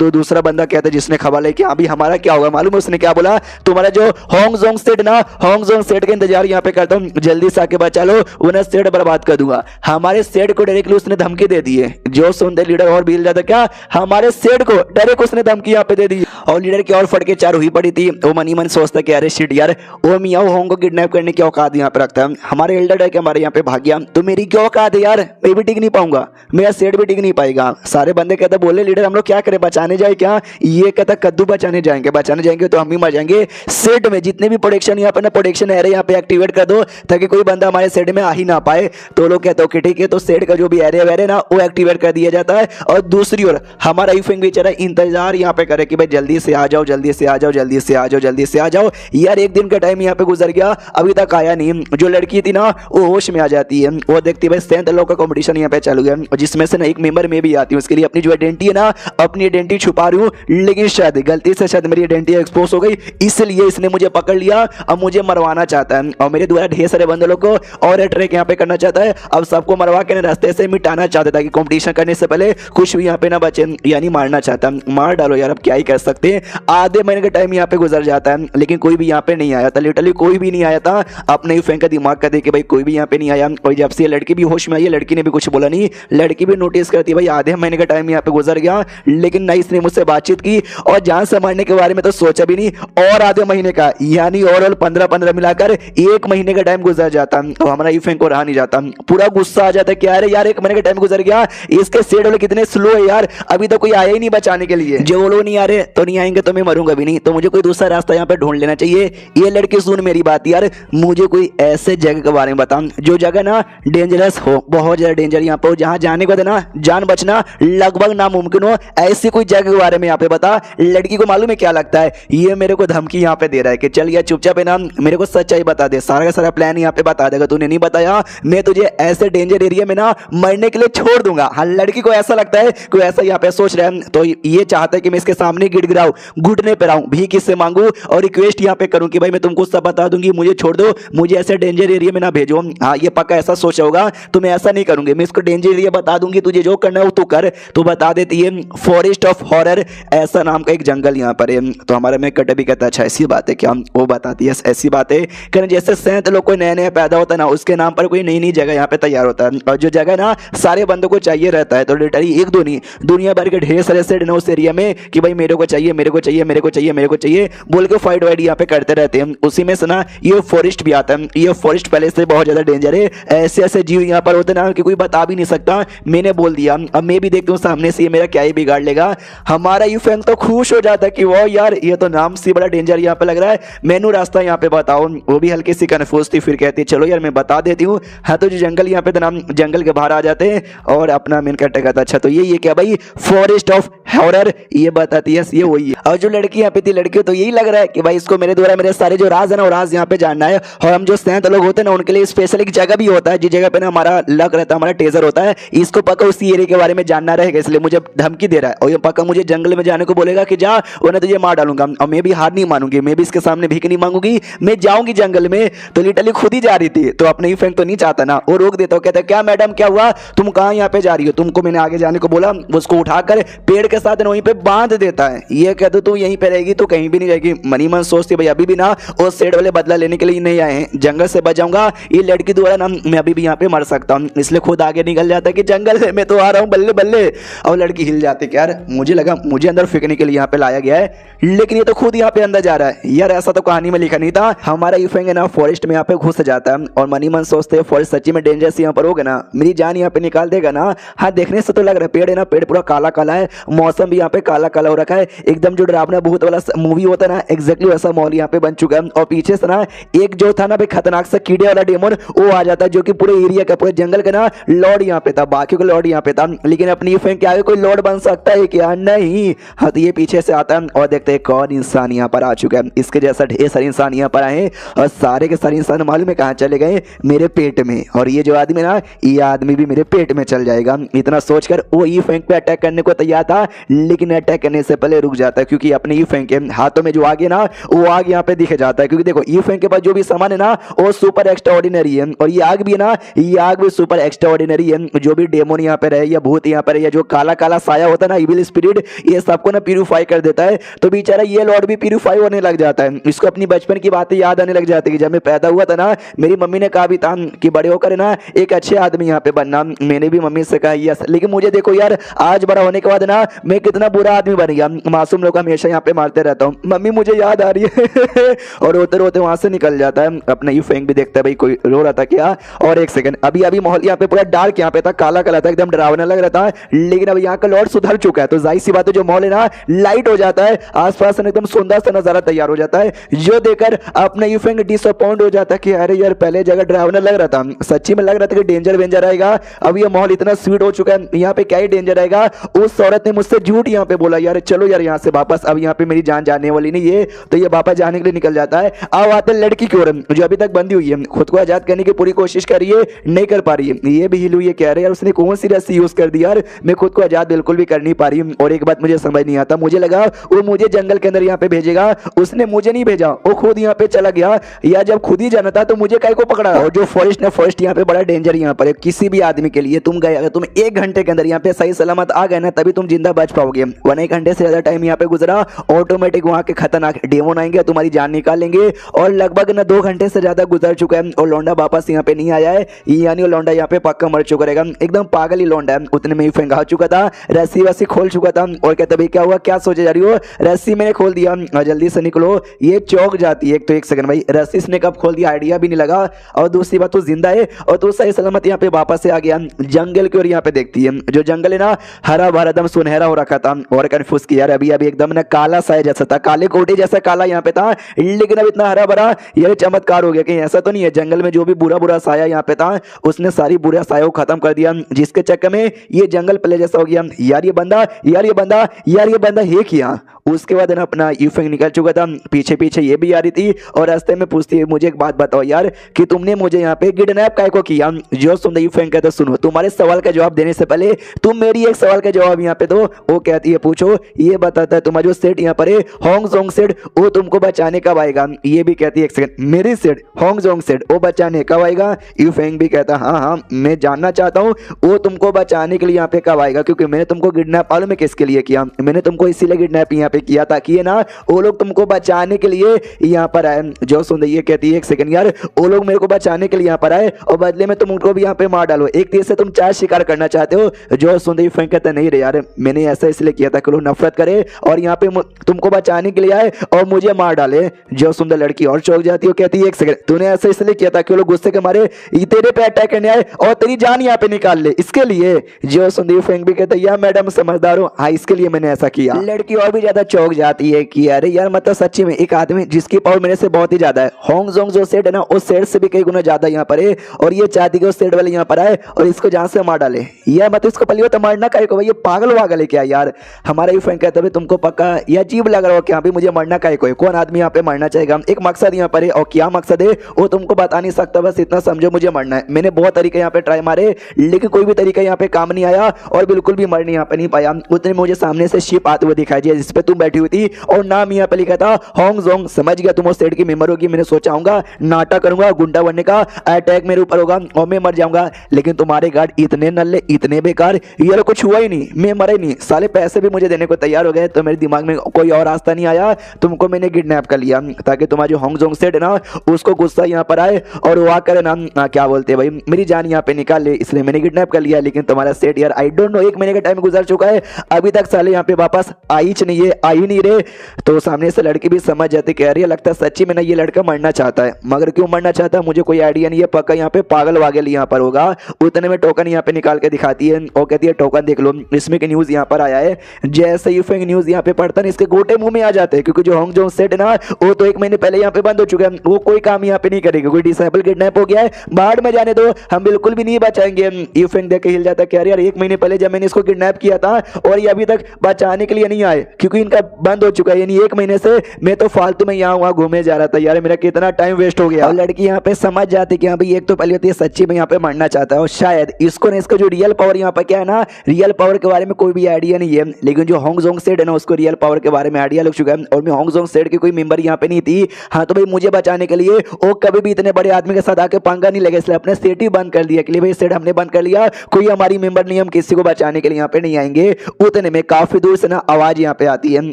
दूसरा बंदा कहता है जिसने खबर ली कि हाँ भी हमारा क्या होगा मालूम है? उसने क्या बोला, तुम्हारा जो होंगजोंग सेट ना, होंगजोंग सेट का इंतजार यहाँ पे करता हूँ, जल्दी से आके बचा लो, उन्हें सेट बर्बाद कर दूंगा। हमारे सेट को डायरेक्टली उसने धमकी दे दी है। जो सुनते लीडर और भी जाता, क्या हमारे सेट को डायरेक्ट उसने धमकी यहाँ पे दे दी। और लीडर की और फटके चार हुई पड़ी थी। वो मनी मन सोचता कि अरे शिट यार, वो मियाओ होंग को किडनैप करने की औकात यहाँ पे रखता है, हमारे एल्डर है कि हमारे यहाँ पे भाग गया, तो मेरी क्या औकात है यार, मैं भी टिक नहीं पाऊंगा, मेरा सेट भी टिक नहीं पाएगा। सारे बंदे कहते बोले लीडर हम लोग क्या करें, बचाने जाए क्या? ये कहता कद्दू बचाने जाएंगे तो हम भी मर जाएंगे। सेट में जितने भी प्रोटेक्शन यहाँ पे ना प्रोटेक्शन एरिया यहाँ पे एक्टिवेट कर दो ताकि कोई बंदा हमारे सेट में आ ही ना पाए। तो लोग कहते हो कि ठीक है, तो सेट का जो भी एरिया वेरिया ना वो एक्टिवेट कर दिया जाता है। और दूसरी ओर हमारा यूफेंग बेचारा इंतजार यहाँ पे करे कि भाई जल्दी से आ जाओ, जल्दी से आ जाओ, जल्दी से आ जाओ, जल्दी से आ जाओ। यार एक दिन का टाइम यहाँ पे गुजर गया, अभी तक आया नहीं। जो लड़की थी ना वो होश में आ जाती है, वो देखती है भाई सेंथ लोग का कंपटीशन यहाँ पे चालू है, जिसमें से ना एक मेंबर में भी आती हूँ, उसके लिए अपनी जो आइडेंटिटी है ना, अपनी आइडेंटिटी छुपा रही हूँ, लेकिन शायद गलती से शायद मेरी आइडेंटिटी एक्सपोज हो गई, इसलिए इसने मुझे पकड़ लिया। अब मुझे मरवाना चाहता है और मेरे द्वारा ढेर सारे बंदे लोग को और अटैक यहाँ पे करना चाहता है। अब सबको मरवा के रास्ते से मिटाना चाहता था कि कंपटीशन करने से पहले कुछ भी यहाँ पे ना बचे, यानी मारना चाहता। मार डालो यार, अब क्या ही कर सकते हैं। आधे महीने का टाइम यहाँ पे गुजर जाता है लेकिन कोई भी यहाँ पे नहीं आया था, लिटरली कोई भी नहीं आया था। अपने ही फैन का दिमाग का देखे भाई कोई भी यहाँ पे नहीं आया। और जब से लड़की भी होश में आई, लड़की ने भी कुछ बोला नहीं, लड़की भी नोटिस करती भाई आधे महीने का टाइम यहाँ पे गुजर गया, लेकिन ना इसने मुझसे बातचीत की और जान से मारने के बारे में तो सोचा भी नहीं। और आधे महीने का यानी ओवरऑल 15-15 मिलाकर 1 महीने का टाइम गुजर जाता तो हमारा यूफेंग को रहा नहीं जाता, पूरा गुस्सा आ जाता कि अरे यार 1 महीने का टाइम गुजर गया, इसके सेट वाले कितने स्लो है यार, अभी तो कोई आया ही नहीं बचाने के लिए। जो वो लोग नहीं आ रहे तो नहीं आएंगे तो मैं मरूंगा भी नहीं, तो मुझे कोई दूसरा रास्ता यहाँ पे ढूंढ लेना चाहिए। ये लड़की सुन मेरी बात यार, मुझे कोई ऐसे जगह के बारे में बता जो जगह ना डेंजरस हो, बहुत ज्यादा डेंजर यहाँ पे, जहां जाने के बाद ना जान बचना लगभग नामुमकिन हो, ऐसी कोई जगह के बारे में यहाँ पे बता। लड़की को मालूम है क्या लगता है, ये मेरे को धमकी यहाँ पे दे रहा है कि चल यार चुपचाप है ना, मेरे को सच्चाई बता दे, सारा का सारा प्लान यहाँ पे बता देगा, तूने नहीं बताया मैं तुझे ऐसे डेंजर एरिया में ना मरने के लिए छोड़ दूंगा। हाँ लड़की को ऐसा लगता है, कोई ऐसा यहाँ पे सोच रहा है, तो ये चाहता है कि मैं इसके सामने गिड़गिड़ाऊं, घुटने पे रहूं, भीख इससे मांगू और रिक्वेस्ट यहाँ पे करूं कि भाई मैं तुमको सब बता दूंगी, मुझे छोड़ दो, मुझे ऐसे डेंजर एरिया में ना भेजो। हाँ ये पक्का ऐसा सोचा होगा, तो मैं ऐसा नहीं करूंगी, मैं इसको डेंजर एरिया बता दूंगी, तुझे जो करना है वो तू कर। तो बता देती है फॉरेस्ट ऑफ हॉरर ऐसा नाम का एक जंगल यहाँ पर है। तो हमारा मैं कट भी कहता अच्छा ऐसी बात है क्या, वो बताती है ऐसी बात है कारण जैसे सेंत लोग कोई नया नया पैदा होता है ना, उसके नाम पर कोई नई नई जगह यहाँ पे तैयार होता है, और जो जगह ना सारे बंदों को चाहिए रहता है। तो लिटरली एक दो नहीं, दुनिया भर के ढेर सारे सेट ना उस एरिया में कि भाई मेरे को चाहिए, मेरे को चाहिए, मेरे को चाहिए, मेरे को चाहिए बोल के फाइट वाइट यहाँ पे करते रहते हैं। उसी में से ना ये फॉरेस्ट भी आता है, ये फॉरेस्ट पहले से बहुत ज्यादा डेंजर है, ऐसे ऐसे जीव यहाँ पर होते ना कि कोई बता भी नहीं सकता, मैंने बोल दिया, अब मैं भी देखता हूँ सामने से ये मेरा क्या ही बिगाड़ लेगा। हमारा यूफेंग तो खुश हो जाता है कि वो यार ये तो नाम से बड़ा डेंजर यहाँ पे लग रहा है, मैनू रास्ता यहाँ पे बताओ। वो भी हल्की सी कन्फ्यूज थी, फिर कहती चलो यार मैं बता देती हूँ। हाँ तो जो जंगल यहाँ पे तो नाम जंगल के बाहर आ जाते हैं और अपना मेन कट्टा था। अच्छा तो ये क्या भाई फॉरेस्ट ऑफ हॉरर, ये बताती है ये वही है। और जो लड़की यहाँ पे थी, लड़की तो यही लग रहा है कि भाई इसको मेरे द्वारा मेरे सारे जो राज है ना वो राज यहाँ पे जानना है। और हम जो सेंत लोग होते हैं ना उनके लिए स्पेशल एक जगह भी होता है, जिस जगह पे ना हमारा लक रहता है, हमारा टेजर होता है, इसको पक्का उसी एरिया के बारे में जानना रहेगा, इसलिए मुझे धमकी दे रहा है। और ये पक्का मुझे जंगल में जाने को बोलेगा कि जा उन्हें तुझे मार डालूंगा। और मैं भी हार नहीं मानूंगी, मैं भी इसके सामने भीख नहीं मांगूंगी, मैं जाऊंगी जंगल में। तो लिटरली खुद ही जा रही थी, तो अपने ही फ्रेंड तो नहीं चाहता ना, वो रोक देता, कहता क्या मैडम क्या हुआ, तुम कहाँ यहाँ पे जा रही हो, तुमको मैंने आगे जाने को बोला। उसको उठाकर पेड़ के साथ वहीं पे बांध देता है। ये कहते तू यहीं पे रहेगी तो कहीं भी नहीं रहेगी। मनी मन सोचती भाई अभी भी ना वो सेट वाले बदला लेने के लिए नहीं आए हैं, जंगल से बच जाऊंगा, ये लड़की वाला ना मैं अभी भी यहाँ पे मर सकता हूँ, इसलिए खुद आगे निकल जाता है कि जंगल है, मैं तो आ रहा हूँ, बल्ले बल्ले। और लड़की हिल जाती है। यार मुझे लगा मुझे अंदर फेंकने के लिए यहाँ पे लाया गया है, लेकिन ये तो खुद यहाँ पे अंदर जा रहा है। यार ऐसा तो कहानी में लिखा नहीं था। हमारा यूफेंग है ना फॉरेस्ट में यहाँ पे घुस जाता है और मनी मन सोचते हैं फॉरेस्ट सच्ची में डेंजरस यहाँ पर होगा ना, मेरी जान यहाँ पे निकाल देगा ना। हाँ देखने से तो लग रहा है, पेड़ है ना, पेड़ पूरा काला काला है, मौसम भी यहाँ पे काला काला हो रखा है, एकदम जो डरावना भूत वाला मूवी होता है ना, एग्जैक्टली वैसा माहौल यहाँ पे बन चुका है। और पीछे से ना एक जो था ना खतरनाक सा कीड़े वाला डेमन वो आ जाता है, जो कि पूरे एरिया का पूरे जंगल का ना लॉर्ड यहाँ पे था, बाकी का लॉर्ड यहाँ पे था। लेकिन अपनी यूफेंग के आगे कोई लॉर्ड बन सकता है क्या? नहीं। हाँ तो ये पीछे से आता है और देखते हैं कौन इंसान यहाँ पर आ चुका है। इसके जैसा ढेर सारे इंसान यहाँ पर आए और सारे के सारे इंसान मालूम है कहाँ चले गए? मेरे पेट में। और ये जो आदमी ना, ये आदमी भी मेरे पेट में चल जाएगा। इतना सोचकर वो यूफेंग पे अटैक करने को तैयार था, लेकिन अटैक करने से पहले रुक जाता है, क्योंकि अपने यूफेंग के हाथों में जो आग है ना वो आग यहाँ पे दिखे जाता है। क्योंकि देखो यूफेंग के पास जो भी सामान है ना वो सुपर एक्स्ट्रा ऑर्डिनरी है, और ये आग भी है ना, ये आग भी सुपर एक्स्ट्रा ऑर्डिनरी है। जो भी डेमोन यहाँ पे रहे या भूत यहाँ पे रहे या जो काला काला साया होता है ना, इविल स्पिरिट, ये सबको ना प्यूरिफाई कर देता है। तो बेचारा ये लॉर्ड भी प्यूरिफाई होने लग जाता है। इसको अपनी बचपन की बातें याद आने लग जाती है कि जब मैं पैदा हुआ था ना, मेरी मम्मी ने कहा भी था कि बड़े होकर ना एक अच्छे आदमी यहाँ पे बनना। मैंने भी मम्मी से कहा यस, लेकिन मुझे देखो यार आज बड़ा होने के बाद ना मैं कितना बुरा आदमी बन गया। मासूम लोग हमेशा यहाँ पे मारते रहता हूँ, मम्मी मुझे याद आ रही है और रोते रोते वहां से निकल जाता है। अपना यूफेंग भी देखता है भाई कोई रो रहा था क्या। और एक सेकंड, अभी अभी माहौल यहाँ पे पूरा डार्क यहाँ पे था, काला काला था, एकदम डरावना लग रहा था, लेकिन अब यहाँ का लॉर्ड सुधर चुका है। तो जाहिर सी बात है जो माहौल है ना लाइट हो जाता है, आसपास एकदम सुंदर सा नजारा तैयार हो जाता है, जो देखकर अपना यूफेंग डिसअपॉइंट हो जाता है कि अरे यार पहले जगह डरावना लग रहा था, सच्ची में लग रहा था कि डेंजर वेंजर आएगा, अब ये माहौल इतना स्वीट हो चुका है, यहाँ पे क्या ही डेंजर आएगा। उस औरत ने मुझसे झूठ यहाँ पे बोला, यार चलो यार यहाँ से वापस, अब यहाँ पे मेरी जान जाने वाली नहीं है। तो ये वापस जाने के लिए निकल जाता है। अब आते लड़की की ओर जो अभी तक बंदी हुई है, खुद को आजाद करने की पूरी कोशिश कर रही है, नहीं कर पा रही है। ये भी हिल हुई है, कह रहे यार उसने कौन सी रस्सी यूज कर दी यार, मैं खुद को आजाद बिल्कुल भी कर नहीं पा रही हूँ। और एक बात मुझे समझ नहीं आता, मुझे लगा वो मुझे जंगल के अंदर यहाँ पे भेजेगा, उसने मुझे नहीं भेजा, वो खुद यहाँ पे चला गया। या जब खुद ही जाना था तो मुझे काय को पकड़ा। और जो फॉरेस्ट है, फॉरेस्ट यहाँ पे बड़ा डेंजर यहाँ पर है किसी भी आदमी के लिए। तुम गए, अगर तुम 1 घंटे के अंदर यहाँ पे सही सलामत आ गए ना, तभी तुम जिंदा बच पाओगे, वरना 1 घंटे से ज्यादा टाइम यहाँ पे गुजरा ऑटोमेटिक वहां के खतरनाक डेमोन आएंगे, तुम्हारी जान निकाल लेंगे। और लगभग ना 2 घंटे से ज्यादा गुजर चुका है और लौंडा वापस यहाँ पे नहीं आया है, यानी वो लौंडा यहाँ पे पक्का मर चुका रहेगा, एकदम पागल ही लौंडा है। उतने में ही फेंका चुका था, रस्सी वस्सी खोल चुका था और कहता भाई क्या हुआ, क्या सोचे जा रही हो, रस्सी मैंने खोल दिया, जल्दी से निकलो। ये चौक जाती है। एक तो 1 सेकंड भाई, रस्सी ने कब खोल दिया आइडिया भी नहीं लगा, और दूसरी बात तू जिंदा है और तू सही सलामत यहाँ पे वापस से आ गया। जंगल की ओर यहाँ पे देखती है, जो जंगल है ना हरा भरा एकदम सुनहरा हो रखा था, और कन्फ्यूज किया यार अभी अभी एकदम ना काला साया जैसा था, काले कोटे जैसा काला यहाँ पे था, लेकिन अब इतना हरा भरा, ये चमत्कार हो गया कि ऐसा तो नहीं है जंगल में जो भी बुरा बुरा साया यहाँ पे था उसने सारी बुरा साया को खत्म कर दिया, जिसके चक्कर में ये जंगल पहले जैसा हो गया। यार ये बंदा यार ये बंदा यार ये बंदा है क्या। उसके बाद ना अपना यूफेंग निकल चुका था, पीछे पीछे ये भी आ रही थी और रास्ते में पूछती है मुझे एक बात बताओ यार कि तुमने मुझे यहाँ पे किडनैप काय को किया। जो सुन यूफेंग कहता सुनो, तुम्हारे सवाल का जवाब देने से पहले तुम मेरी एक सवाल का जवाब यहाँ पे दो। वो कहती है पूछो। ये बताता है तुम्हारा जो सेट यहाँ पर है होंगजोंग सेट, वो तुमको बचाने कब आएगा। ये भी कहती है 1 सेकंड, मेरी सेट होंगजोंग सेट वो बचाने कब आएगा। यूफेंग भी कहता हाँ हाँ मैं जानना चाहता हूँ वो तुमको बचाने के लिए यहाँ पे कब आएगा, क्योंकि मैंने तुमको किडनैप मालूम है किसके लिए किया, मैंने तुमको इसीलिए किडनैप यहाँ पे किया ताकि ना वो लोग तुमको बचाने के लिए यहाँ पर आए। जो सुन ये कहती है 1 सेकंड यार, वो लोग मेरे को बचाने के लिए यहाँ पर आए और बदले में तुम उनको भी यहाँ पे मार डालो, एक तीर से तुम 4 शिकार करना चाहते हो। जो सुन यूफेंग कहता नहीं रे यार, मैंने ऐसा इसलिए किया था कि लोग नफरत करे और यहाँ पे तुमको बचाने के लिए आए और मुझे मार डाले। जो सुंदर लड़की और चौंक जाती है, कहती है 1 सेकंड, तूने ऐसा इसलिए किया था कि वो लोग गुस्से के मारे तेरे पे अटैक करने आए और तेरी जान यहाँ पे निकाल ले, इसके लिए। जो सुन यूफेंग भी कहता है यार मैडम समझदार हो, हाँ इसके लिए मैंने ऐसा किया। लड़की और भी ज्यादा चौंक जाती है कि अरे यार मतलब सच्ची में एक आदमी जिसकी पावर मेरे से बहुत ही ज्यादा है, होंगजोंग जो सेट है ना उस सेट से भी कई गुना ज्यादा यहाँ पर है, और ये चाहती है उस सेट वाले यहाँ पर आए और इसको जान से मार डाले। यार मतलब इसको पहले तो मारना काहे को भाई, ये पागल वागल है क्या यार। हमारा यूफेंग कहता है तुमको पक्का ये अजीब लग रहा हो क्या, मुझे मरना काहे को, कौन आदमी यहाँ पे मरना चाहेगा। एक मकसद यहाँ पर है और क्या मकसद है वो तुमको बता नहीं सकता, बस इतना समझो मुझे मरना है। मैंने बहुत तरीके यहाँ पे ट्राई मारे लेकिन कोई भी तरीका यहाँ पे काम नहीं आया और बिल्कुल भी मरने यहाँ पे नहीं पाया। उतने मुझे सामने से शिप आते हुए दिखाई दिया जिसपे तुम मासूम बैठी हुई थी और नाम यहाँ पे लिखा था होंग जोंग। समझ गया तुम उस सेट की मेंबर होगी। मैंने सोचा हूंगा नाटक करूंगा, गुंडा बनने का, अटैक मेरे ऊपर होगा और मैं मर जाऊंगा, लेकिन तुम्हारे गार्ड इतने नल्ले, इतने बेकार, ये कुछ हुआ ही नहीं, मैं मरा ही नहीं। साले पैसे भी मुझे देने को तैयार हो गए, तो मेरे दिमाग में कोई और रास्ता नहीं आया, तुमको मैंने किडनैप कर लिया ताकि तुम्हारा जो होंग जोंग सेट है ना उसको गुस्सा यहाँ पर आए और वो आकर ना क्या बोलते हैं भाई मेरी जान यहाँ पे निकाल ले, इसलिए मैंने किडनैप कर लिया। लेकिन तुम्हारा सेट यार आई डोंट नो 1 महीने का टाइम गुजर चुका है, अभी तक साले यहाँ पे वापस आई नहीं है, आ ही नहीं रहे। तो सामने से लड़की भी समझ जाती कह रही है लगता है सच्ची में ना ये लड़का मरना चाहता है, मगर क्यों मरना चाहता है मुझे कोई आइडिया नहीं है, पक्का यहाँ पे पागल वागल यहाँ पर होगा। उतने में टोकन यहाँ पे निकाल के दिखाती है और कहती है टोकन देख लो, इसमें की न्यूज यहाँ पर आया है। जैसे ही फेक न्यूज यहाँ पे पढ़ता है इसके गोटे मुंह में आ जाते हैं, क्योंकि जो होंग जोंग सेट है ना वो तो 1 महीने पहले यहाँ पे बंद हो चुका है, वो कोई काम यहाँ पे नहीं करेगा, कोई डिसेबल किडनैप हो गया है, बाहर में जाने दो, हम बिल्कुल भी नहीं बचाएंगे। ये फेंक देख के हिल जाता है कह रही यार 1 महीने पहले जब मैंने इसको किडनैप किया था और ये अभी तक बचाने के लिए नहीं आए, क्योंकि इनका बंद हो चुका है, यानी 1 महीने से मैं तो फालतू में यहाँ वहाँ घूमे जा रहा था, यार मेरा कितना टाइम वेस्ट हो गया। और लड़की यहाँ पे समझ जाती कि हाँ भाई एक तो पहले होती है सच्ची में यहाँ पे मरना चाहता है और शायद इसको ना इसका जो रियल पावर यहाँ पे क्या है ना, रियल पावर के बारे में कोई भी आइडिया नहीं है, लेकिन जो होंग जोंग सेट है ना उसको रियल पावर के बारे में आइडिया लग चुका है और मैं होंग जोंग सेट की कोई मेंबर यहाँ पे नहीं थी। हाँ तो भाई मुझे बचाने के लिए वो कभी भी इतने बड़े आदमी के साथ आके पंगा नहीं लगे, इसलिए अपने सेट ही बंद कर दिया कि भाई सेट हमने बंद कर लिया, कोई हमारी मेंबर नहीं, हम किसी को बचाने के लिए यहाँ पे नहीं आएंगे। उतने में काफी दूर से ना आवाज यहाँ पे आती है,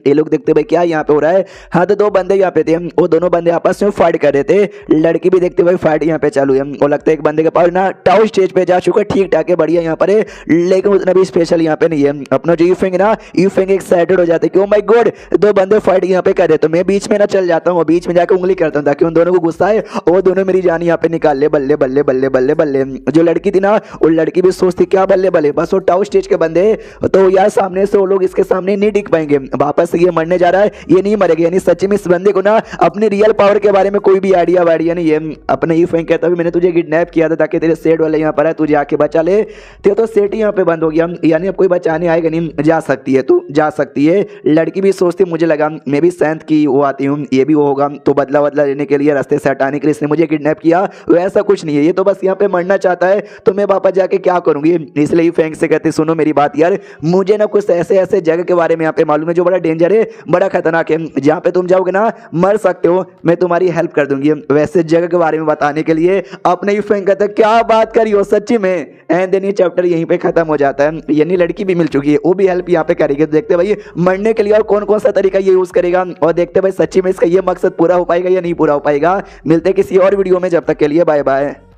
ये लोग देखते भाई क्या यहाँ पे हो रहा है। हाँ तो 2 बंदे यहाँ पे थे, वो दोनों बंदे आपस में फाइट कर रहे थे, लड़की भी देखते भाई फाइट यहाँ पे चालू है, वो लगता है एक बंदे के पास ना टाउ स्टेज पे जा चुका, ठीक ठाक है बढ़िया यहाँ पर है, लेकिन उतना भी स्पेशल यहाँ पे नहीं है। अपना जो यूफेंग ना यूफेंग एक्साइटेड हो जाते कि ओ माय गॉड 2 बंदे फाइट यहाँ पे कर रहे, तो मैं बीच में ना चल जाता हूँ, बीच में जाकर उंगली करता हूँ ताकि उन दोनों को गुस्सा है और वो दोनों मेरी जान यहाँ पे निकाल ले। बल्ले बल्ले बल्ले बल्ले बल्ले। जो लड़की थी ना वो लड़की भी सोचती क्या बल्ले बल्ले, बस वो टाउ स्टेज के बंदे तो यार सामने से वो लोग इसके सामने नहीं टिक पाएंगे, वापस से ये मरने जा रहा है, ये नहीं मरेगा, यानी सच्ची में इस बंदे को ना अपनी रियल पावर के बारे में कोई भी आइडिया वाइडिया नहीं है। अपने ही फेंक कहता मैंने तुझे किडनैप किया था ताकि तेरे सेट वाले यहाँ पर है, तुझे आके बचा ले, तो सेट ही यहाँ पे बंद हो गया, यानी अब कोई बचाने आएगा नहीं, जा सकती है तू जा सकती है। लड़की भी सोचती मुझे लगा मैं भी सैंत की वो आती हूँ, ये भी वो होगा तो बदला बदला लेने के लिए रास्ते से हटाने के लिए इसने मुझे किडनैप किया, वैसा कुछ नहीं है, ये तो बस यहाँ पे मरना चाहता है, तो मैं वापस जाके क्या करूंगी। इसलिए ही फेंक से कहते सुनो मेरी बात यार, मुझे ना कुछ ऐसे ऐसे जगह के बारे में यहाँ पे मालूम है जो बड़ा डेंजर है, बड़ा खतरनाक है, जहाँ पे तुम जाओगे ना मर सकते हो, मैं तुम्हारी हेल्प कर दूंगी। वैसे जगह के बारे में बताने के लिए अपने ही फेंक कहता क्या बात करी हो सच्ची में। एंड देन ये चैप्टर यहीं पे खत्म हो जाता है, यानी लड़की भी मिल चुकी है, वो भी हेल्प यहाँ पे करेगी। तो देखते भाई मरने के लिए और कौन कौन सा तरीका ये यूज करेगा और देखते भाई सच्ची में इसका ये मकसद पूरा हो पाएगा या नहीं पूरा हो पाएगा। मिलते किसी और वीडियो में, जब तक के लिए बाय बाय।